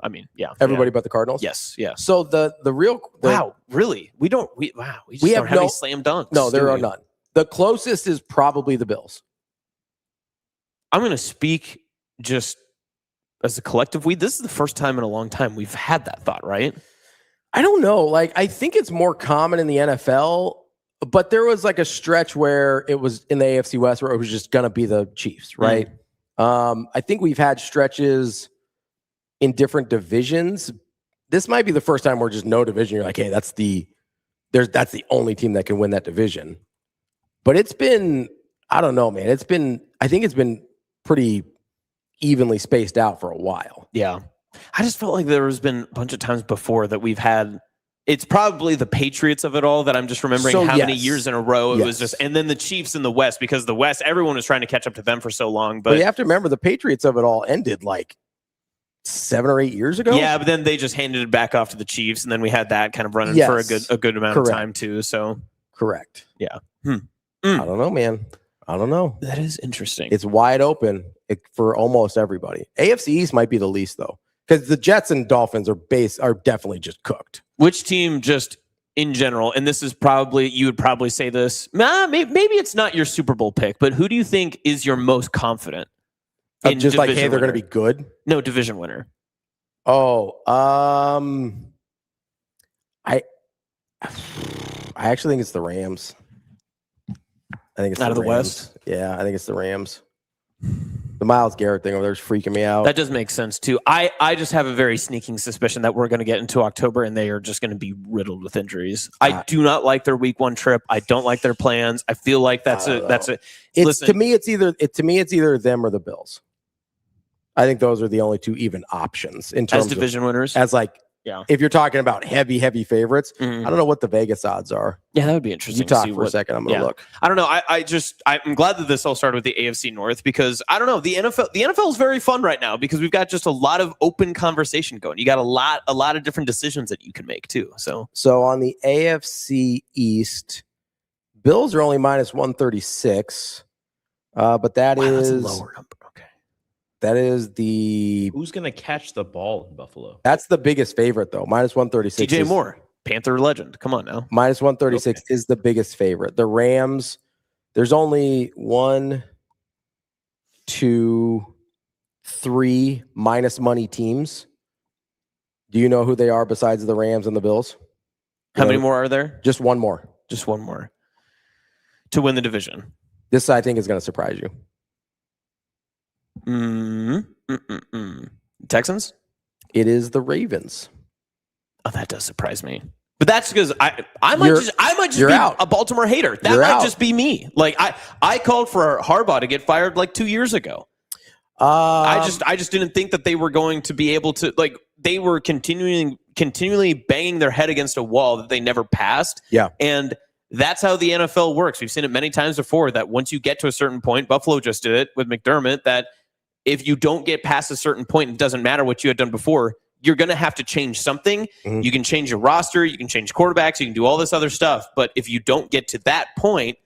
I mean, yeah. Everybody but the Cardinals? Yes, yeah. So the real... wow, really? We don't have any slam dunks. No, there are none. The closest is probably the Bills. I'm going to speak just as a collective. This is the first time in a long time we've had that thought, right? I don't know. Like, I think it's more common in the NFL, but there was like a stretch where it was in the AFC West where it was just going to be the Chiefs, right? I think we've had stretches in different divisions. This might be the first time where just no division. You're like, hey, that's the only team that can win that division. But it's been, I don't know, man. I think it's been pretty evenly spaced out for a while. Yeah. I just felt like there has been a bunch of times before that we've had, it's probably the Patriots of it all that I'm just remembering many years in a row it was just, and then the Chiefs in the West, because the West, everyone was trying to catch up to them for so long. But you have to remember the Patriots of it all ended like 7 or 8 years ago. Yeah, but then they just handed it back off to the Chiefs, and then we had that kind of running for a good amount of time too. So correct. Yeah. I don't know, man. I don't know. That is interesting. It's wide open for almost everybody. AFC East might be the least though, because the Jets and Dolphins are definitely just cooked. Which team just in general, and this is probably, you would probably say this, maybe it's not your Super Bowl pick, but who do you think is your most confident? Just like, hey, they're going to be good? No, division winner. Oh, I actually think it's the Rams. I think it's out of the Rams. West. Yeah, I think it's the Rams. The Myles Garrett thing over there is freaking me out. That does make sense too. I just have a very sneaking suspicion that we're going to get into October and they are just going to be riddled with injuries. I do not like their week 1 trip. I don't like their plans. I feel like that's it. Listen, to me, it's either them or the Bills. I think those are the only two even options in terms as division winners. As like, yeah, if you're talking about heavy favorites, I don't know what the Vegas odds are. Yeah, that would be interesting. You talk for a second. I'm going to look. I don't know. I'm glad that this all started with the AFC North because I don't know. The NFL is very fun right now because we've got just a lot of open conversation going. You got a lot of different decisions that you can make too. So on the AFC East, Bills are only minus 136, but that's a lower number. That is who's going to catch the ball in Buffalo? That's the biggest favorite, though. Minus 136. DJ Moore, Panther legend. Come on now. Minus 136 is the biggest favorite. The Rams, there's only 1, 2, 3 minus money teams. Do you know who they are besides the Rams and the Bills? How many more are there? Just one more. Just one more. To win the division. This, I think, is going to surprise you. Texans? It is the Ravens. Oh, that does surprise me. But that's because I might just be a Baltimore hater. That might just be me. Like I called for Harbaugh to get fired like 2 years ago. I just didn't think that they were going to be able to, like, they were continually banging their head against a wall that they never passed. Yeah. And that's how the NFL works. We've seen it many times before that once you get to a certain point, Buffalo just did it with McDermott, that if you don't get past a certain point, it doesn't matter what you had done before, you're going to have to change something. Mm-hmm. You can change your roster, you can change quarterbacks, you can do all this other stuff. But if you don't get to that point,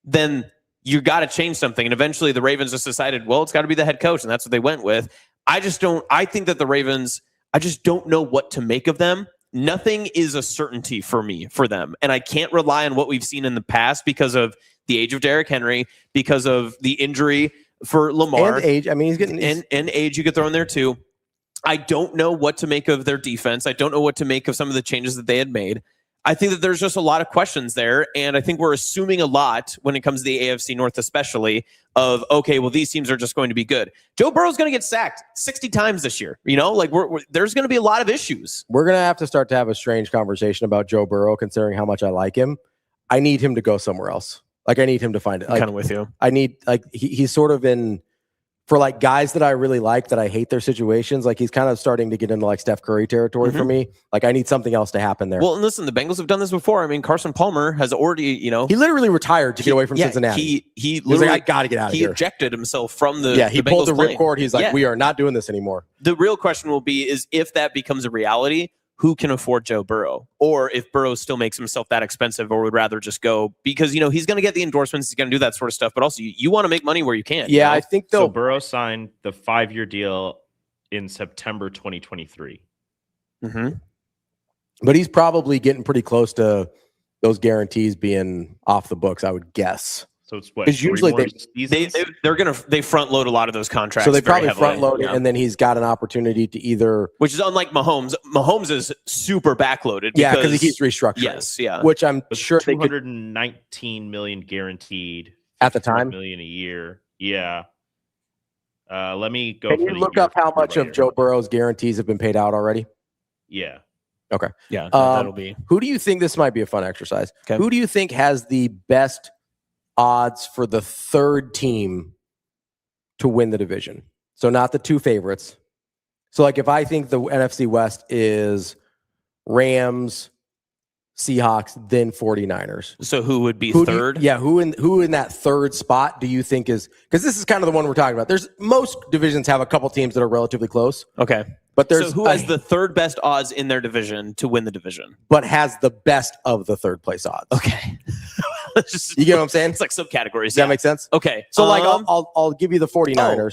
then you got to change something. And eventually the Ravens just decided, well, it's got to be the head coach. And that's what they went with. I think that the Ravens, I just don't know what to make of them. Nothing is a certainty for them. And I can't rely on what we've seen in the past because of the age of Derrick Henry, because of the injury for Lamar. And age. I mean, he's getting... And age you could throw in there too. I don't know what to make of their defense. I don't know what to make of some of the changes that they had made. I think that there's just a lot of questions there. And I think we're assuming a lot when it comes to the AFC North, especially of, okay, well, these teams are just going to be good. Joe Burrow's going to get sacked 60 times this year. You know, like there's going to be a lot of issues. We're going to have to start to have a strange conversation about Joe Burrow, considering how much I like him. I need him to go somewhere else. Like, I need him to find it. I'm kind of with you. I need, like, he's sort of in, for like guys that I really like, that I hate their situations, like he's kind of starting to get into like Steph Curry territory for me. Like, I need something else to happen there. Well, and listen, the Bengals have done this before. I mean, Carson Palmer has already, you know, he literally retired to get away from Cincinnati. He literally, like, I got to get out of here. He ejected himself from the he the pulled Bengals the ripcord. He's like, we are not doing this anymore. The real question will be is if that becomes a reality, who can afford Joe Burrow? Or if Burrow still makes himself that expensive or would rather just go because, you know, he's going to get the endorsements. He's going to do that sort of stuff. But also you want to make money where you can. Yeah, you know? I think so. Burrow signed the 5-year deal in September 2023. Mm-hmm. But he's probably getting pretty close to those guarantees being off the books, I would guess. So it's what? Because usually they front load a lot of those contracts. So they probably heavily, front load it, and then he's got an opportunity to either, which is unlike Mahomes. Mahomes is super backloaded. Because he keeps restructuring. Yes, yeah. Which I'm sure they could. $219 million guaranteed at the time. $1 million a year. Yeah. Let me go. Can you look up how much of Joe Burrow's guarantees have been paid out already? Yeah. Okay. Yeah. That'll be. Who do you think, this might be a fun exercise? Okay. Who do you think has the best odds for the third team to win the division? So not the two favorites. So like if I think the NFC West is Rams, Seahawks, then 49ers. So who would be third? Who in that third spot do you think is, because this is kind of the one we're talking about. There's most divisions have a couple teams that are relatively close. Okay. But there's so who has the third best odds in their division to win the division? But has the best of the third place odds. Okay. It's just, You get what I'm saying? It's like subcategories. Does that make sense? Okay. So like I'll give you the 49ers.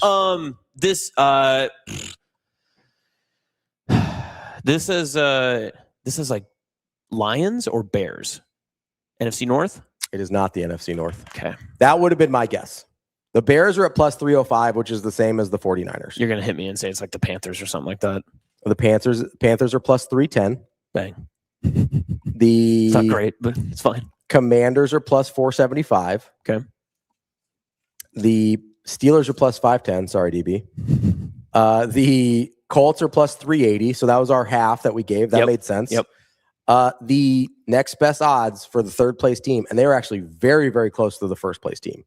This is like Lions or Bears? NFC North? It is not the NFC North. Okay. That would have been my guess. The Bears are at plus 305, which is the same as the 49ers. You're going to hit me and say it's like the Panthers or something like that. The Panthers are plus 310. Bang. It's not great, but it's fine. Commanders are plus 475. Okay. The Steelers are plus 510. Sorry, DB. The Colts are plus 380. So that was our half that we gave. That made sense. Yep. The next best odds for the third place team, and they were actually very, very close to the first place team.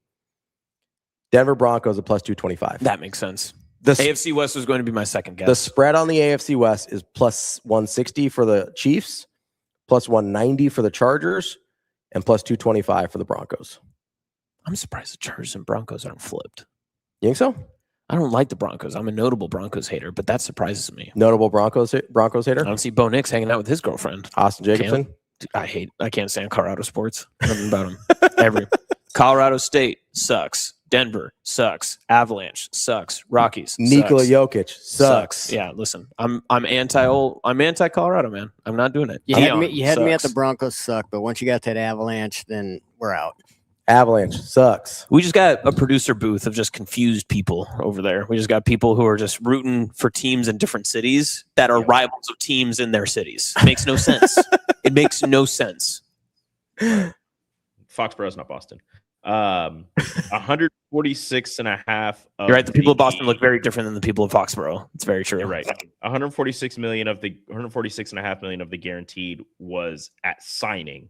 Denver Broncos at plus 225. That makes sense. The AFC West was going to be my second guess. The spread on the AFC West is plus 160 for the Chiefs, plus 190 for the Chargers, and plus 225 for the Broncos. I'm surprised the Chargers and Broncos aren't flipped. You think so? I don't like the Broncos. I'm a notable Broncos hater, but that surprises me. Notable Broncos hater? I don't see Bo Nix hanging out with his girlfriend. Austin Jacobsen? I can't stand Colorado sports. Nothing about him. Colorado State sucks. Denver sucks. Avalanche sucks. Rockies Nikola Jokic sucks. Yeah, listen. I'm anti Colorado, man. I'm not doing it. You had me at the Broncos suck, but once you got to that Avalanche, then we're out. Avalanche sucks. We just got a producer booth of just confused people over there. We just got people who are just rooting for teams in different cities that are rivals of teams in their cities. It makes no sense. It makes no sense. Foxborough's not Boston. 146 and a half. You're right. The people of Boston look very different than the people of Foxborough. It's very true. You're right. 146 million of the 146.5 million of the guaranteed was at signing.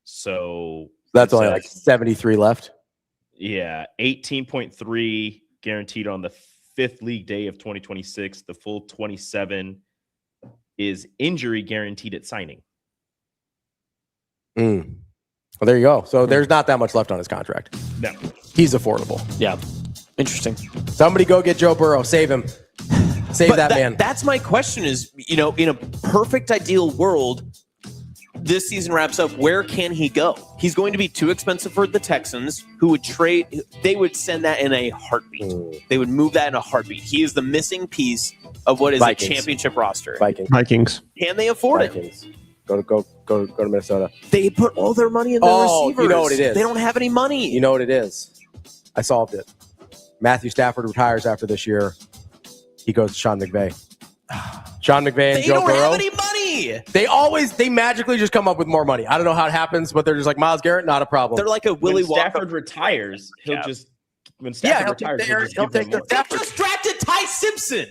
So that's only like 73 left. Yeah, 18.3 guaranteed on the 5th league day of 2026. The full 27 is injury guaranteed at signing. Well, there you go. So there's not that much left on his contract. No. He's affordable. Yeah. Interesting. Somebody go get Joe Burrow. Save him. Save that man. That's my question is, in a perfect ideal world, this season wraps up, where can he go? He's going to be too expensive for the Texans, who would trade. They would send that in a heartbeat. They would move that in a heartbeat. He is the missing piece of what is a championship roster. Vikings. Can they afford it? Go to Minnesota. They put all their money in their receivers. You know what it is. They don't have any money. You know what it is. I solved it. Matthew Stafford retires after this year. He goes to Sean McVay. Sean McVay and Joe Burrow. They don't have any money. They magically just come up with more money. I don't know how it happens, but they're just like, Myles Garrett, not a problem. They're like a Willy Wonka. Stafford retires, he'll just when Stafford retires, he'll take their They just drafted Ty Simpson.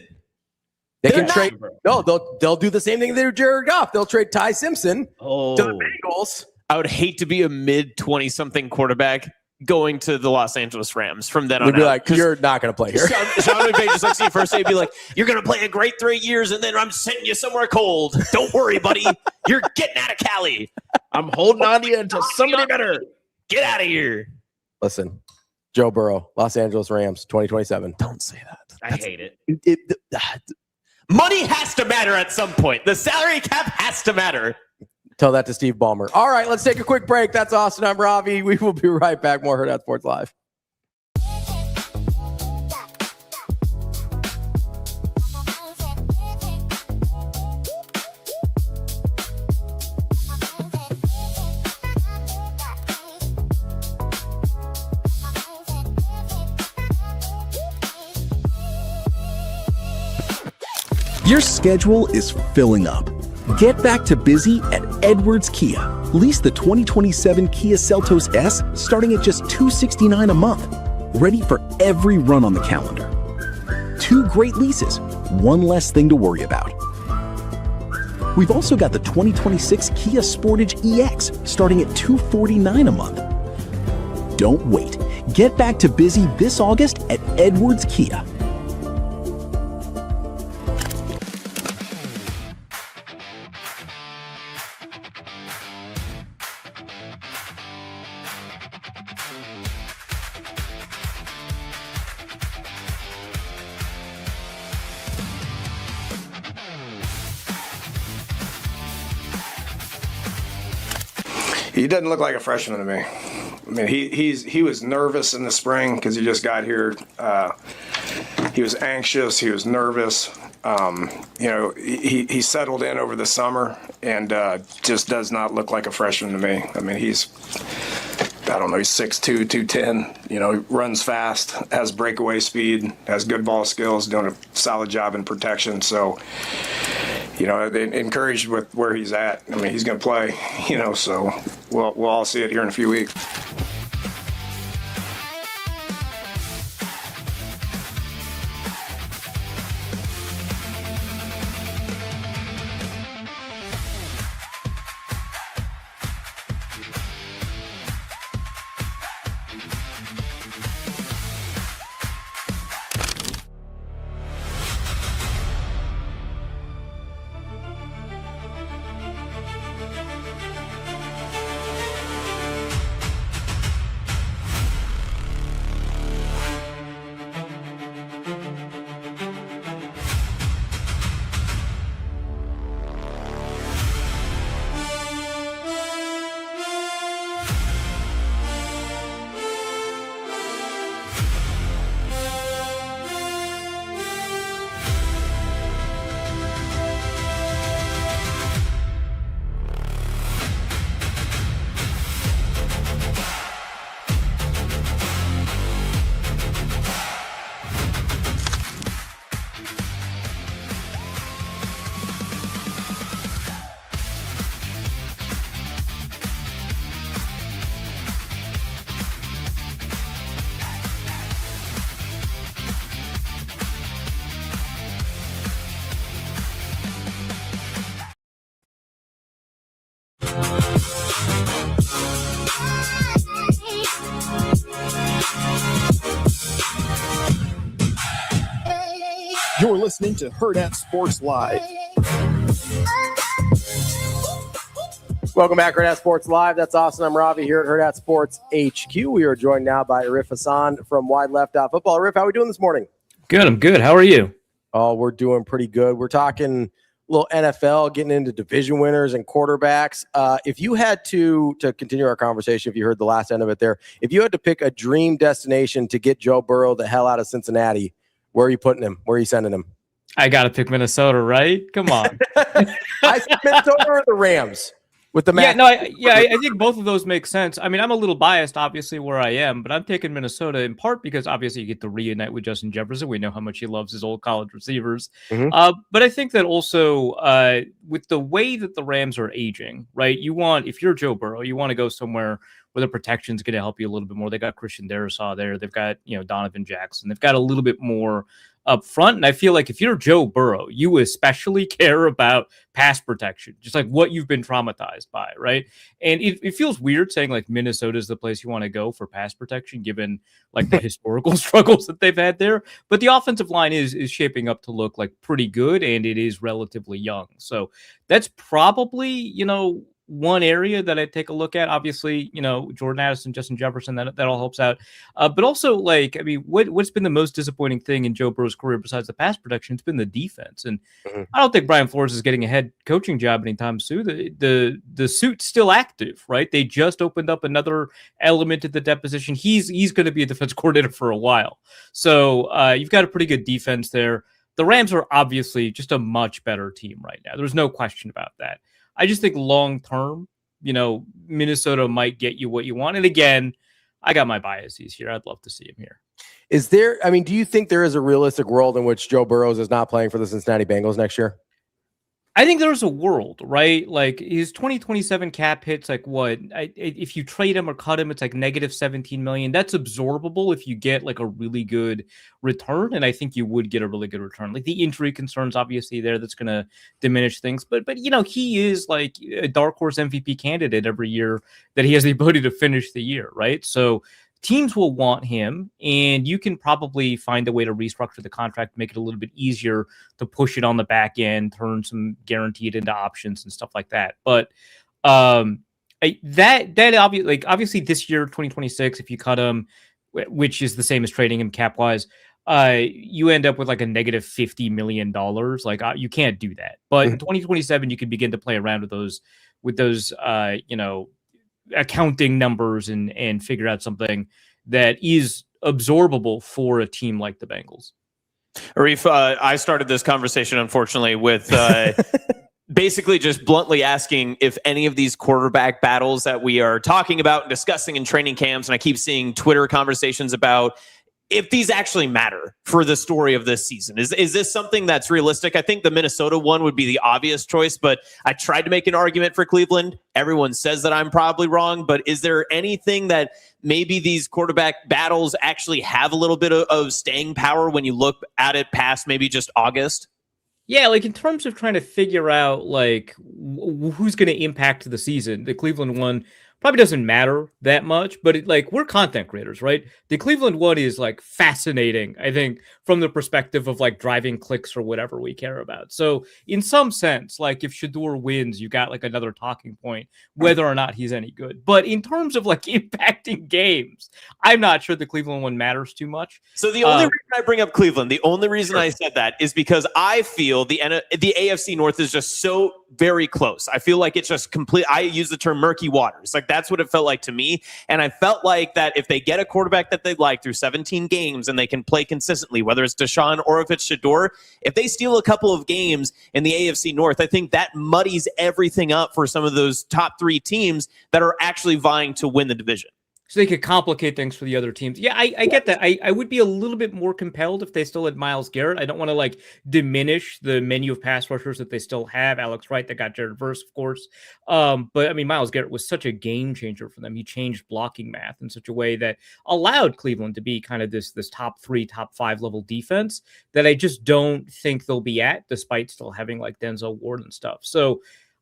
They can trade. No, they'll do the same thing they did with Jared Goff. They'll trade Ty Simpson to the Bengals. I would hate to be a mid-20-something quarterback going to the Los Angeles Rams from then on. We'd be out. like, you're not going to play here. Sean McVay just looks at you first day and be like, you're going to play a great 3 years, and then I'm sending you somewhere cold. Don't worry, buddy. You're getting out of Cali. I'm holding on to you until somebody better. Get out of here. Listen, Joe Burrow, Los Angeles Rams, 2027. Don't say that. I hate it. Money has to matter at some point. The salary cap has to matter. Tell that to Steve Ballmer. All right, let's take a quick break. That's Austin. I'm Ravi. We will be right back. More Hurrdat Sports Live. Your schedule is filling up. Get back to busy at Edwards Kia. Lease the 2027 Kia Seltos S starting at just $269 a month. Ready for every run on the calendar. 2 great leases, 1 less thing to worry about. We've also got the 2026 Kia Sportage EX starting at $249 a month. Don't wait. Get back to busy this August at Edwards Kia. He doesn't look like a freshman to me. I mean, he was nervous in the spring because he just got here. He was anxious. He was nervous. He settled in over the summer and just does not look like a freshman to me. I mean, he's 6'2", 210. He runs fast, has breakaway speed, has good ball skills, doing a solid job in protection. So, encouraged with where he's at. I mean, he's going to play, so we'll all see it here in a few weeks. You're listening to Hurrdat Sports Live. Welcome back, Hurrdat Sports Live. That's Austin. I'm Ravi here at Hurrdat Sports HQ. We are joined now by Arif Hasan from Wide Left Football. Arif, how are we doing this morning? Good. I'm good. How are you? Oh, we're doing pretty good. We're talking a little NFL, getting into division winners and quarterbacks. If you had to continue our conversation, if you heard the last end of it there, if you had to pick a dream destination to get Joe Burrow the hell out of Cincinnati, where are you putting him? Where are you sending him? I got to pick Minnesota, right? Come on. I said Minnesota or the Rams with the match. I think both of those make sense. I mean, I'm a little biased, obviously, where I am, but I'm taking Minnesota in part because obviously you get to reunite with Justin Jefferson. We know how much he loves his old college receivers. Mm-hmm. But I think that also with the way that the Rams are aging, right? If you're Joe Burrow, you want to go somewhere where the protection is going to help you a little bit more. They got Christian Darrisaw there. They've got, Donovan Jackson. They've got a little bit more up front. And I feel like if you're Joe Burrow, you especially care about pass protection, just like what you've been traumatized by, right? And it feels weird saying like Minnesota is the place you want to go for pass protection, given like the historical struggles that they've had there. But the offensive line is shaping up to look like pretty good, and it is relatively young. So that's probably, one area that I take a look at. Obviously, Jordan Addison, Justin Jefferson, that all helps out. But also, what's been the most disappointing thing in Joe Burrow's career besides the pass protection? It's been the defense. And I don't think Brian Flores is getting a head coaching job anytime soon. The suit's still active, right? They just opened up another element of the deposition. He's going to be a defense coordinator for a while. So you've got a pretty good defense there. The Rams are obviously just a much better team right now. There's no question about that. I just think long term, Minnesota might get you what you want. And again, I got my biases here. I'd love to see him here. Do you think there is a realistic world in which Joe Burrows is not playing for the Cincinnati Bengals next year? I think there's a world, right? Like his 2027 cap hits like what? If you trade him or cut him, it's like negative 17 million. That's absorbable if you get like a really good return, and I think you would get a really good return. Like the injury concerns, obviously there, that's going to diminish things. But he is like a dark horse MVP candidate every year that he has the ability to finish the year, right? So teams will want him, and you can probably find a way to restructure the contract, make it a little bit easier to push it on the back end, turn some guaranteed into options and stuff like that. But obviously this year, 2026, if you cut him, which is the same as trading him cap wise, you end up with like a negative $50 million. Like you can't do that. But in 2027, you can begin to play around with those accounting numbers and figure out something that is absorbable for a team like the Bengals. Arif, I started this conversation, unfortunately, with basically just bluntly asking if any of these quarterback battles that we are talking about and discussing in training camps, and I keep seeing Twitter conversations about, if these actually matter for the story of this season. Is this something that's realistic? I think the Minnesota one would be the obvious choice, but I tried to make an argument for Cleveland. Everyone says that I'm probably wrong, but is there anything that maybe these quarterback battles actually have a little bit of staying power when you look at it past maybe just August? Yeah, like in terms of trying to figure out like who's going to impact the season, the Cleveland one probably doesn't matter that much, but like we're content creators, right? The Cleveland one is like fascinating, I think, from the perspective of like driving clicks or whatever we care about. So in some sense, like if Shedeur wins, you got like another talking point, whether or not he's any good. But in terms of like impacting games, I'm not sure the Cleveland one matters too much. So the only reason I bring up Cleveland, the only reason I said that is because I feel the AFC North is just so very close. I feel like it's just complete. I use the term murky waters. Like that's what it felt like to me. And I felt like that if they get a quarterback that they like through 17 games and they can play consistently, whether it's Deshaun or if it's Shedeur, if they steal a couple of games in the AFC North, I think that muddies everything up for some of those top three teams that are actually vying to win the division. So they could complicate things for the other teams. Yeah, I get that. I would be a little bit more compelled if they still had Myles Garrett. I don't want to like diminish the menu of pass rushers that they still have. Alex Wright, that got Jared Verse, of course. But I mean, Myles Garrett was such a game changer for them. He changed blocking math in such a way that allowed Cleveland to be kind of this top 3, top 5 level defense that I just don't think they'll be at, despite still having like Denzel Ward and stuff. So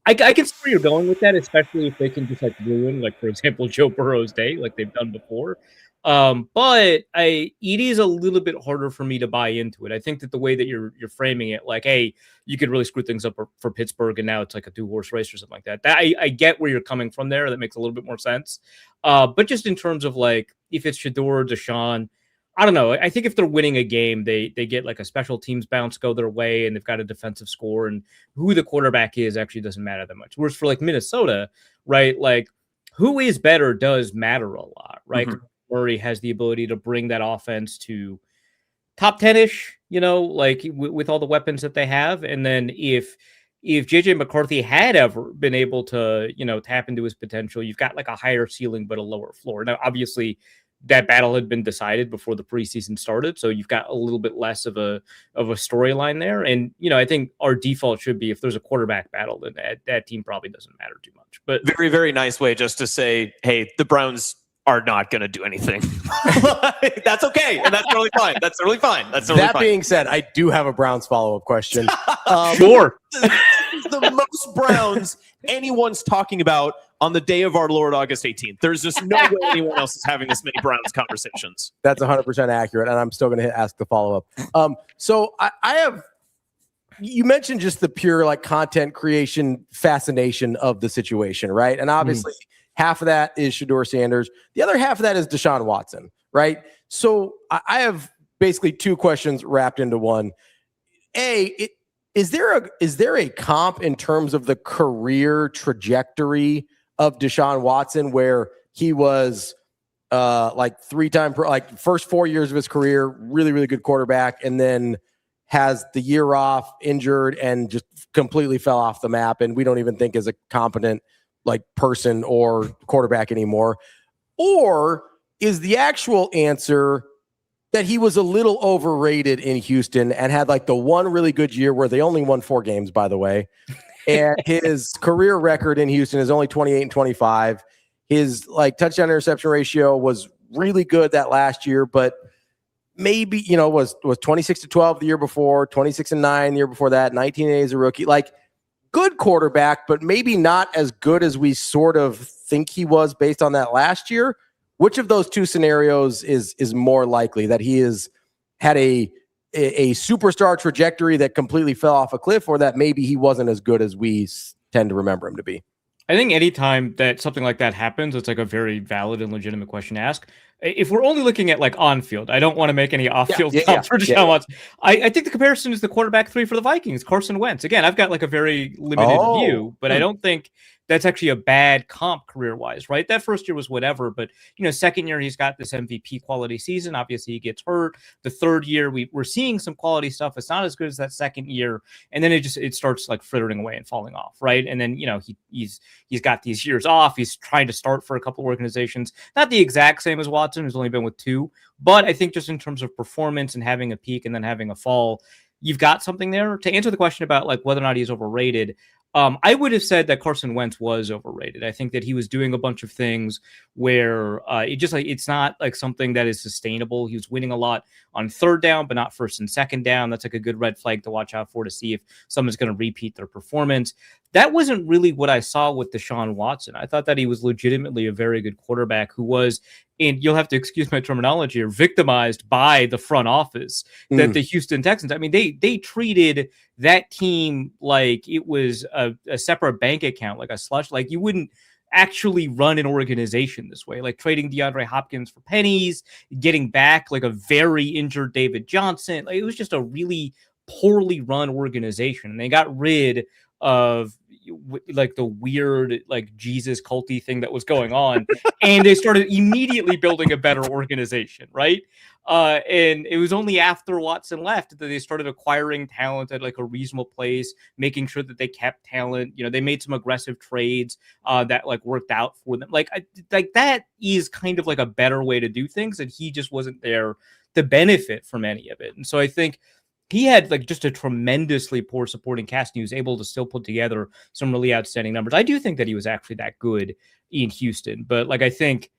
I can see where you're going with that, especially if they can just like ruin, like for example, Joe Burrow's day, like they've done before. But it is a little bit harder for me to buy into it. I think that the way that you're framing it, like, hey, you could really screw things up for Pittsburgh, and now it's like a 2-horse race or something like that. I get where you're coming from there. That makes a little bit more sense. But just in terms of like, if it's Shedeur or Deshaun, I don't know. I think if they're winning a game, they get like a special teams bounce go their way, and they've got a defensive score, and who the quarterback is actually doesn't matter that much. Whereas for like Minnesota, right, like who is better does matter a lot, right? Mm-hmm. Murray has the ability to bring that offense to top 10-ish, you know, like with all the weapons that they have. And then if JJ McCarthy had ever been able to, you know, tap into his potential, you've got like a higher ceiling but a lower floor. Now, obviously, that battle had been decided before the preseason started, so you've got a little bit less of a storyline there. And you know, I think our default should be if there's a quarterback battle, then that team probably doesn't matter too much. But very, very nice way just to say, hey, the Browns are not going to do anything. That's okay, and that's totally fine. That's totally fine. That's totally that fine. being said, I do have a Browns follow-up question. Sure. The most Browns anyone's talking about on the day of our Lord August 18th. There's just no way anyone else is having this many Browns conversations. That's 100% accurate, and I'm still going to ask the follow-up. So I have, you mentioned just the pure like content creation fascination of the situation, right? And obviously half of that is Shedeur Sanders. The other half of that is Deshaun Watson, right? So I have basically two questions wrapped into one. Is there a comp in terms of the career trajectory of Deshaun Watson where he was like like first 4 years of his career, really, really good quarterback, and then has the year off, injured, and just completely fell off the map, and we don't even think is a competent like person or quarterback anymore? Or is the actual answer that he was a little overrated in Houston and had like the one really good year where they only won 4 games, by the way, and his career record in Houston is only 28-25. His like touchdown interception ratio was really good that last year, but maybe, you know, was 26-12 the year before, 26-9 the year before that, 19 as a rookie. Like, good quarterback, but maybe not as good as we sort of think he was based on that last year. Which of those two scenarios is more likely, that he has had a superstar trajectory that completely fell off a cliff, or that maybe he wasn't as good as we tend to remember him to be? I think anytime that something like that happens, it's like a very valid and legitimate question to ask. if we're only looking at like on field, I don't want to make any off field comps for Deshaun Watson. I think the comparison is the quarterback 3 for the Vikings, Carson Wentz. Again, I've got like a very limited view, but I don't think that's actually a bad comp career-wise, right? That first year was whatever, but second year he's got this MVP quality season. Obviously, he gets hurt. The third year we're seeing some quality stuff. It's not as good as that second year, and then it starts like frittering away and falling off, right? And then he's got these years off. He's trying to start for a couple of organizations, not the exact same as Watson, who's only been with 2, but I think just in terms of performance and having a peak and then having a fall, you've got something there. To answer the question about like whether or not he's overrated, I would have said that Carson Wentz was overrated. I think that he was doing a bunch of things where it's not like something that is sustainable. He was winning a lot on third down, but not first and second down. That's like a good red flag to watch out for to see if someone's going to repeat their performance. That wasn't really what I saw with Deshaun Watson. I thought that he was legitimately a very good quarterback who was, and you'll have to excuse my terminology, or victimized by the front office that the Houston Texans. I mean, they treated that team like it was a separate bank account, like a slush. Like you wouldn't actually run an organization this way, like trading DeAndre Hopkins for pennies, getting back like a very injured David Johnson. Like it was just a really poorly run organization. And they got rid of like the weird like Jesus culty thing that was going on, and they started immediately building a better organization, right? And it was only after Watson left that they started acquiring talent at like a reasonable place, making sure that they kept talent. They made some aggressive trades that like worked out for them. Like that is kind of like a better way to do things, and he just wasn't there to benefit from any of it. And so I think he had like just a tremendously poor supporting cast, and he was able to still put together some really outstanding numbers. I do think that he was actually that good in Houston, but like I think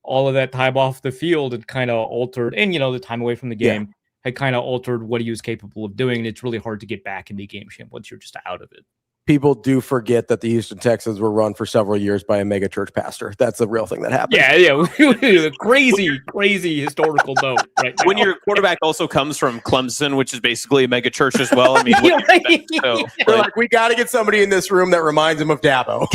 all of that time off the field had kind of altered, and the time away from the game had kind of altered what he was capable of doing. And it's really hard to get back into game shape once you're just out of it. People do forget that the Houston Texans were run for several years by a mega church pastor. That's the real thing that happened. Yeah. crazy historical note. Right now. When your quarterback also comes from Clemson, which is basically a mega church as well. I mean, we're like, we got to get somebody in this room that reminds him of Dabo.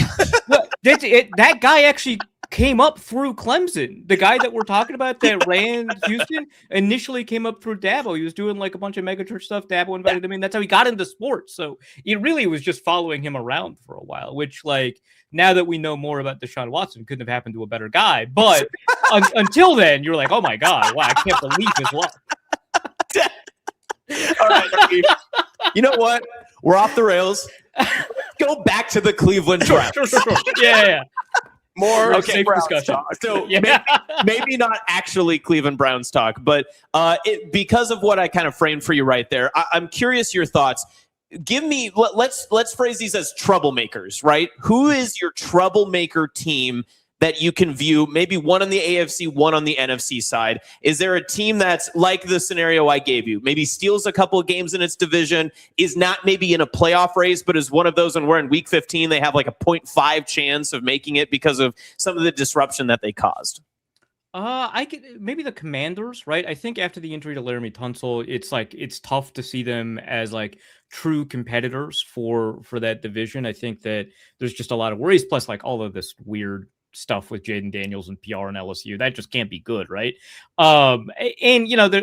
That guy actually came up through Clemson. The guy that we're talking about that ran Houston initially came up through Dabo. He was doing like a bunch of megachurch stuff. Dabo invited him in. That's how he got into sports. So it really was just following him around for a while, which like now that we know more about Deshaun Watson, couldn't have happened to a better guy. But until then, you're like, oh my God, wow, I can't believe his luck. All right. You know what? We're off the rails. Let's go back to the Cleveland draft. Sure. Yeah. More safe discussion. So maybe not actually Cleveland Browns talk, but because of what I kind of framed for you right there, I'm curious your thoughts. Give me, let's phrase these as troublemakers, right? Who is your troublemaker team that you can view, maybe one on the AFC, one on the NFC side? Is there a team that's like the scenario I gave you, maybe steals a couple of games in its division, is not maybe in a playoff race, but is one of those, and we're in week 15, they have like a 0.5 chance of making it because of some of the disruption that they caused? I could maybe the Commanders, right? I think after the injury to Laramie Tunsil, it's tough to see them as like true competitors for that division. I think that there's just a lot of worries, plus like all of this weird stuff with Jaden Daniels and PR and LSU that just can't be good, right? And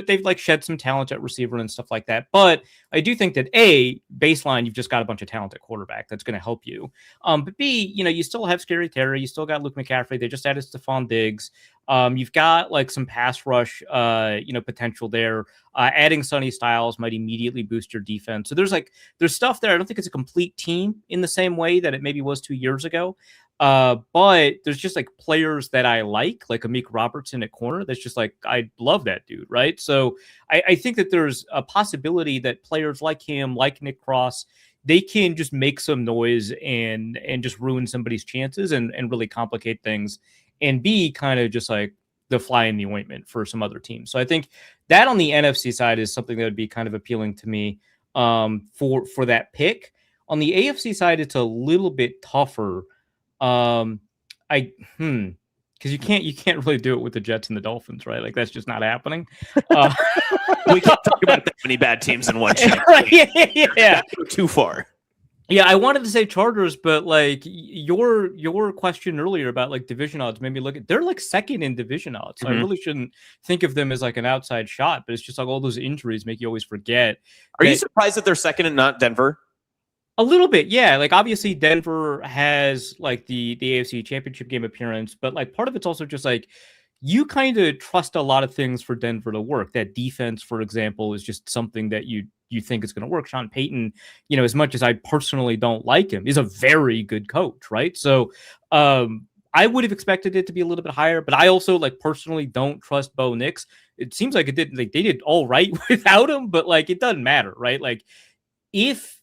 they've like shed some talent at receiver and stuff like that, but I do think that baseline, you've just got a bunch of talent at quarterback that's going to help you. But B, you still have Scary Terry, you still got Luke McCaffrey, they just added Stephon Diggs. You've got like some pass rush potential there. Adding Sonny Styles might immediately boost your defense. So there's stuff there. I don't think it's a complete team in the same way that it maybe was 2 years ago. But there's just like players that I like Amik Robertson at corner. That's just like, I love that dude, right? So I think that there's a possibility that players like him, like Nick Cross, they can just make some noise and just ruin somebody's chances and really complicate things and be kind of just like the fly in the ointment for some other teams. So I think that on the NFC side is something that would be kind of appealing to me for that pick. On the AFC side, it's a little bit tougher. Because you can't really do it with the Jets and the Dolphins, right? Like that's just not happening. We can't talk about that many bad teams in one show. Right? Yeah. Too far. Yeah, I wanted to say Chargers, but like your question earlier about like division odds made me look at they're like second in division odds. So I really shouldn't think of them as like an outside shot, but it's just like all those injuries make you always forget. Are you surprised that they're second and not Denver? A little bit, yeah. Like obviously Denver has like the AFC Championship game appearance, but like part of it's also just like you kind of trust a lot of things for Denver to work. That defense, for example, is just something that you think is going to work. Sean Payton, as much as I personally don't like him, is a very good coach, right? So I would have expected it to be a little bit higher, but I also like personally don't trust Bo Nix. It seems like they did all right without him, but like it doesn't matter, right? Like if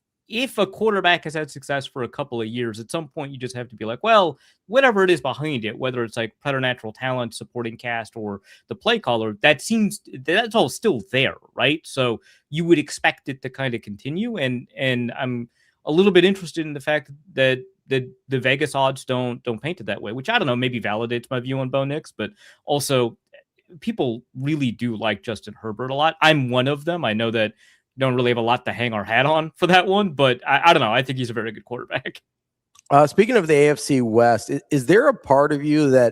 a quarterback has had success for a couple of years, at some point you just have to be like, well, whatever it is behind it, whether it's like preternatural talent, supporting cast, or the play caller, that's all still there, right? So you would expect it to kind of continue. And I'm a little bit interested in the fact that the Vegas odds don't paint it that way, which I don't know, maybe validates my view on Bo Nix, but also people really do like Justin Herbert a lot. I'm one of them. I know that don't really have a lot to hang our hat on for that one, but I don't know. I think he's a very good quarterback. Speaking of the AFC West, is there a part of you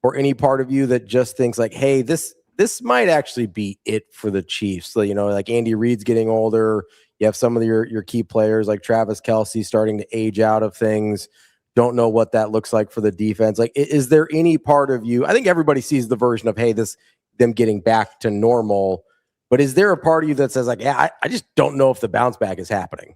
or any part of you that just thinks like, hey, this might actually be it for the Chiefs? So, like Andy Reid's getting older. You have some of your key players like Travis Kelce starting to age out of things. Don't know what that looks like for the defense. Like, is there any part of you? I think everybody sees the version of, hey, them getting back to normal. But is there a part of you that says like, yeah, I just don't know if the bounce back is happening?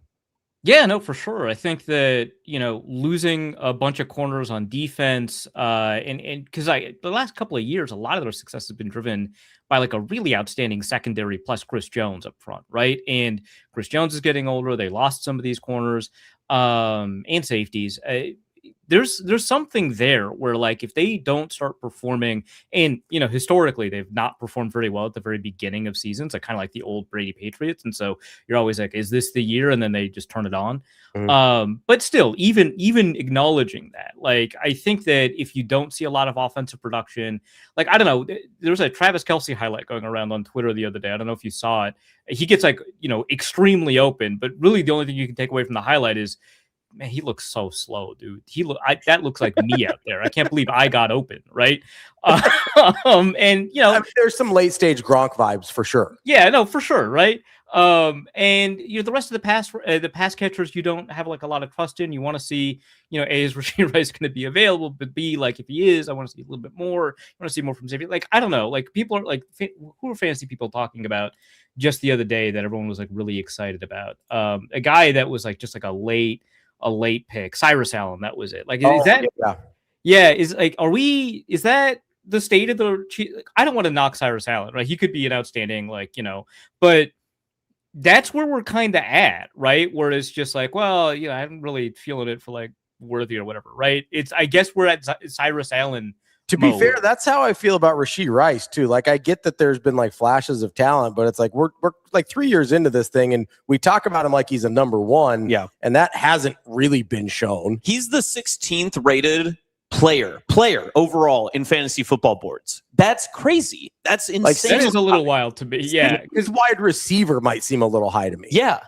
Yeah, no, for sure. I think that, losing a bunch of corners on defense, and because the last couple of years, a lot of their success has been driven by like a really outstanding secondary plus Chris Jones up front, right? And Chris Jones is getting older. They lost some of these corners and safeties. There's something there where like if they don't start performing, and historically they've not performed very well at the very beginning of seasons, like kind of like the old Brady Patriots, and so you're always like, is this the year? And then they just turn it on. But still, even acknowledging that, like I think that if you don't see a lot of offensive production, like I don't know, there was a Travis Kelce highlight going around on Twitter the other day. I don't know if you saw it. He gets like extremely open, but really the only thing you can take away from the highlight is, man, he looks so slow, dude. That looks like me out there. I can't believe I got open, right? And there's some late stage Gronk vibes for sure. Yeah, no, for sure, right? And the rest of the pass catchers, you don't have like a lot of trust in. You want to see, A, is Rashee Rice going to be available, but B, like if he is, I want to see a little bit more. I want to see more from Xavier. Like I don't know, like people are like, who are fantasy people talking about just the other day that everyone was like really excited about? A guy that was like just like a late pick, Cyrus Allen. That was it. Like, is that? Yeah. Is that the state of the? I don't want to knock Cyrus Allen, right? He could be an outstanding, but that's where we're kind of at, right? Where it's just like, well, I'm really feeling it for like Worthy or whatever, right? I guess we're at Cyrus Allen. To be fair, that's how I feel about Rashee Rice too. Like I get that there's been like flashes of talent, but it's like we're like 3 years into this thing and we talk about him like he's a number one. Yeah. And that hasn't really been shown. He's the 16th rated player overall in fantasy football boards. That's crazy. That's insane. Like, that is a little wild to me. Yeah. His wide receiver might seem a little high to me. Yeah.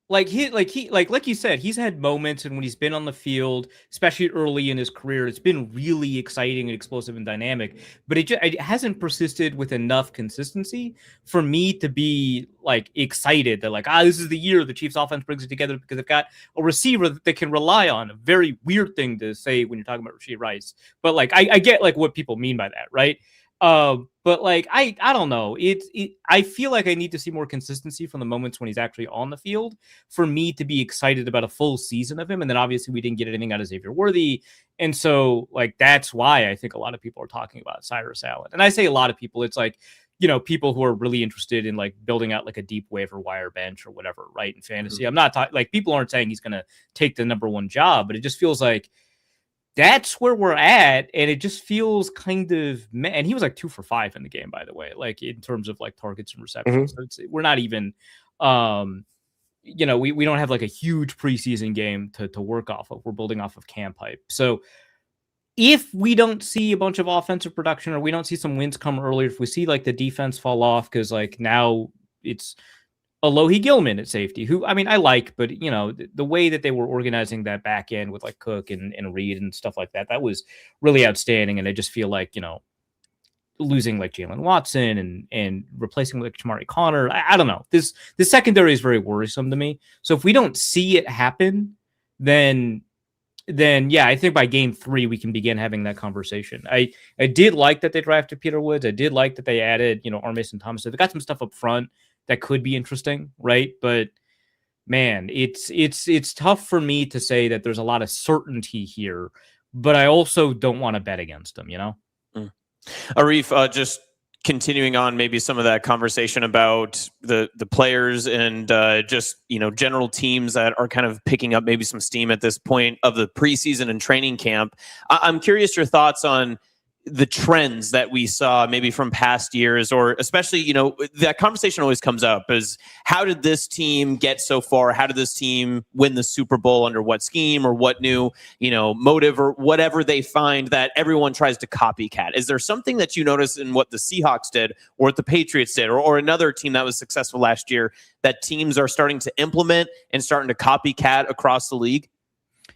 Like you said, he's had moments, and when he's been on the field, especially early in his career, it's been really exciting and explosive and dynamic. But it hasn't persisted with enough consistency for me to be like excited that like, this is the year the Chiefs offense brings it together because they've got a receiver that they can rely on. A very weird thing to say when you're talking about Rashee Rice, but like I get like what people mean by that, right? But like I don't know. I feel like I need to see more consistency from the moments when he's actually on the field for me to be excited about a full season of him. And then obviously we didn't get anything out of Xavier Worthy. And so like that's why I think a lot of people are talking about Cyrus Allen. And I say a lot of people, it's like, people who are really interested in like building out like a deep waiver wire bench or whatever, right? In fantasy. I'm not talking like people aren't saying he's gonna take the number one job, but it just feels like that's where we're at, and it just feels kind of. And he was like 2 for 5 in the game, by the way, like in terms of like targets and receptions. So we're not even, we don't have like a huge preseason game to work off of. We're building off of camp hype. So if we don't see a bunch of offensive production, or we don't see some wins come earlier, if we see like the defense fall off because like now it's Alohi Gilman at safety, who, I mean, I like, but the way that they were organizing that back end with like Cook and Reed and stuff like that, that was really outstanding. And I just feel like, losing like Jalen Watson and replacing like Shamari Connor, I don't know. This secondary is very worrisome to me. So if we don't see it happen, then yeah, I think by game 3 we can begin having that conversation. I did like that they drafted Peter Woods. I did like that they added, Armason Thomas. So they got some stuff up front that could be interesting, right? But man, it's tough for me to say that there's a lot of certainty here, but I also don't want to bet against them, Arif, just continuing on maybe some of that conversation about the players and just general teams that are kind of picking up maybe some steam at this point of the preseason and training camp. I'm curious your thoughts on the trends that we saw maybe from past years, or especially, that conversation always comes up is how did this team get so far? How did this team win the Super Bowl under what scheme or what new, motive or whatever they find that everyone tries to copycat? Is there something that you notice in what the Seahawks did or what the Patriots did or another team that was successful last year that teams are starting to implement and starting to copycat across the league?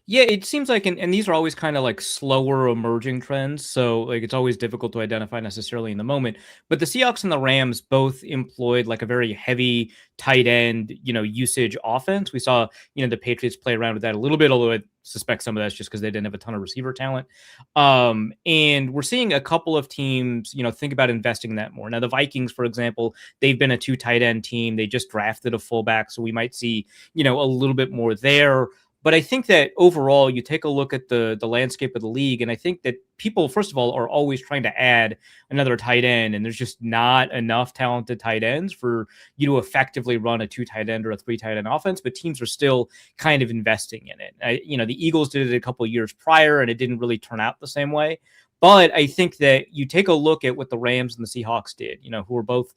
Yeah, it seems like, and these are always kind of like slower emerging trends. So like it's always difficult to identify necessarily in the moment. But the Seahawks and the Rams both employed like a very heavy tight end, usage offense. We saw, the Patriots play around with that a little bit, although I suspect some of that's just because they didn't have a ton of receiver talent. And we're seeing a couple of teams, think about investing in that more. Now, the Vikings, for example, they've been a 2 tight end team. They just drafted a fullback. So we might see, a little bit more there. But I think that overall, you take a look at the landscape of the league, and I think that people, first of all, are always trying to add another tight end, and there's just not enough talented tight ends for you to effectively run a 2 tight end or a 3 tight end offense, but teams are still kind of investing in it. The Eagles did it a couple of years prior, and it didn't really turn out the same way. But I think that you take a look at what the Rams and the Seahawks did, who are both,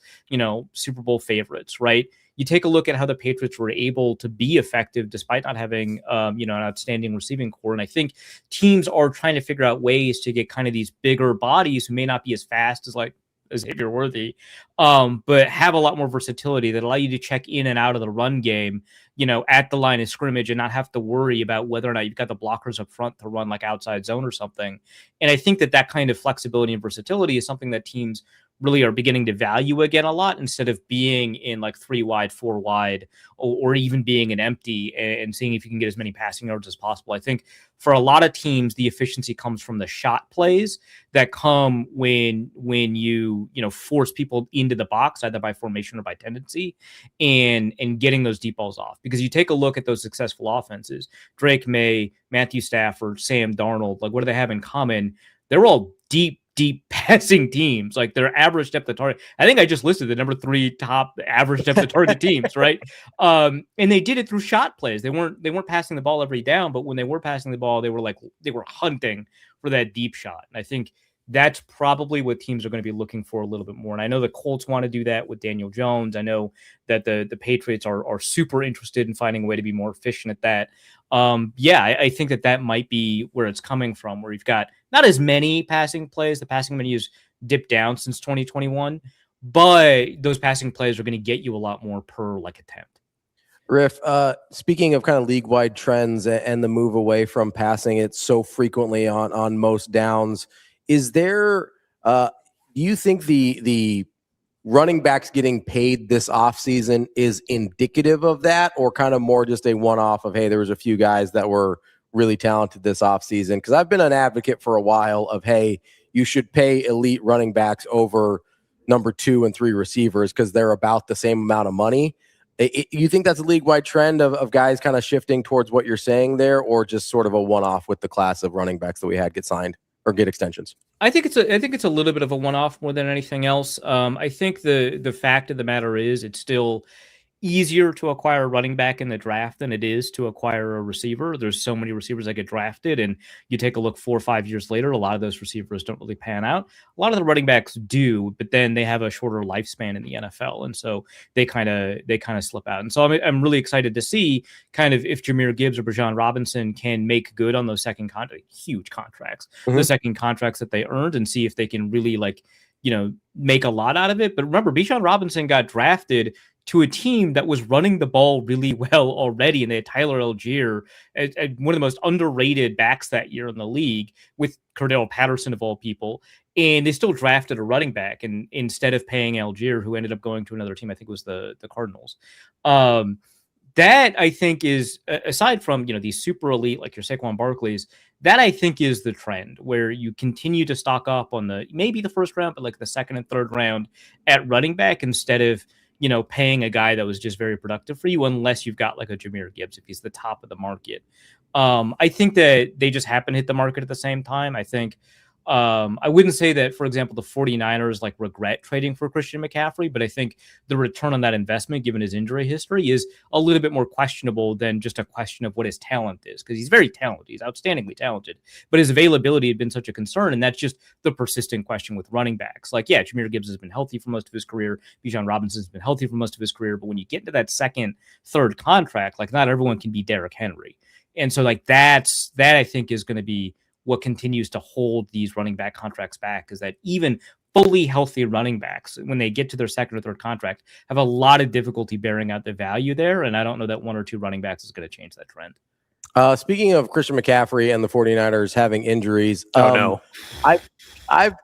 Super Bowl favorites, right? You take a look at how the Patriots were able to be effective despite not having, an outstanding receiving core. And I think teams are trying to figure out ways to get kind of these bigger bodies who may not be as fast as Xavier Worthy, but have a lot more versatility that allow you to check in and out of the run game, at the line of scrimmage and not have to worry about whether or not you've got the blockers up front to run like outside zone or something. And I think that kind of flexibility and versatility is something that teams really are beginning to value again a lot, instead of being in like 3 wide, 4 wide, or even being an empty and seeing if you can get as many passing yards as possible. I think for a lot of teams, the efficiency comes from the shot plays that come when you force people into the box, either by formation or by tendency, and getting those deep balls off. Because you take a look at those successful offenses, Drake May, Matthew Stafford, Sam Darnold, like what do they have in common? They're all deep passing teams. Like their average depth of target, I think I just listed the number 3 top average depth of target teams, right? And they did it through shot plays. They weren't passing the ball every down, but when they were passing the ball, they were hunting for that deep shot. And I think that's probably what teams are going to be looking for a little bit more. And I know the Colts want to do that with Daniel Jones. I know that the Patriots are super interested in finding a way to be more efficient at that. I think that might be where it's coming from, where you've got not as many passing plays. The passing menu has dipped down since 2021, but those passing plays are going to get you a lot more per attempt. Riff, speaking of kind of league-wide trends and the move away from passing it so frequently on most downs, is there do you think the running backs getting paid this offseason is indicative of that, or kind of more just a one-off of, hey, there was a few guys that were really talented this offseason? Because I've been an advocate for a while of, hey, you should pay elite running backs over number 2 and 3 receivers because they're about the same amount of money. You think that's a league-wide trend of guys kind of shifting towards what you're saying there, or just sort of a one-off with the class of running backs that we had get signed or get extensions? I think it's a little bit of a one-off more than anything else. I think the fact of the matter is it's still easier to acquire a running back in the draft than it is to acquire a receiver. There's so many receivers that get drafted, and you take a look 4 or 5 years later, a lot of those receivers don't really pan out. A lot of the running backs do, but then they have a shorter lifespan in the NFL, and so they kind of slip out. And so I'm really excited to see kind of if Jahmyr Gibbs or Bijan Robinson can make good on those second huge contracts, the second contracts that they earned, and see if they can really make a lot out of it. But remember, Bijan Robinson got drafted to a team that was running the ball really well already. And they had Tyler Algier, one of the most underrated backs that year in the league, with Cordell Patterson of all people. And they still drafted a running back, and instead of paying Algier, who ended up going to another team, I think it was the Cardinals. That I think is, aside from, these super elite like your Saquon Barkley's, that I think is the trend, where you continue to stock up on maybe the first round, but like the second and third round at running back, instead of paying a guy that was just very productive for you, unless you've got like a Jahmyr Gibbs if he's the top of the market. I think that they just happen to hit the market at the same time. I think I wouldn't say that, for example, the 49ers like regret trading for Christian McCaffrey, but I think the return on that investment, given his injury history, is a little bit more questionable than just a question of what his talent is, because he's very talented. He's outstandingly talented, but his availability had been such a concern. And that's just the persistent question with running backs. Like, yeah, Jahmyr Gibbs has been healthy for most of his career. Bijan Robinson's been healthy for most of his career. But when you get into that second, third contract, like, not everyone can be Derrick Henry. And so like that I think is going to be what continues to hold these running back contracts back, is that even fully healthy running backs, when they get to their second or third contract, have a lot of difficulty bearing out the value there. And I don't know that one or two running backs is going to change that trend. Speaking of Christian McCaffrey and the 49ers having injuries, no. I've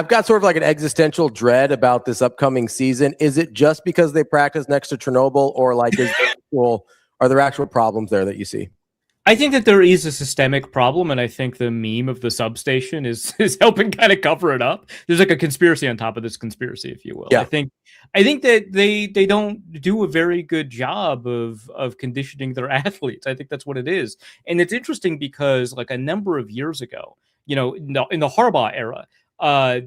got sort of like an existential dread about this upcoming season. Is it just because they practice next to Chernobyl, or like are there actual problems there that you see? I think that there is a systemic problem, and I think the meme of the substation is helping kind of cover it up. There's like a conspiracy on top of this conspiracy, if you will. Yeah. I think that they don't do a very good job of conditioning their athletes. I think that's what it is. And it's interesting because like a number of years ago, in the Harbaugh era,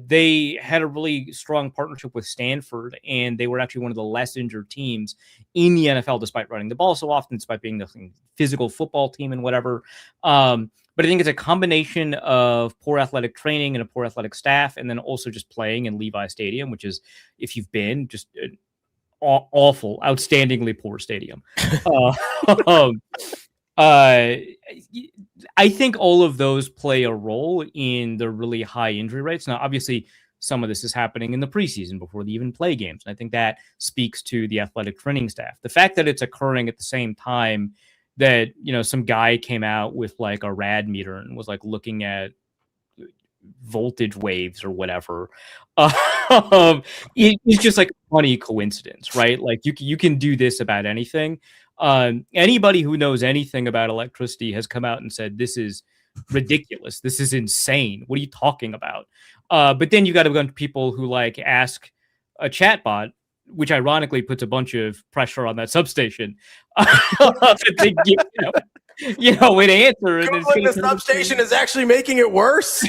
they had a really strong partnership with Stanford, and they were actually one of the less injured teams in the NFL, despite running the ball so often, despite being the physical football team and whatever. But I think it's a combination of poor athletic training and a poor athletic staff, and then also just playing in Levi Stadium, which is, if you've been, just an awful, outstandingly poor stadium. I think all of those play a role in the really high injury rates. Now, obviously, some of this is happening in the preseason before they even play games. And I think that speaks to the athletic training staff. The fact that it's occurring at the same time that, some guy came out with like a rad meter and was like looking at voltage waves or whatever, it's just like a funny coincidence, right? Like you can do this about anything. Anybody who knows anything about electricity has come out and said, this is ridiculous. This is insane. What are you talking about? But then you got a bunch of people who like ask a chatbot, which ironically puts a bunch of pressure on that substation. To give, way to answer. And the substation is actually making it worse.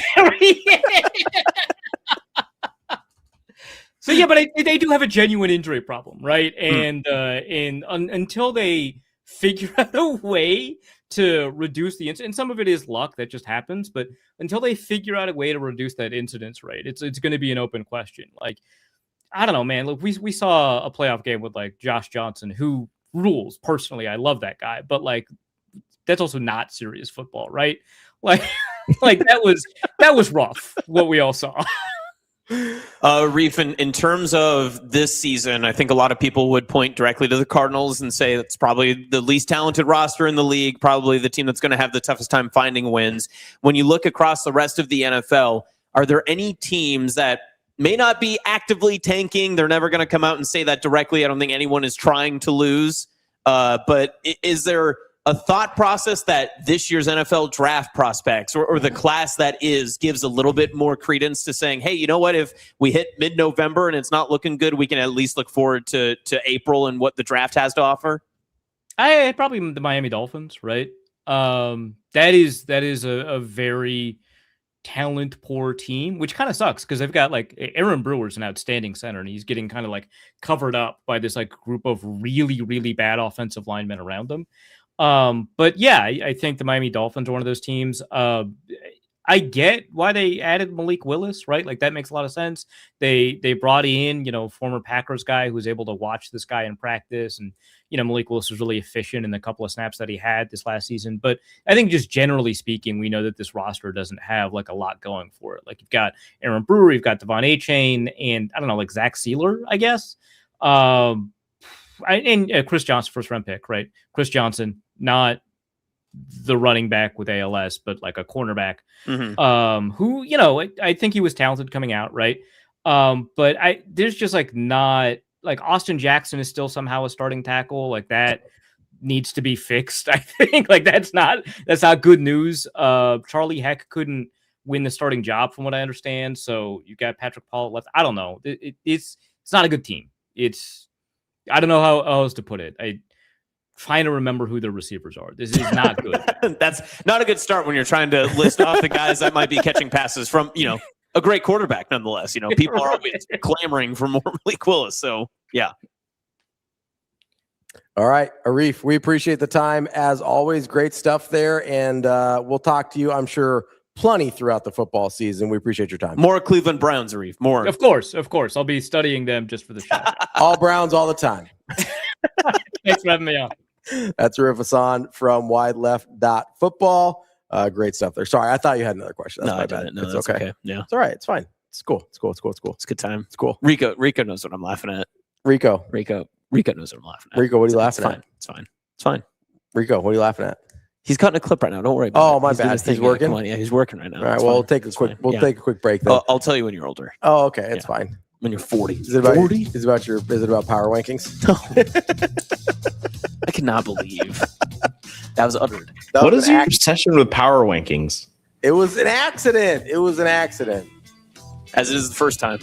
So yeah, but they do have a genuine injury problem, right? And until they figure out a way to reduce the incidence, and some of it is luck that just happens, but until they figure out a way to reduce that incidence rate, it's going to be an open question. Like, I don't know, man. Look, we saw a playoff game with like Josh Johnson, who rules. Personally, I love that guy, but like, that's also not serious football, right? Like that was rough what we all saw. Reef, in terms of this season, I think a lot of people would point directly to the Cardinals and say that's probably the least talented roster in the league, probably the team that's going to have the toughest time finding wins. When you look across the rest of the NFL, are there any teams that may not be actively tanking? They're never going to come out and say that directly. I don't think anyone is trying to lose. But is there a thought process that this year's NFL draft prospects or the class that gives a little bit more credence to saying, hey, you know what, if we hit mid-November and it's not looking good, we can at least look forward to April and what the draft has to offer? I probably the Miami Dolphins, right? That is a very talent poor team, which kind of sucks because they've got like Aaron Brewer's an outstanding center, and he's getting kind of like covered up by this like group of really, really bad offensive linemen around them. But yeah, I think the Miami Dolphins are one of those teams. I get why they added Malik Willis, right? Like that makes a lot of sense. They brought in, former Packers guy who was able to watch this guy in practice, and Malik Willis was really efficient in the couple of snaps that he had this last season. But I think just generally speaking, we know that this roster doesn't have like a lot going for it. Like you've got Aaron Brewer, you've got Devon Achane, and I don't know, like Zach Sealer, I guess. Chris Johnson, first round pick, right? Chris Johnson, not the running back with ALS, but like a cornerback, who, I think he was talented coming out, right? But there's just like not like Austin Jackson is still somehow a starting tackle, like that needs to be fixed. I think like that's not good news. Charlie Heck couldn't win the starting job from what I understand. So you got Patrick Paul left. I don't know. It's not a good team. I don't know how else to put it. Trying to remember who the receivers are. This is not good. That's not a good start when you're trying to list off the guys that might be catching passes from, a great quarterback nonetheless. People are always clamoring for more Malik Willis. So, yeah. All right, Arif, we appreciate the time. As always, great stuff there. And we'll talk to you, I'm sure, plenty throughout the football season. We appreciate your time. More Cleveland Browns, Arif. More. Of course. I'll be studying them just for the show. All Browns all the time. Thanks for having me on. That's Arif Hasan from wideleft.football. Great stuff there. Sorry, I thought you had another question. That's my bad. No, it's that's okay. Yeah. It's all right. It's fine. It's cool. It's a good time. It's cool. Rico knows what I'm laughing at. Rico knows what I'm laughing at. Rico, what are you laughing at? It's fine. Rico, what are you laughing at? He's cutting a clip right now. Don't worry about it. Oh, my bad. He's working? Come on. Yeah, he's working right now. All right, well, we'll take a quick break then. I'll tell you when you're older. Oh, okay. It's fine. When you're 40. Is it about 40? Is it about power rankings? No. I cannot believe that was uttered. What is your obsession with power rankings? It was an accident. As it is the first time.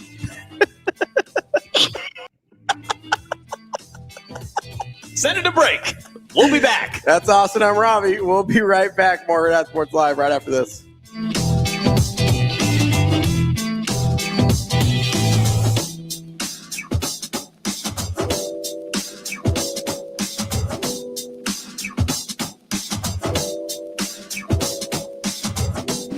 Send it to break. We'll be back. That's Austin. I'm Ravi. We'll be right back. More Hurrdat Sports Live right after this.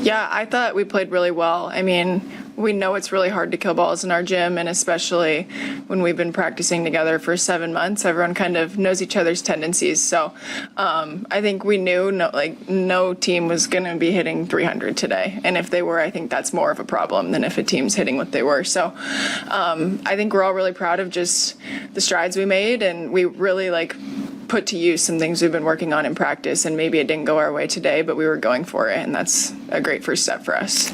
Yeah, I thought we played really well. I mean, we know it's really hard to kill balls in our gym, and especially when we've been practicing together for 7 months, everyone kind of knows each other's tendencies. So I think we knew no team was going to be hitting 300 today. And if they were, I think that's more of a problem than if a team's hitting what they were. So I think we're all really proud of just the strides we made, and we really put to use some things we've been working on in practice, and maybe it didn't go our way today, but we were going for it, and that's a great first step for us.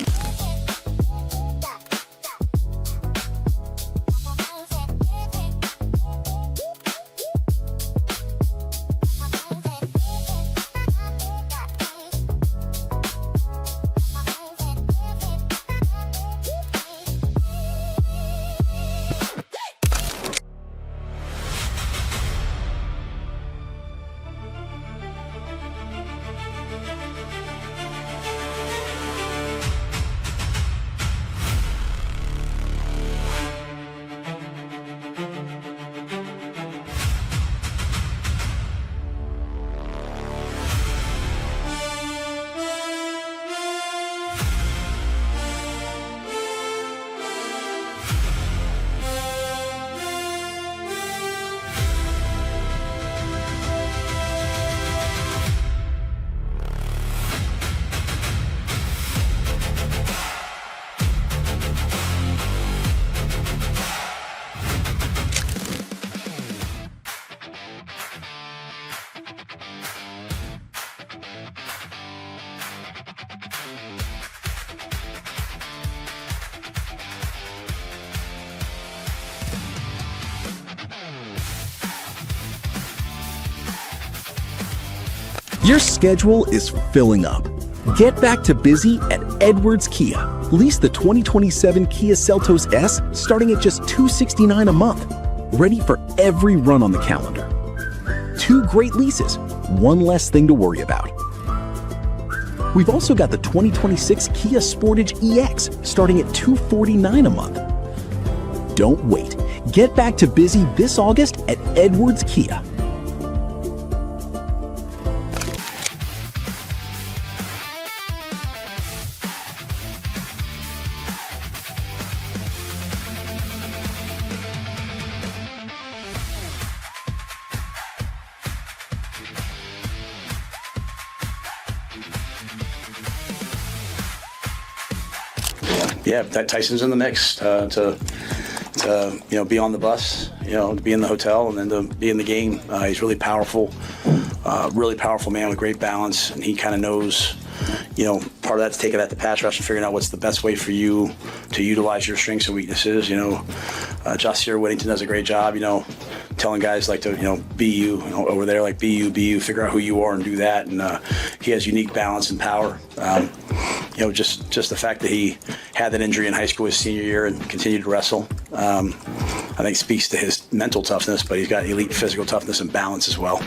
Your schedule is filling up. Get back to busy at Edwards Kia. Lease the 2027 Kia Seltos S starting at just $269 a month. Ready for every run on the calendar. 2 great leases, 1 less thing to worry about. We've also got the 2026 Kia Sportage EX starting at $249 a month. Don't wait. Get back to busy this August at Edwards Kia. Yeah, that Tyson's in the mix to be on the bus, to be in the hotel, and then to be in the game. He's really powerful man with great balance, and he kind of knows, part of that's taking that to pass rush and figuring out what's the best way for you to utilize your strengths and weaknesses. Jossier Whittington does a great job, telling guys like to, be you, over there, like be you, figure out who you are and do that. And he has unique balance and power. Just the fact that he had that injury in high school his senior year and continued to wrestle, I think speaks to his mental toughness, but he's got elite physical toughness and balance as well.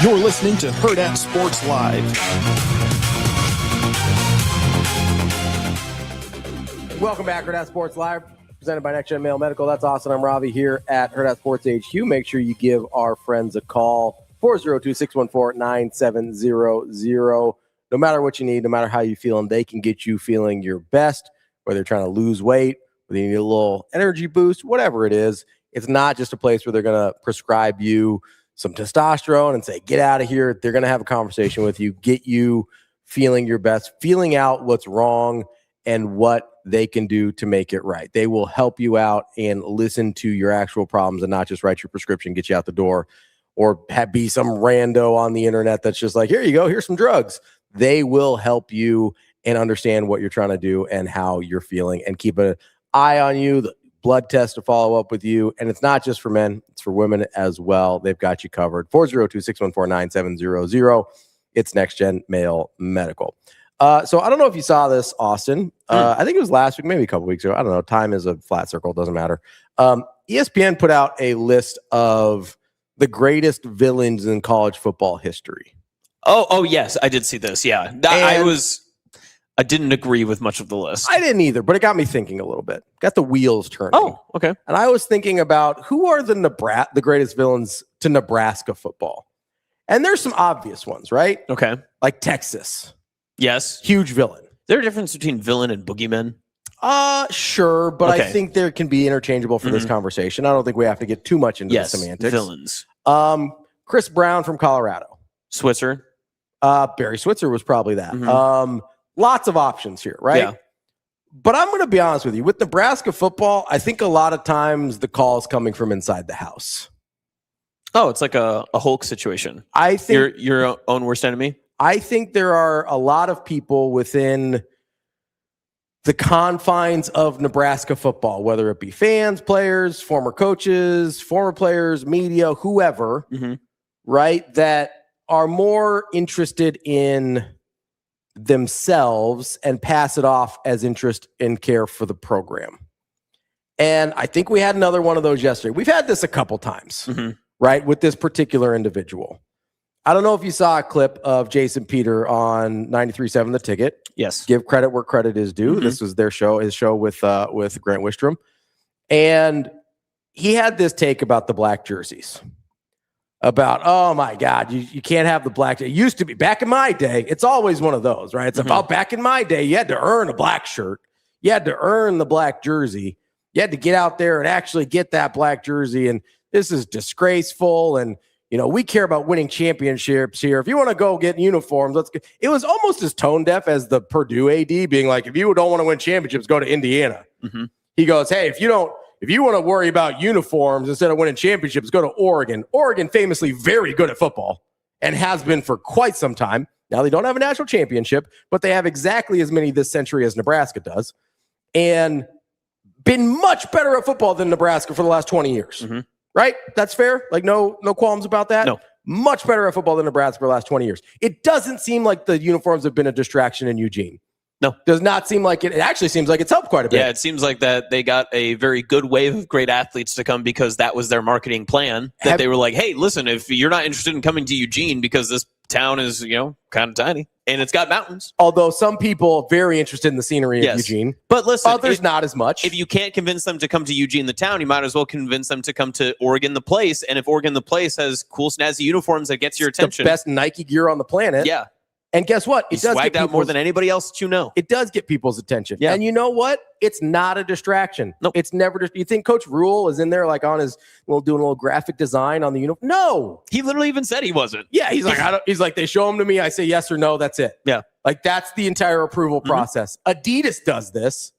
You're listening to Hurrdat Sports Live. Welcome back, Hurrdat Sports Live, presented by Next Gen Male Medical. That's Austin. I'm Ravi here at Hurrdat Sports HQ. Make sure you give our friends a call, 402-614-9700. No matter what you need, no matter how you're feeling, they can get you feeling your best, whether you're trying to lose weight, whether you need a little energy boost, whatever it is. It's not just a place where they're going to prescribe you some testosterone and say, get out of here. They're going to have a conversation with you, get you feeling your best, feeling out what's wrong and what they can do to make it right. They will help you out and listen to your actual problems and not just write your prescription, get you out the door, or be some rando on the internet that's just like, here you go, here's some drugs. They will help you and understand what you're trying to do and how you're feeling and keep an eye on you, the blood test to follow up with you. And it's not just for men, it's for women as well. They've got you covered. 402-614-9700. It's Next Gen Male Medical. So I don't know if you saw this, Austin. I think it was last week, maybe a couple weeks ago. I don't know. Time is a flat circle. It doesn't matter. ESPN put out a list of the greatest villains in college football history. Oh, yes. I did see this. Yeah. I didn't agree with much of the list. I didn't either, but it got me thinking a little bit. Got the wheels turning. Oh, okay. And I was thinking about who are the greatest villains to Nebraska football. And there's some obvious ones, right? Okay. Like Texas. Yes. Huge villain. Is there a difference between villain and boogeyman? Sure, but Okay. I think there can be interchangeable for this conversation. I don't think we have to get too much into the semantics. Villains. Chris Brown from Colorado. Switzer. Barry Switzer was probably that. Lots of options here, right? Yeah. But I'm going to be honest with you. With Nebraska football, I think a lot of times the call is coming from inside the house. Oh, it's like a Hulk situation. I think your own worst enemy? I think there are a lot of people within the confines of Nebraska football, whether it be fans, players, former coaches, former players, media, whoever, right, that are more interested in themselves and pass it off as interest and care for the program. And I think we had another one of those yesterday. We've had this a couple times, right, with this particular individual. I don't know if you saw a clip of Jason Peter on 93.7 The Ticket. Yes. Give credit where credit is due. This was their show, his show with Grant Wistrom. And he had this take about the black jerseys. About, oh my God, you can't have the black. It used to be back in my day. It's always one of those, right? It's about back in my day, you had to earn a black shirt. You had to earn the black jersey. You had to get out there and actually get that black jersey. And this is disgraceful. And, we care about winning championships here. If you want to go get uniforms, let's go. It was almost as tone deaf as the Purdue AD being like, if you don't want to win championships, go to Indiana. He goes, hey, if you want to worry about uniforms instead of winning championships, go to Oregon. Oregon famously very good at football and has been for quite some time. Now they don't have a national championship, but they have exactly as many this century as Nebraska does and been much better at football than Nebraska for the last 20 years. Right? That's fair? Like no qualms about that? No. Much better at football than Nebraska for the last 20 years. It doesn't seem like the uniforms have been a distraction in Eugene. No. Does not seem like it. It actually seems like it's helped quite a bit. Yeah, it seems like that they got a very good wave of great athletes to come because that was their marketing plan. They were like, hey, listen, if you're not interested in coming to Eugene because this town is, kind of tiny, and it's got mountains. Although some people very interested in the scenery of Eugene. But listen, others not as much. If you can't convince them to come to Eugene, the town, you might as well convince them to come to Oregon, the place. And if Oregon, the place, has cool, snazzy uniforms that gets your attention. The best Nike gear on the planet. Yeah. And guess what? It does get out more than anybody else that you know. It does get people's attention. Yeah. And you know what? It's not a distraction. Nope. It's never just. You think Coach Rule is in there like on his doing a little graphic design on the uniform? No. He literally even said he wasn't. Yeah, he's like, he's like, they show him to me, I say yes or no, that's it. Yeah. Like that's the entire approval process. Adidas does this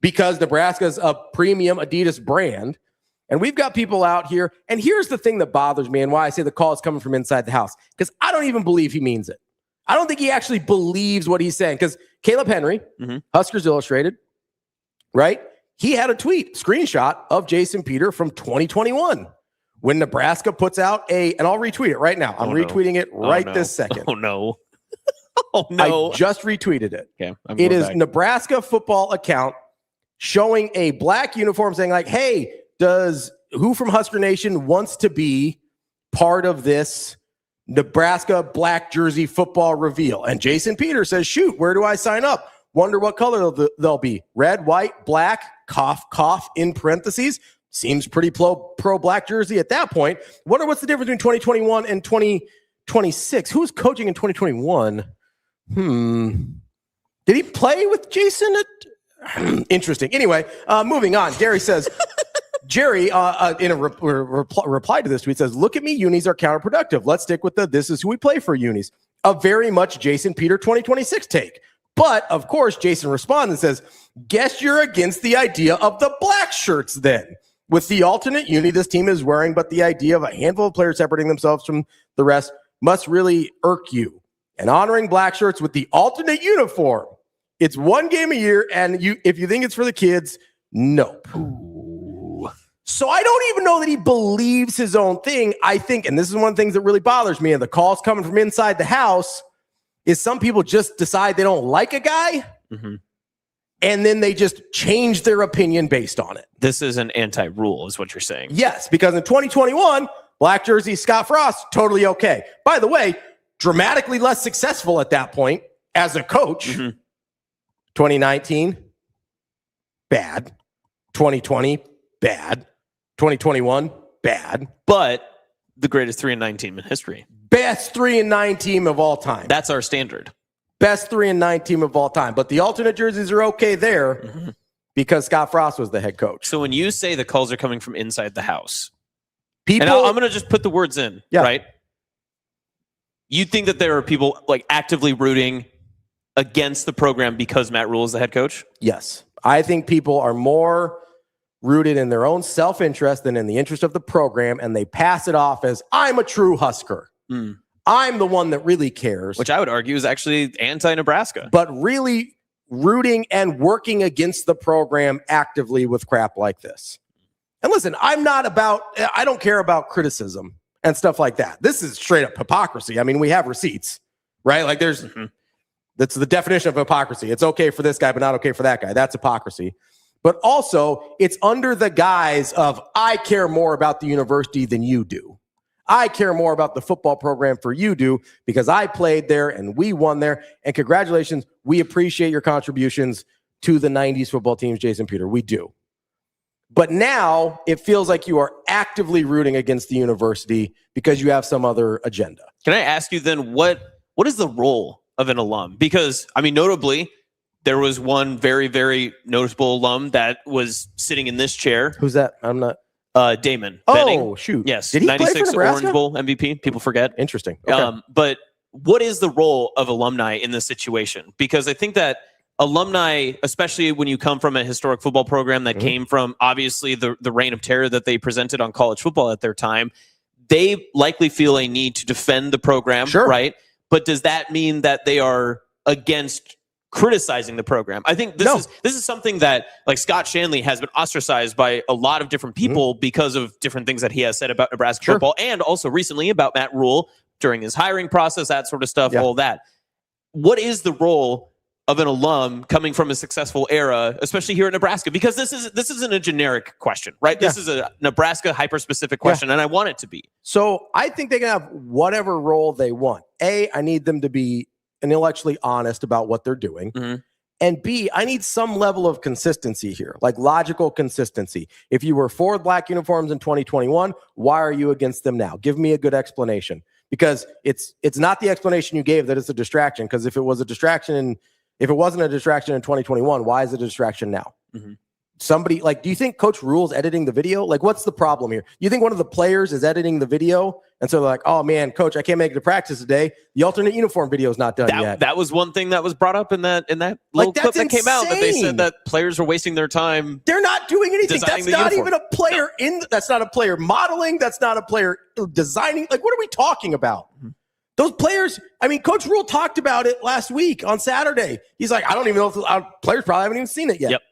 because Nebraska's a premium Adidas brand. And we've got people out here. And here's the thing that bothers me and why I say the call is coming from inside the house. Because I don't even believe he means it. I don't think he actually believes what he's saying. Because Caleb Henry, Huskers Illustrated, right? He had a screenshot of Jason Peter from 2021 when Nebraska puts out and I'll retweet it right now. I'm retweeting it right this second. Oh, no. Oh, no. I just retweeted it. Okay, it is Nebraska football account showing a black uniform saying like, hey, who from Husker Nation wants to be part of this Nebraska black jersey football reveal? And Jason Peters says, shoot, where do I sign up? Wonder what color they'll be. Red, white, black, cough, in parentheses. Seems pretty pro black jersey at that point. Wonder what's the difference between 2021 and 2026. Who's coaching in 2021? Did he play with Jason? Interesting. Anyway, moving on. Jerry says, Jerry, in a reply to this tweet, says, look at me, unis are counterproductive. Let's stick with this is who we play for unis. A very much Jason Peter 2026 take. But, of course, Jason responds and says, guess you're against the idea of the black shirts then. With the alternate uni this team is wearing, but the idea of a handful of players separating themselves from the rest must really irk you. And honoring black shirts with the alternate uniform. It's one game a year, and if you think it's for the kids, nope. Ooh. So I don't even know that he believes his own thing. I think, and this is one of the things that really bothers me, and the calls coming from inside the house, is some people just decide they don't like a guy, and then they just change their opinion based on it. This is an anti-rule, is what you're saying. Yes, because in 2021, black jersey, Scott Frost, totally okay. By the way, dramatically less successful at that point as a coach. 2019, bad. 2020, bad. 2021, bad. But the greatest 3-9 team in history. Best 3-9 team of all time. That's our standard. Best 3-9 team of all time. But the alternate jerseys are okay there because Scott Frost was the head coach. So when you say the calls are coming from inside the house, I'm going to just put the words in, right? You think that there are people like actively rooting against the program because Matt Rule is the head coach? Yes. I think people are more rooted in their own self-interest than in the interest of the program, and they pass it off as, I'm a true Husker. I'm the one that really cares. Which I would argue is actually anti-Nebraska. But really rooting and working against the program actively with crap like this. And listen, I don't care about criticism and stuff like that. This is straight up hypocrisy. I mean, we have receipts, right? Like that's the definition of hypocrisy. It's okay for this guy, but not okay for that guy. That's hypocrisy. But also, it's under the guise of, I care more about the university than you do. I care more about the football program for you do because I played there and we won there. And congratulations, we appreciate your contributions to the 90s football teams, Jason Peter. We do. But now it feels like you are actively rooting against the university because you have some other agenda. Can I ask you then, what is the role of an alum? Because, I mean, notably, there was one very, very noticeable alum that was sitting in this chair. Who's that? I'm not. Damon. Oh, Benning. shoot. Yes. Did he play for 96 Nebraska? Orange Bowl MVP. People forget. Interesting. Okay. But what is the role of alumni in this situation? Because I think that alumni, especially when you come from a historic football program that came from obviously the reign of terror that they presented on college football at their time, they likely feel a need to defend the program, right? But does that mean that they are against criticizing the program? I think this is something that, like, Scott Shanley has been ostracized by a lot of different people because of different things that he has said about Nebraska football, and also recently about Matt Rule during his hiring process, that sort of stuff, all that. What is the role of an alum coming from a successful era, especially here in Nebraska? Because this isn't a generic question, right? This is a Nebraska hyper-specific question, and I want it to be. So I think they can have whatever role they want. A, I need them to be intellectually honest about what they're doing. And B, I need some level of consistency here, like logical consistency. If you were for black uniforms in 2021, why are you against them now? Give me a good explanation. Because it's not the explanation you gave that it's a distraction. Because if it was a distraction, if it wasn't a distraction in 2021, why is it a distraction now? Somebody, like, do you think Coach Rule's editing the video? Like, what's the problem here? You think one of the players is editing the video? And so they're like, oh man, Coach, I can't make it to practice today. The alternate uniform video is not done yet. That was one thing that was brought up in that little clip that came out, that they said that players are wasting their time. They're not doing anything. That's not even a player that's not a player modeling. That's not a player designing. Like, what are we talking about? Those players, I mean, Coach Rule talked about it last week on Saturday. He's like, I don't even know if players probably haven't even seen it yet.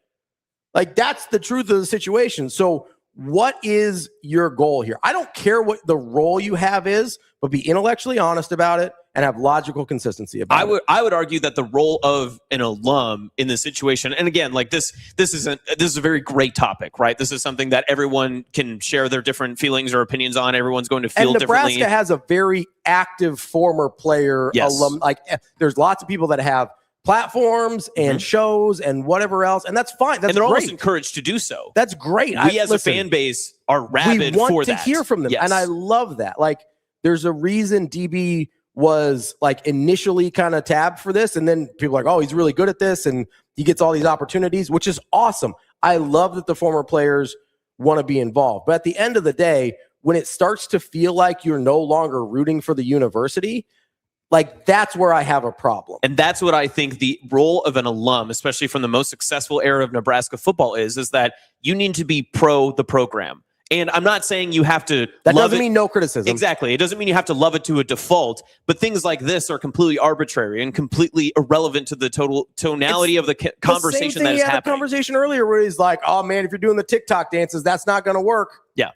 Like, that's the truth of the situation. So what is your goal here? I don't care what the role you have is, but be intellectually honest about it and have logical consistency about it. I would argue that the role of an alum in this situation, and again, like this is a very great topic, right? This is something that everyone can share their different feelings or opinions on. Everyone's going to feel differently. Nebraska has a very active former player alum. Like, there's lots of people that have platforms and shows and whatever else, and that's fine. That's and they're great. almost encouraged to do so. That's great. We as a fan base are rabid we want for to that. hear from them, and I love that. Like, there's a reason DB was like initially kind of tabbed for this, and then people are like, oh, he's really good at this, and he gets all these opportunities, which is awesome. I love that the former players want to be involved, but at the end of the day, when it starts to feel like you're no longer rooting for the university, like, that's where I have a problem. And that's what I think the role of an alum, especially from the most successful era of Nebraska football, is that you need to be pro the program. And I'm not saying you have to That love doesn't it. mean no criticism. Exactly. It doesn't mean you have to love it to a default, but things like this are completely arbitrary and completely irrelevant to the total tonality of the conversation that is He had happening. a conversation earlier where he's like, oh man, if you're doing the TikTok dances, that's not going to work. Yeah.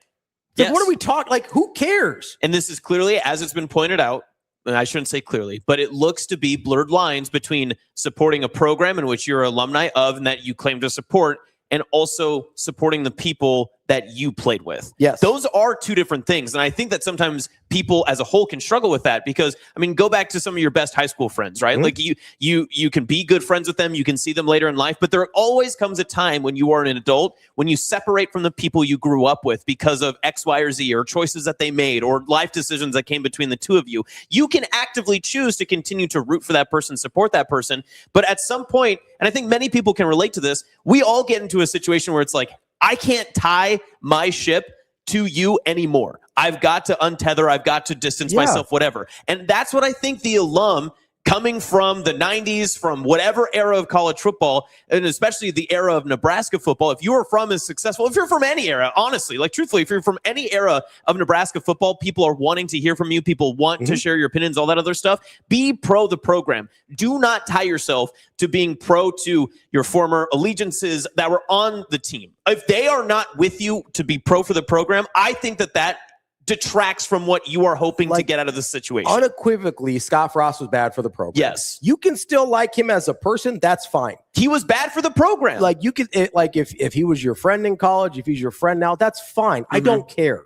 Like, what are we talking? Like, who cares? And this is clearly, as it's been pointed out, and I shouldn't say clearly, but it looks to be blurred lines between supporting a program in which you're alumni of and that you claim to support, and also supporting the people that you played with. Yes. Those are two different things. And I think that sometimes people as a whole can struggle with that because, I mean, go back to some of your best high school friends, right? Like you can be good friends with them. You can see them later in life, but there always comes a time when you are an adult, when you separate from the people you grew up with because of X, Y, or Z, or choices that they made, or life decisions that came between the two of you. You can actively choose to continue to root for that person, support that person. But at some point, and I think many people can relate to this, we all get into a situation where it's like, I can't tie my ship to you anymore. I've got to untether. I've got to distance myself, whatever. And that's what I think the alum coming from the 90s, from whatever era of college football, and especially the era of Nebraska football, if you are from as successful, if you're from any era, honestly, like truthfully, if you're from any era of Nebraska football, people are wanting to hear from you. People want to share your opinions, all that other stuff. Be pro the program. Do not tie yourself to being pro to your former allegiances that were on the team. If they are not with you to be pro for the program, I think that detracts from what you are hoping to get out of this situation. Unequivocally, Scott Frost was bad for the program. Yes. You can still like him as a person. That's fine. He was bad for the program. Like, you could, like, if he was your friend in college, if he's your friend now, that's fine. I don't care.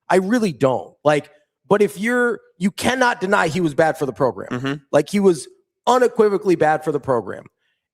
I really don't. Like, but if you cannot deny he was bad for the program. Like, he was unequivocally bad for the program.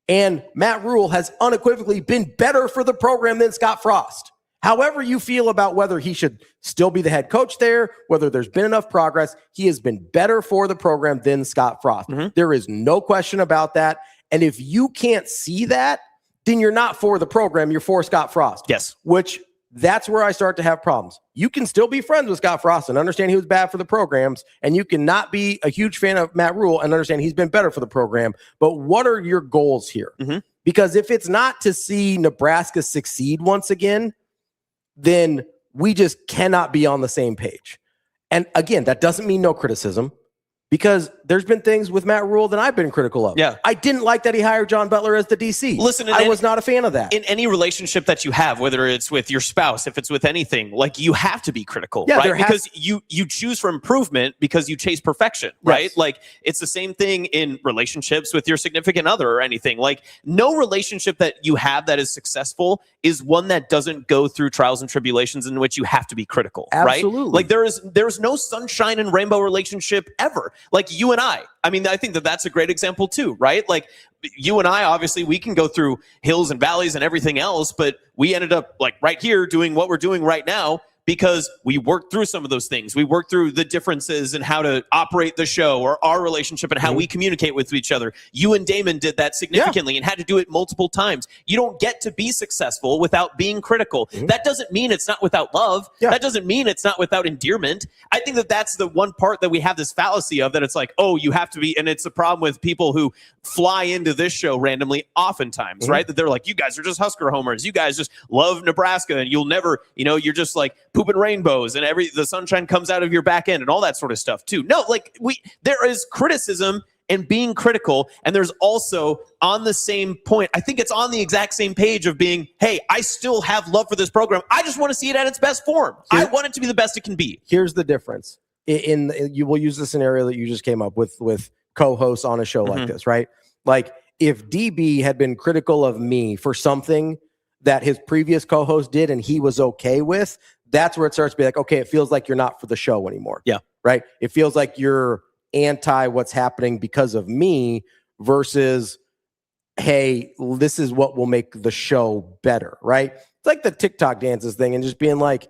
And Matt Rule has unequivocally been better for the program than Scott Frost. However you feel about whether he should still be the head coach there, whether there's been enough progress, he has been better for the program than Scott Frost. There is no question about that. And if you can't see that, then you're not for the program. You're for Scott Frost. Yes. Which, that's where I start to have problems. You can still be friends with Scott Frost and understand he was bad for the programs, and you can not be a huge fan of Matt Rule and understand he's been better for the program. But what are your goals here? Because if it's not to see Nebraska succeed once again, then we just cannot be on the same page. And again, that doesn't mean no criticism. Because there's been things with Matt Rule that I've been critical of. Yeah. I didn't like that he hired John Butler as the DC. Listen, I was not a fan of that. In any relationship that you have, whether it's with your spouse, if it's with anything, like you have to be critical, right? Because you choose for improvement because you chase perfection, right? Yes. Like it's the same thing in relationships with your significant other or anything. Like no relationship that you have that is successful is one that doesn't go through trials and tribulations in which you have to be critical, Absolutely. right? Like there's no sunshine and rainbow relationship ever. Like you and I mean, I think that that's a great example too, right? Like you and I, obviously we can go through hills and valleys and everything else, but we ended up like right here doing what we're doing right now because we worked through some of those things. We worked through the differences in how to operate the show or our relationship and how we communicate with each other. You and Damon did that significantly and had to do it multiple times. You don't get to be successful without being critical. That doesn't mean it's not without love. That doesn't mean it's not without endearment. I think that that's the one part that we have this fallacy of, that it's like, oh, you have to be, and it's a problem with people who fly into this show randomly oftentimes, right? That they're like, you guys are just Husker homers. You guys just love Nebraska and you'll never, you're just like pooping rainbows and the sunshine comes out of your back end and all that sort of stuff too. No, like there is criticism and being critical, and there's also on the same point, I think it's on the exact same page of being, hey, I still have love for this program. I just want to see it at its best form. I want it to be the best it can be. Here's the difference. You will use the scenario that you just came up with co-hosts on a show like this, right? Like if DB had been critical of me for something that his previous co-host did and he was okay with, that's where it starts to be like, okay, it feels like you're not for the show anymore. Yeah. Right? It feels like you're anti what's happening because of me versus, hey, this is what will make the show better, right? It's like the TikTok dances thing and just being like,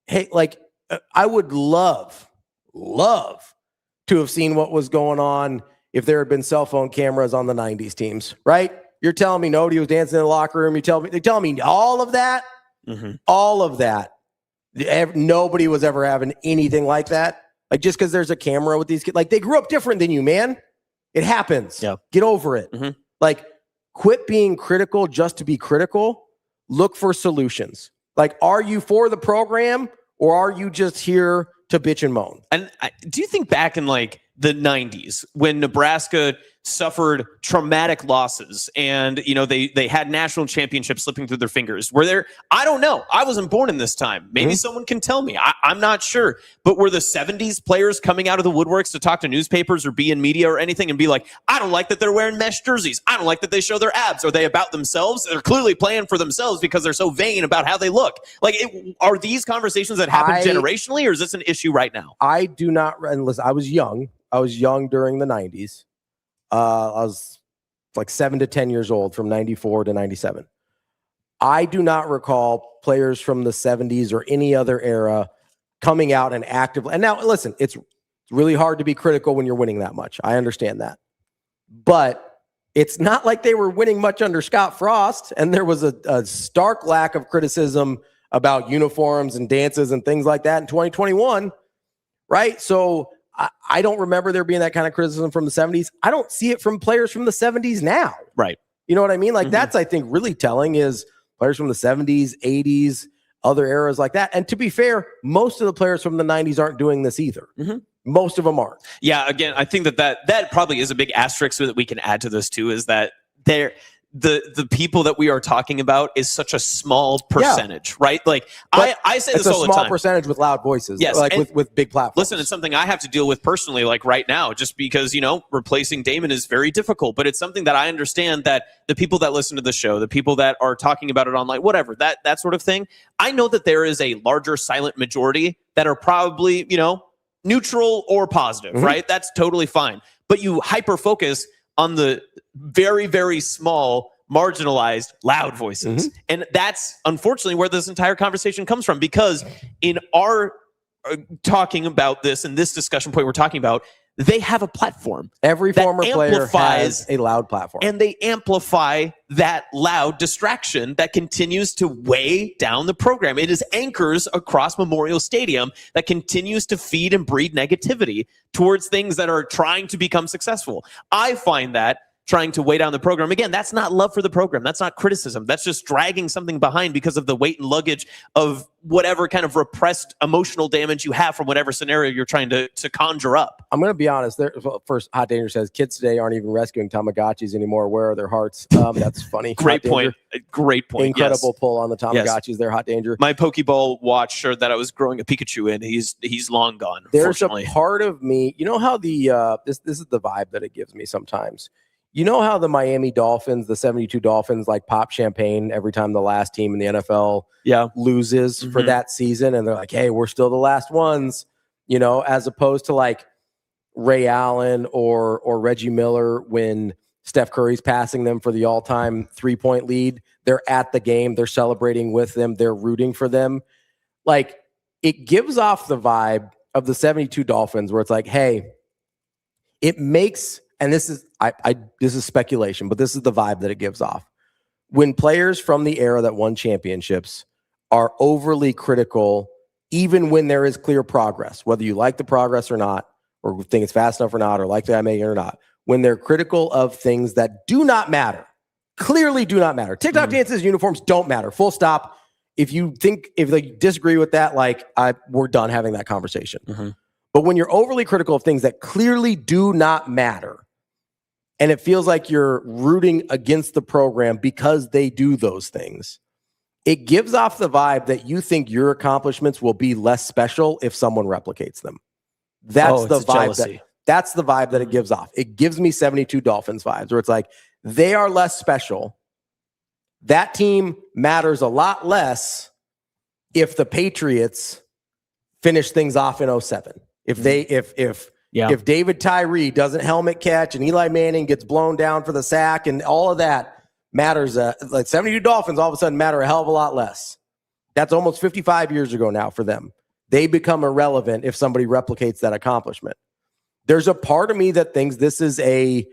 hey, like I would love to have seen what was going on if there had been cell phone cameras on the 90s teams, right? You're telling me nobody was dancing in the locker room. You're telling me all of that, all of that. Nobody was ever having anything like that. Like just because there's a camera with these kids, like they grew up different than you, man. It happens. Yeah. Get over it. Like quit being critical just to be critical. Look for solutions. Like, are you for the program or are you just here to bitch and moan? And do you think back in like the 90s when Nebraska suffered traumatic losses and, they had national championships slipping through their fingers? Were there, I don't know. I wasn't born in this time. Maybe someone can tell me. I'm not sure. But were the 70s players coming out of the woodworks to talk to newspapers or be in media or anything and be like, I don't like that they're wearing mesh jerseys. I don't like that they show their abs. Are they about themselves? They're clearly playing for themselves because they're so vain about how they look. Like, are these conversations that happen generationally, or is this an issue right now? I do not, and listen, I was young during the 90s. I was like 7 to 10 years old from 94 to 97. I do not recall players from the 70s or any other era coming out and actively. And now, listen, it's really hard to be critical when you're winning that much. I understand that. But it's not like they were winning much under Scott Frost, and there was a stark lack of criticism about uniforms and dances and things like that in 2021, right? So I don't remember there being that kind of criticism from the 70s. I don't see it from players from the 70s now. Right. You know what I mean? Like that's, I think, really telling is players from the 70s, 80s, other eras like that. And to be fair, most of the players from the 90s aren't doing this either. Most of them aren't. Yeah, again, I think that probably is a big asterisk that we can add to this too, is that the people that we are talking about is such a small percentage, right? Like I say this all the time. It's a small percentage with loud voices, yes, like with big platforms. Listen, it's something I have to deal with personally, like right now, just because, replacing Damon is very difficult, but it's something that I understand that the people that listen to the show, the people that are talking about it online, whatever, that sort of thing, I know that there is a larger silent majority that are probably, neutral or positive, right? That's totally fine. But you hyper focus on the very, very small, marginalized, loud voices. And that's unfortunately where this entire conversation comes from, because in our talking about this and this discussion point we're talking about, they have a platform. Every former player has a loud platform. And they amplify that loud distraction that continues to weigh down the program. It is anchors across Memorial Stadium that continues to feed and breed negativity towards things that are trying to become successful. I find that trying to weigh down the program. Again, that's not love for the program. That's not criticism. That's just dragging something behind because of the weight and luggage of whatever kind of repressed emotional damage you have from whatever scenario you're trying to conjure up. I'm going to be honest. First, Hot Danger says kids today aren't even rescuing Tamagotchis anymore. Where are their hearts? That's funny. Great point. Great point. Incredible pull on the Tamagotchis. Yes. They're Hot Danger. My Pokeball watch showed that I was growing a Pikachu in. He's long gone. There's a part of me, you know how the this is the vibe that it gives me sometimes. You know how the Miami Dolphins, the 72 Dolphins, like pop champagne every time the last team in the NFL loses for that season, and they're like, "Hey, we're still the last ones," you know, as opposed to like Ray Allen or Reggie Miller when Steph Curry's passing them for the all-time 3-point lead. They're at the game, they're celebrating with them, they're rooting for them. Like, it gives off the vibe of the 72 Dolphins where it's like, hey, it makes, and this is this is speculation, but this is the vibe that it gives off. When players from the era that won championships are overly critical, even when there is clear progress, whether you like the progress or not, or think it's fast enough or not, or like the making it or not, when they're critical of things that do not matter, clearly do not matter. TikTok dances, uniforms don't matter. Full stop. If you disagree with that, we're done having that conversation. But when you're overly critical of things that clearly do not matter, and it feels like you're rooting against the program because they do those things, it gives off the vibe that you think your accomplishments will be less special if someone replicates them. That's the vibe. That's the vibe that it gives off. It gives me 72 Dolphins vibes where it's like, they are less special. That team matters a lot less if the Patriots finish things off in 07. If David Tyree doesn't helmet catch and Eli Manning gets blown down for the sack and all of that matters, like 72 Dolphins all of a sudden matter a hell of a lot less. That's almost 55 years ago now for them. They become irrelevant if somebody replicates that accomplishment. There's a part of me that thinks this is a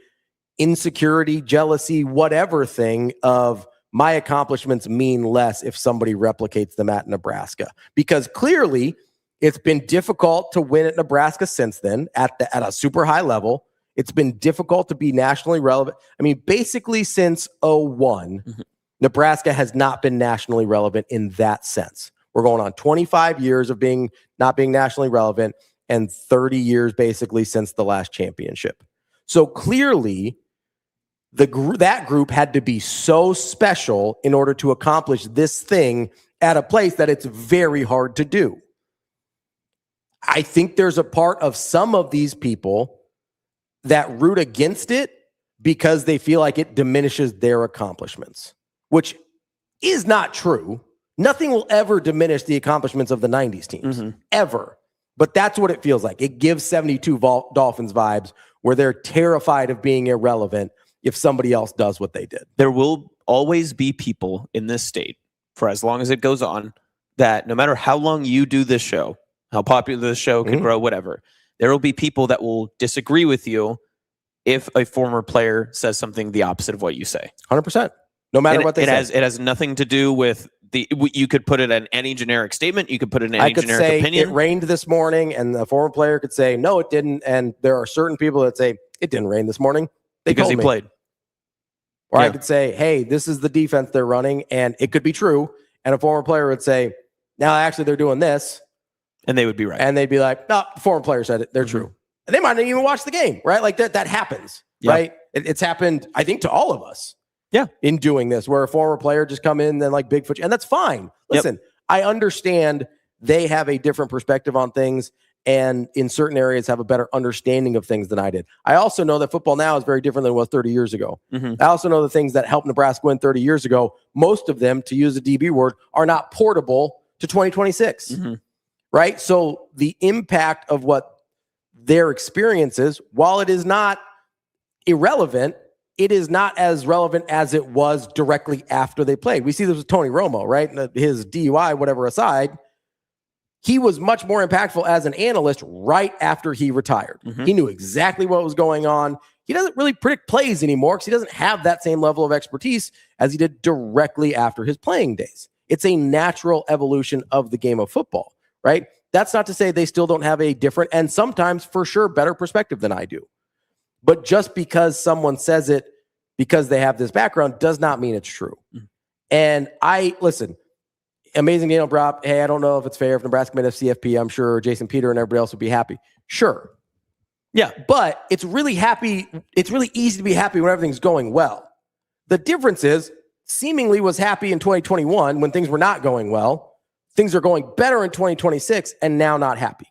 insecurity, jealousy, whatever thing of my accomplishments mean less if somebody replicates them at Nebraska. Because clearly it's been difficult to win at Nebraska since then at a super high level. It's been difficult to be nationally relevant. I mean, basically since 01, Nebraska has not been nationally relevant in that sense. We're going on 25 years of not being nationally relevant and 30 years basically since the last championship. So clearly that group had to be so special in order to accomplish this thing at a place that it's very hard to do. I think there's a part of some of these people that root against it because they feel like it diminishes their accomplishments, which is not true. Nothing will ever diminish the accomplishments of the 90s teams, ever. But that's what it feels like. It gives 72 Dolphins vibes where they're terrified of being irrelevant if somebody else does what they did. There will always be people in this state, for as long as it goes on, that no matter how long you do this show, how popular this show can grow, whatever, there will be people that will disagree with you if a former player says something the opposite of what you say. 100%. No matter what they say. It has nothing to do with you could put it in any generic statement. You could put it in any generic say opinion. It rained this morning, and the former player could say, no, it didn't. And there are certain people that say, it didn't rain this morning. Because he played. Or I could say, hey, this is the defense they're running, and it could be true. And a former player would say, now actually they're doing this. And they would be right. And they'd be like, no, the former player said it. They're true. And they might not even watch the game, right? Like that happens, right? It's happened, I think, to all of us. Yeah. In doing this, where a former player just come in and like Bigfoot, and that's fine. Listen, I understand they have a different perspective on things and in certain areas have a better understanding of things than I did. I also know that football now is very different than it was 30 years ago. I also know the things that helped Nebraska win 30 years ago, most of them, to use a DB word, are not portable to 2026, right? So the impact of what their experience is, while it is not irrelevant, it is not as relevant as it was directly after they played. We see this with Tony Romo, right? His DUI, whatever aside, he was much more impactful as an analyst right after he retired. He knew exactly what was going on. He doesn't really predict plays anymore because he doesn't have that same level of expertise as he did directly after his playing days. It's a natural evolution of the game of football, right? That's not to say they still don't have a different and sometimes for sure better perspective than I do. But just because someone says it because they have this background does not mean it's true. And listen, amazing Daniel brought up, hey, I don't know if it's fair if Nebraska made a CFP. I'm sure Jason Peter and everybody else would be happy. Sure. Yeah. But it's really easy to be happy when everything's going well. The difference is seemingly was happy in 2021 when things were not going well. Things are going better in 2026 and now not happy.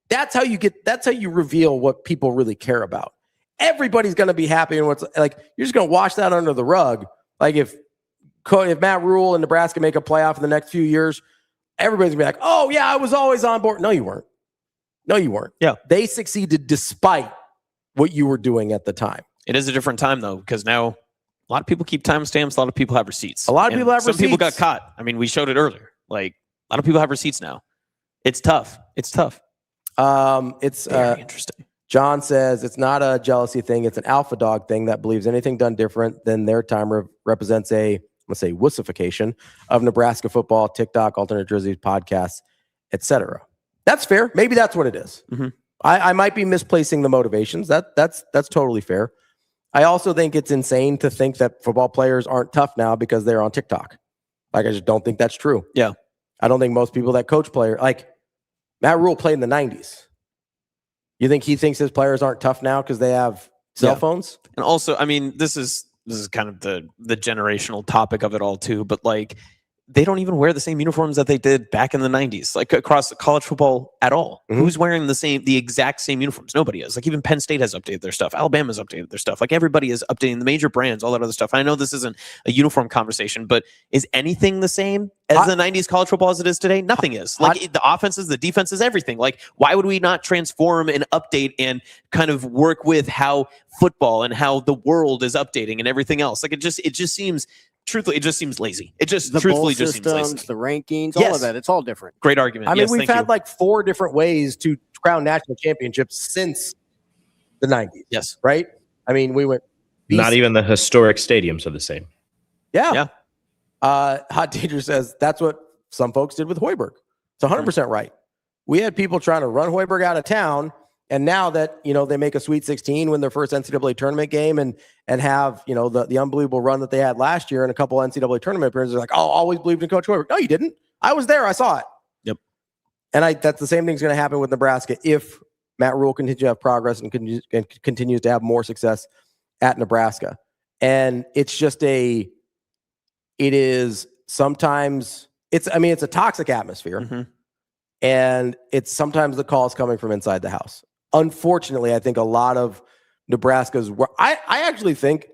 That's how you reveal what people really care about. Everybody's going to be happy and what's like, you're just going to wash that under the rug. Like if Matt Rule and Nebraska make a playoff in the next few years, everybody's gonna be like, oh yeah, I was always on board. No, you weren't. Yeah. They succeeded despite what you were doing at the time. It is a different time though, because now a lot of people keep timestamps. A lot of people have receipts. A lot of people have some receipts. people got caught. I mean, we showed it earlier. Like a lot of people have receipts now. It's tough. It's very interesting. John says it's not a jealousy thing. It's an alpha dog thing that believes anything done different than their time represents a, let's say, wussification of Nebraska football, TikTok, alternate jerseys, podcasts, etc. That's fair. Maybe that's what it is. Mm-hmm. I might be misplacing the motivations. That's totally fair. I also think it's insane to think that football players aren't tough now because they're on TikTok. Like, I just don't think that's true. Yeah. I don't think most people that coach players, like Matt Rule played in the 90s. You think he thinks his players aren't tough now because they have cell phones? And also, I mean, this is kind of the generational topic of it all too, but like they don't even wear the same uniforms that they did back in the 90s, like across college football at all. Mm-hmm. Who's wearing the exact same uniforms? Nobody is. Like even Penn State has updated their stuff. Alabama's updated their stuff. Like everybody is updating the major brands, all that other stuff. I know this isn't a uniform conversation, but is anything the same as the 90s college football as it is today? Nothing is. Like the offenses, the defenses, everything. Like why would we not transform and update and kind of work with how football and how the world is updating and everything else? Like it just seems, truthfully, it just seems lazy. It just truthfully just seems lazy. The rankings, all of that. It's all different. Great argument. I mean, we've had like 4 different ways to crown national championships since the 90s. Yes. Right? I mean, we went. Not even the historic stadiums are the same. Yeah. Hot Teacher says that's what some folks did with Hoiberg. It's 100% right. We had people trying to run Hoiberg out of town. And now that, they make a Sweet 16, win their first NCAA tournament game and have, the unbelievable run that they had last year and a couple NCAA tournament appearances, they're like, oh, always believed in Coach Hoiberg. No, you didn't. I was there. I saw it. Yep. And that's the same thing's going to happen with Nebraska if Matt Rule continues to have progress and continues to have more success at Nebraska. And it's just it's a toxic atmosphere. Mm-hmm. And it's sometimes the calls coming from inside the house. Unfortunately, I think a lot of Nebraska's I actually think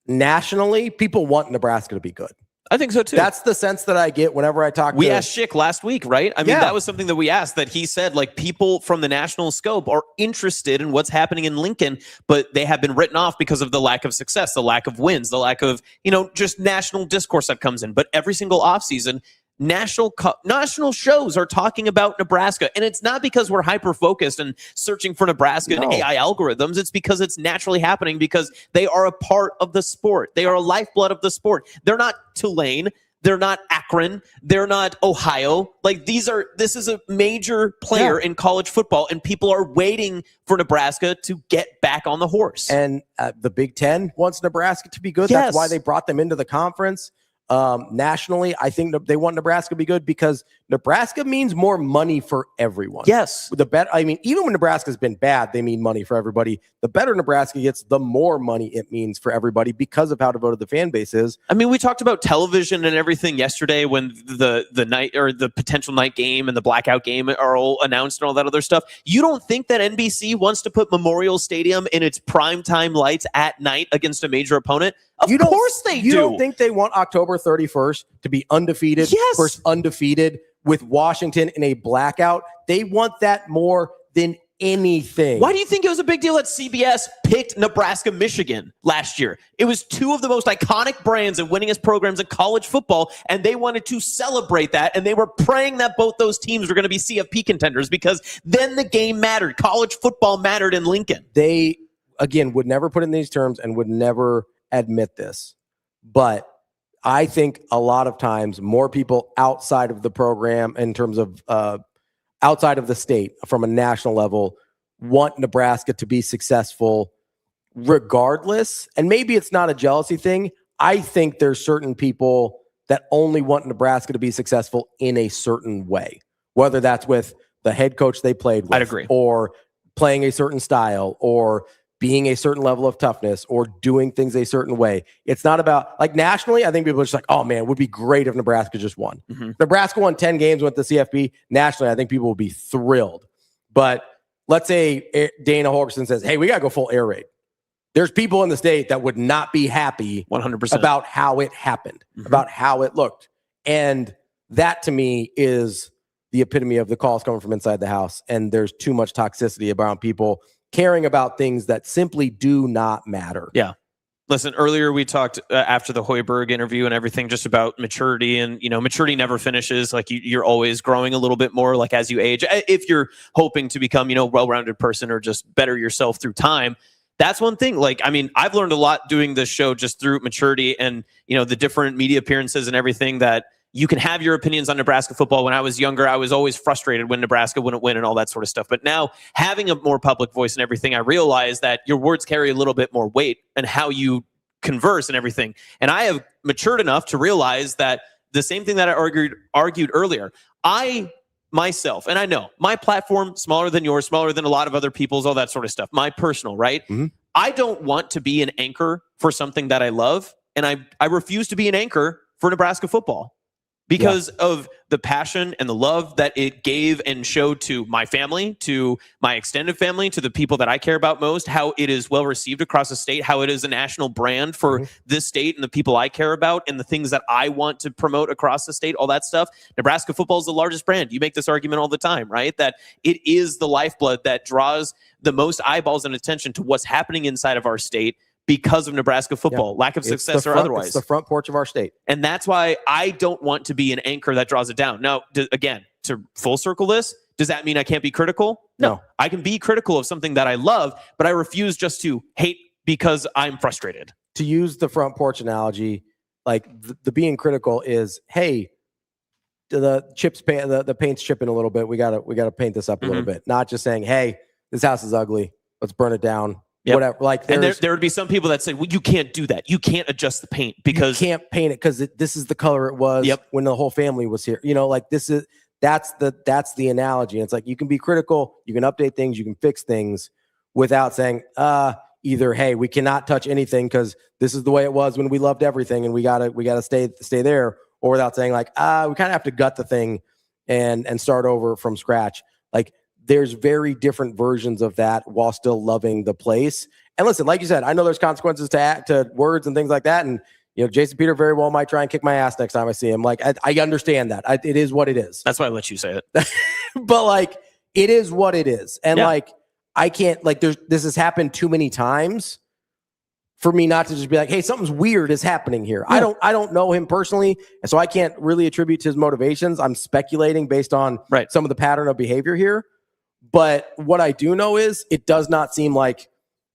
nationally people want Nebraska to be good. I think so too. That's the sense that I get whenever I talk We asked Schick last week, right? I mean, Yeah. that was something that we asked, that he said like people from the national scope are interested in what's happening in Lincoln, but they have been written off because of the lack of success, the lack of wins, the lack of, just national discourse that comes in. But every single offseason, national shows are talking about Nebraska, and it's not because we're hyper focused and searching for Nebraska and AI algorithms. It's because it's naturally happening because they are a part of the sport. They are a lifeblood of the sport. They're not Tulane. They're not Akron. They're not Ohio. Like this is a major player in college football, and people are waiting for Nebraska to get back on the horse. And the Big Ten wants Nebraska to be good. Yes. That's why they brought them into the conference. Nationally, I think they want Nebraska to be good because Nebraska means more money for everyone. Yes. Even when Nebraska's been bad, they mean money for everybody. The better Nebraska gets, the more money it means for everybody because of how devoted the fan base is. I mean, we talked about television and everything yesterday when the night or the potential night game and the blackout game are all announced and all that other stuff. You don't think that NBC wants to put Memorial Stadium in its primetime lights at night against a major opponent? Of course they do. You don't think they want October 31st to be undefeated versus undefeated with Washington in a blackout? They want that more than anything. Why do you think it was a big deal that CBS picked Nebraska, Michigan last year? It was 2 of the most iconic brands and winningest programs in college football, and they wanted to celebrate that, and they were praying that both those teams were going to be CFP contenders because then the game mattered. College football mattered in Lincoln. They, again, would never put it in these terms and would never admit this, but I think a lot of times more people outside of the program in terms of outside of the state from a national level want Nebraska to be successful regardless, and maybe it's not a jealousy thing, I think there's certain people that only want Nebraska to be successful in a certain way, whether that's with the head coach they played with, I'd agree, or playing a certain style, or being a certain level of toughness, or doing things a certain way. It's not about, like, nationally, I think people are just like, oh man, it would be great if Nebraska just won. Nebraska won 10 games with the CFP. Nationally, I think people will be thrilled. But let's say Dana Holgorsen says, hey, we got to go full air raid. There's people in the state that would not be happy 100% about how it happened, about how it looked. And that, to me, is the epitome of the calls coming from inside the house. And there's too much toxicity around people caring about things that simply do not matter. Yeah. Listen, earlier we talked after the Hoiberg interview and everything just about maturity, and, maturity never finishes. Like, you're always growing a little bit more, like, as you age, if you're hoping to become, well-rounded person or just better yourself through time. That's one thing. Like, I mean, I've learned a lot doing this show just through maturity and, the different media appearances and everything, that you can have your opinions on Nebraska football. When I was younger, I was always frustrated when Nebraska wouldn't win and all that sort of stuff. But now, having a more public voice and everything, I realize that your words carry a little bit more weight and how you converse and everything. And I have matured enough to realize that the same thing that I argued earlier, I myself, and I know my platform, smaller than yours, smaller than a lot of other people's, all that sort of stuff, my personal, right? I don't want to be an anchor for something that I love. And I refuse to be an anchor for Nebraska football, because of the passion and the love that it gave and showed to my family, to my extended family, to the people that I care about most, how it is well received across the state, how it is a national brand for this state and the people I care about and the things that I want to promote across the state, all that stuff. Nebraska football is the largest brand. You make this argument all the time, right? That it is the lifeblood that draws the most eyeballs and attention to what's happening inside of our state, because of Nebraska football, lack of success or otherwise. It's the front porch of our state. And that's why I don't want to be an anchor that draws it down. Now, again, to full circle this, does that mean I can't be critical? No. I can be critical of something that I love, but I refuse just to hate because I'm frustrated. To use the front porch analogy, like the being critical is, hey, the paint's chipping a little bit. We gotta paint this up a little bit. Not just saying, hey, this house is ugly, let's burn it down. Whatever. Like, and there would be some people that say, well, you can't do that. You can't adjust the paint because you can't paint it because this is the color it was when the whole family was here. Like, that's the analogy. And it's like, you can be critical, you can update things, you can fix things without saying, either, hey, we cannot touch anything because this is the way it was when we loved everything and we gotta stay there, or without saying, like, we kind of have to gut the thing and start over from scratch. Like, there's very different versions of that while still loving the place. And listen, like you said, I know there's consequences to words and things like that. And, Jason Peter very well might try and kick my ass next time I see him. Like, I understand that. It is what it is. That's why I let you say it. But, like, it is what it is. And like, I can't, like, this has happened too many times for me not to just be like, hey, something's weird is happening here. I don't know him personally, and so I can't really attribute to his motivations. I'm speculating based on some of the pattern of behavior here. But what I do know is it does not seem like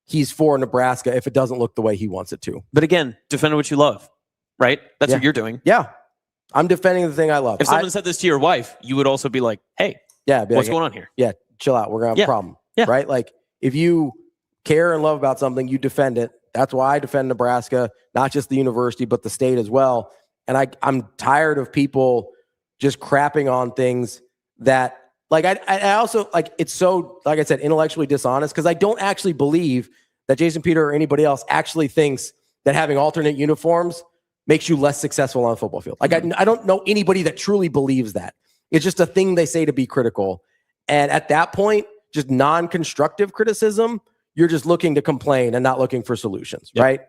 he's for Nebraska if it doesn't look the way he wants it to. But again, defend what you love, right? That's what you're doing. Yeah. I'm defending the thing I love. If someone said this to your wife, you would also be like, hey, what's going on here? Yeah, chill out. We're going to have a problem. Yeah. Right? Like, if you care and love about something, you defend it. That's why I defend Nebraska, not just the university, but the state as well. And I'm tired of people just crapping on things that, like, I also, like, it's so, like I said, intellectually dishonest, because I don't actually believe that Jason Peter or anybody else actually thinks that having alternate uniforms makes you less successful on a football field. Like, I don't know anybody that truly believes that. It's just a thing they say to be critical. And at that point, just non-constructive criticism, you're just looking to complain and not looking for solutions, right?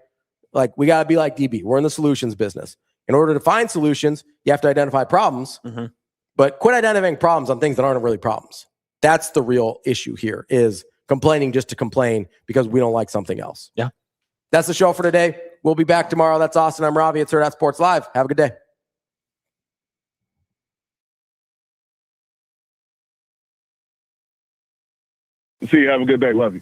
Like, we got to be like DB. We're in the solutions business. In order to find solutions, you have to identify problems. But quit identifying problems on things that aren't really problems. That's the real issue here, is complaining just to complain because we don't like something else. Yeah. That's the show for today. We'll be back tomorrow. That's Austin. I'm Ravi. It's Hurrdat Sports Live. Have a good day. See you. Have a good day. Love you.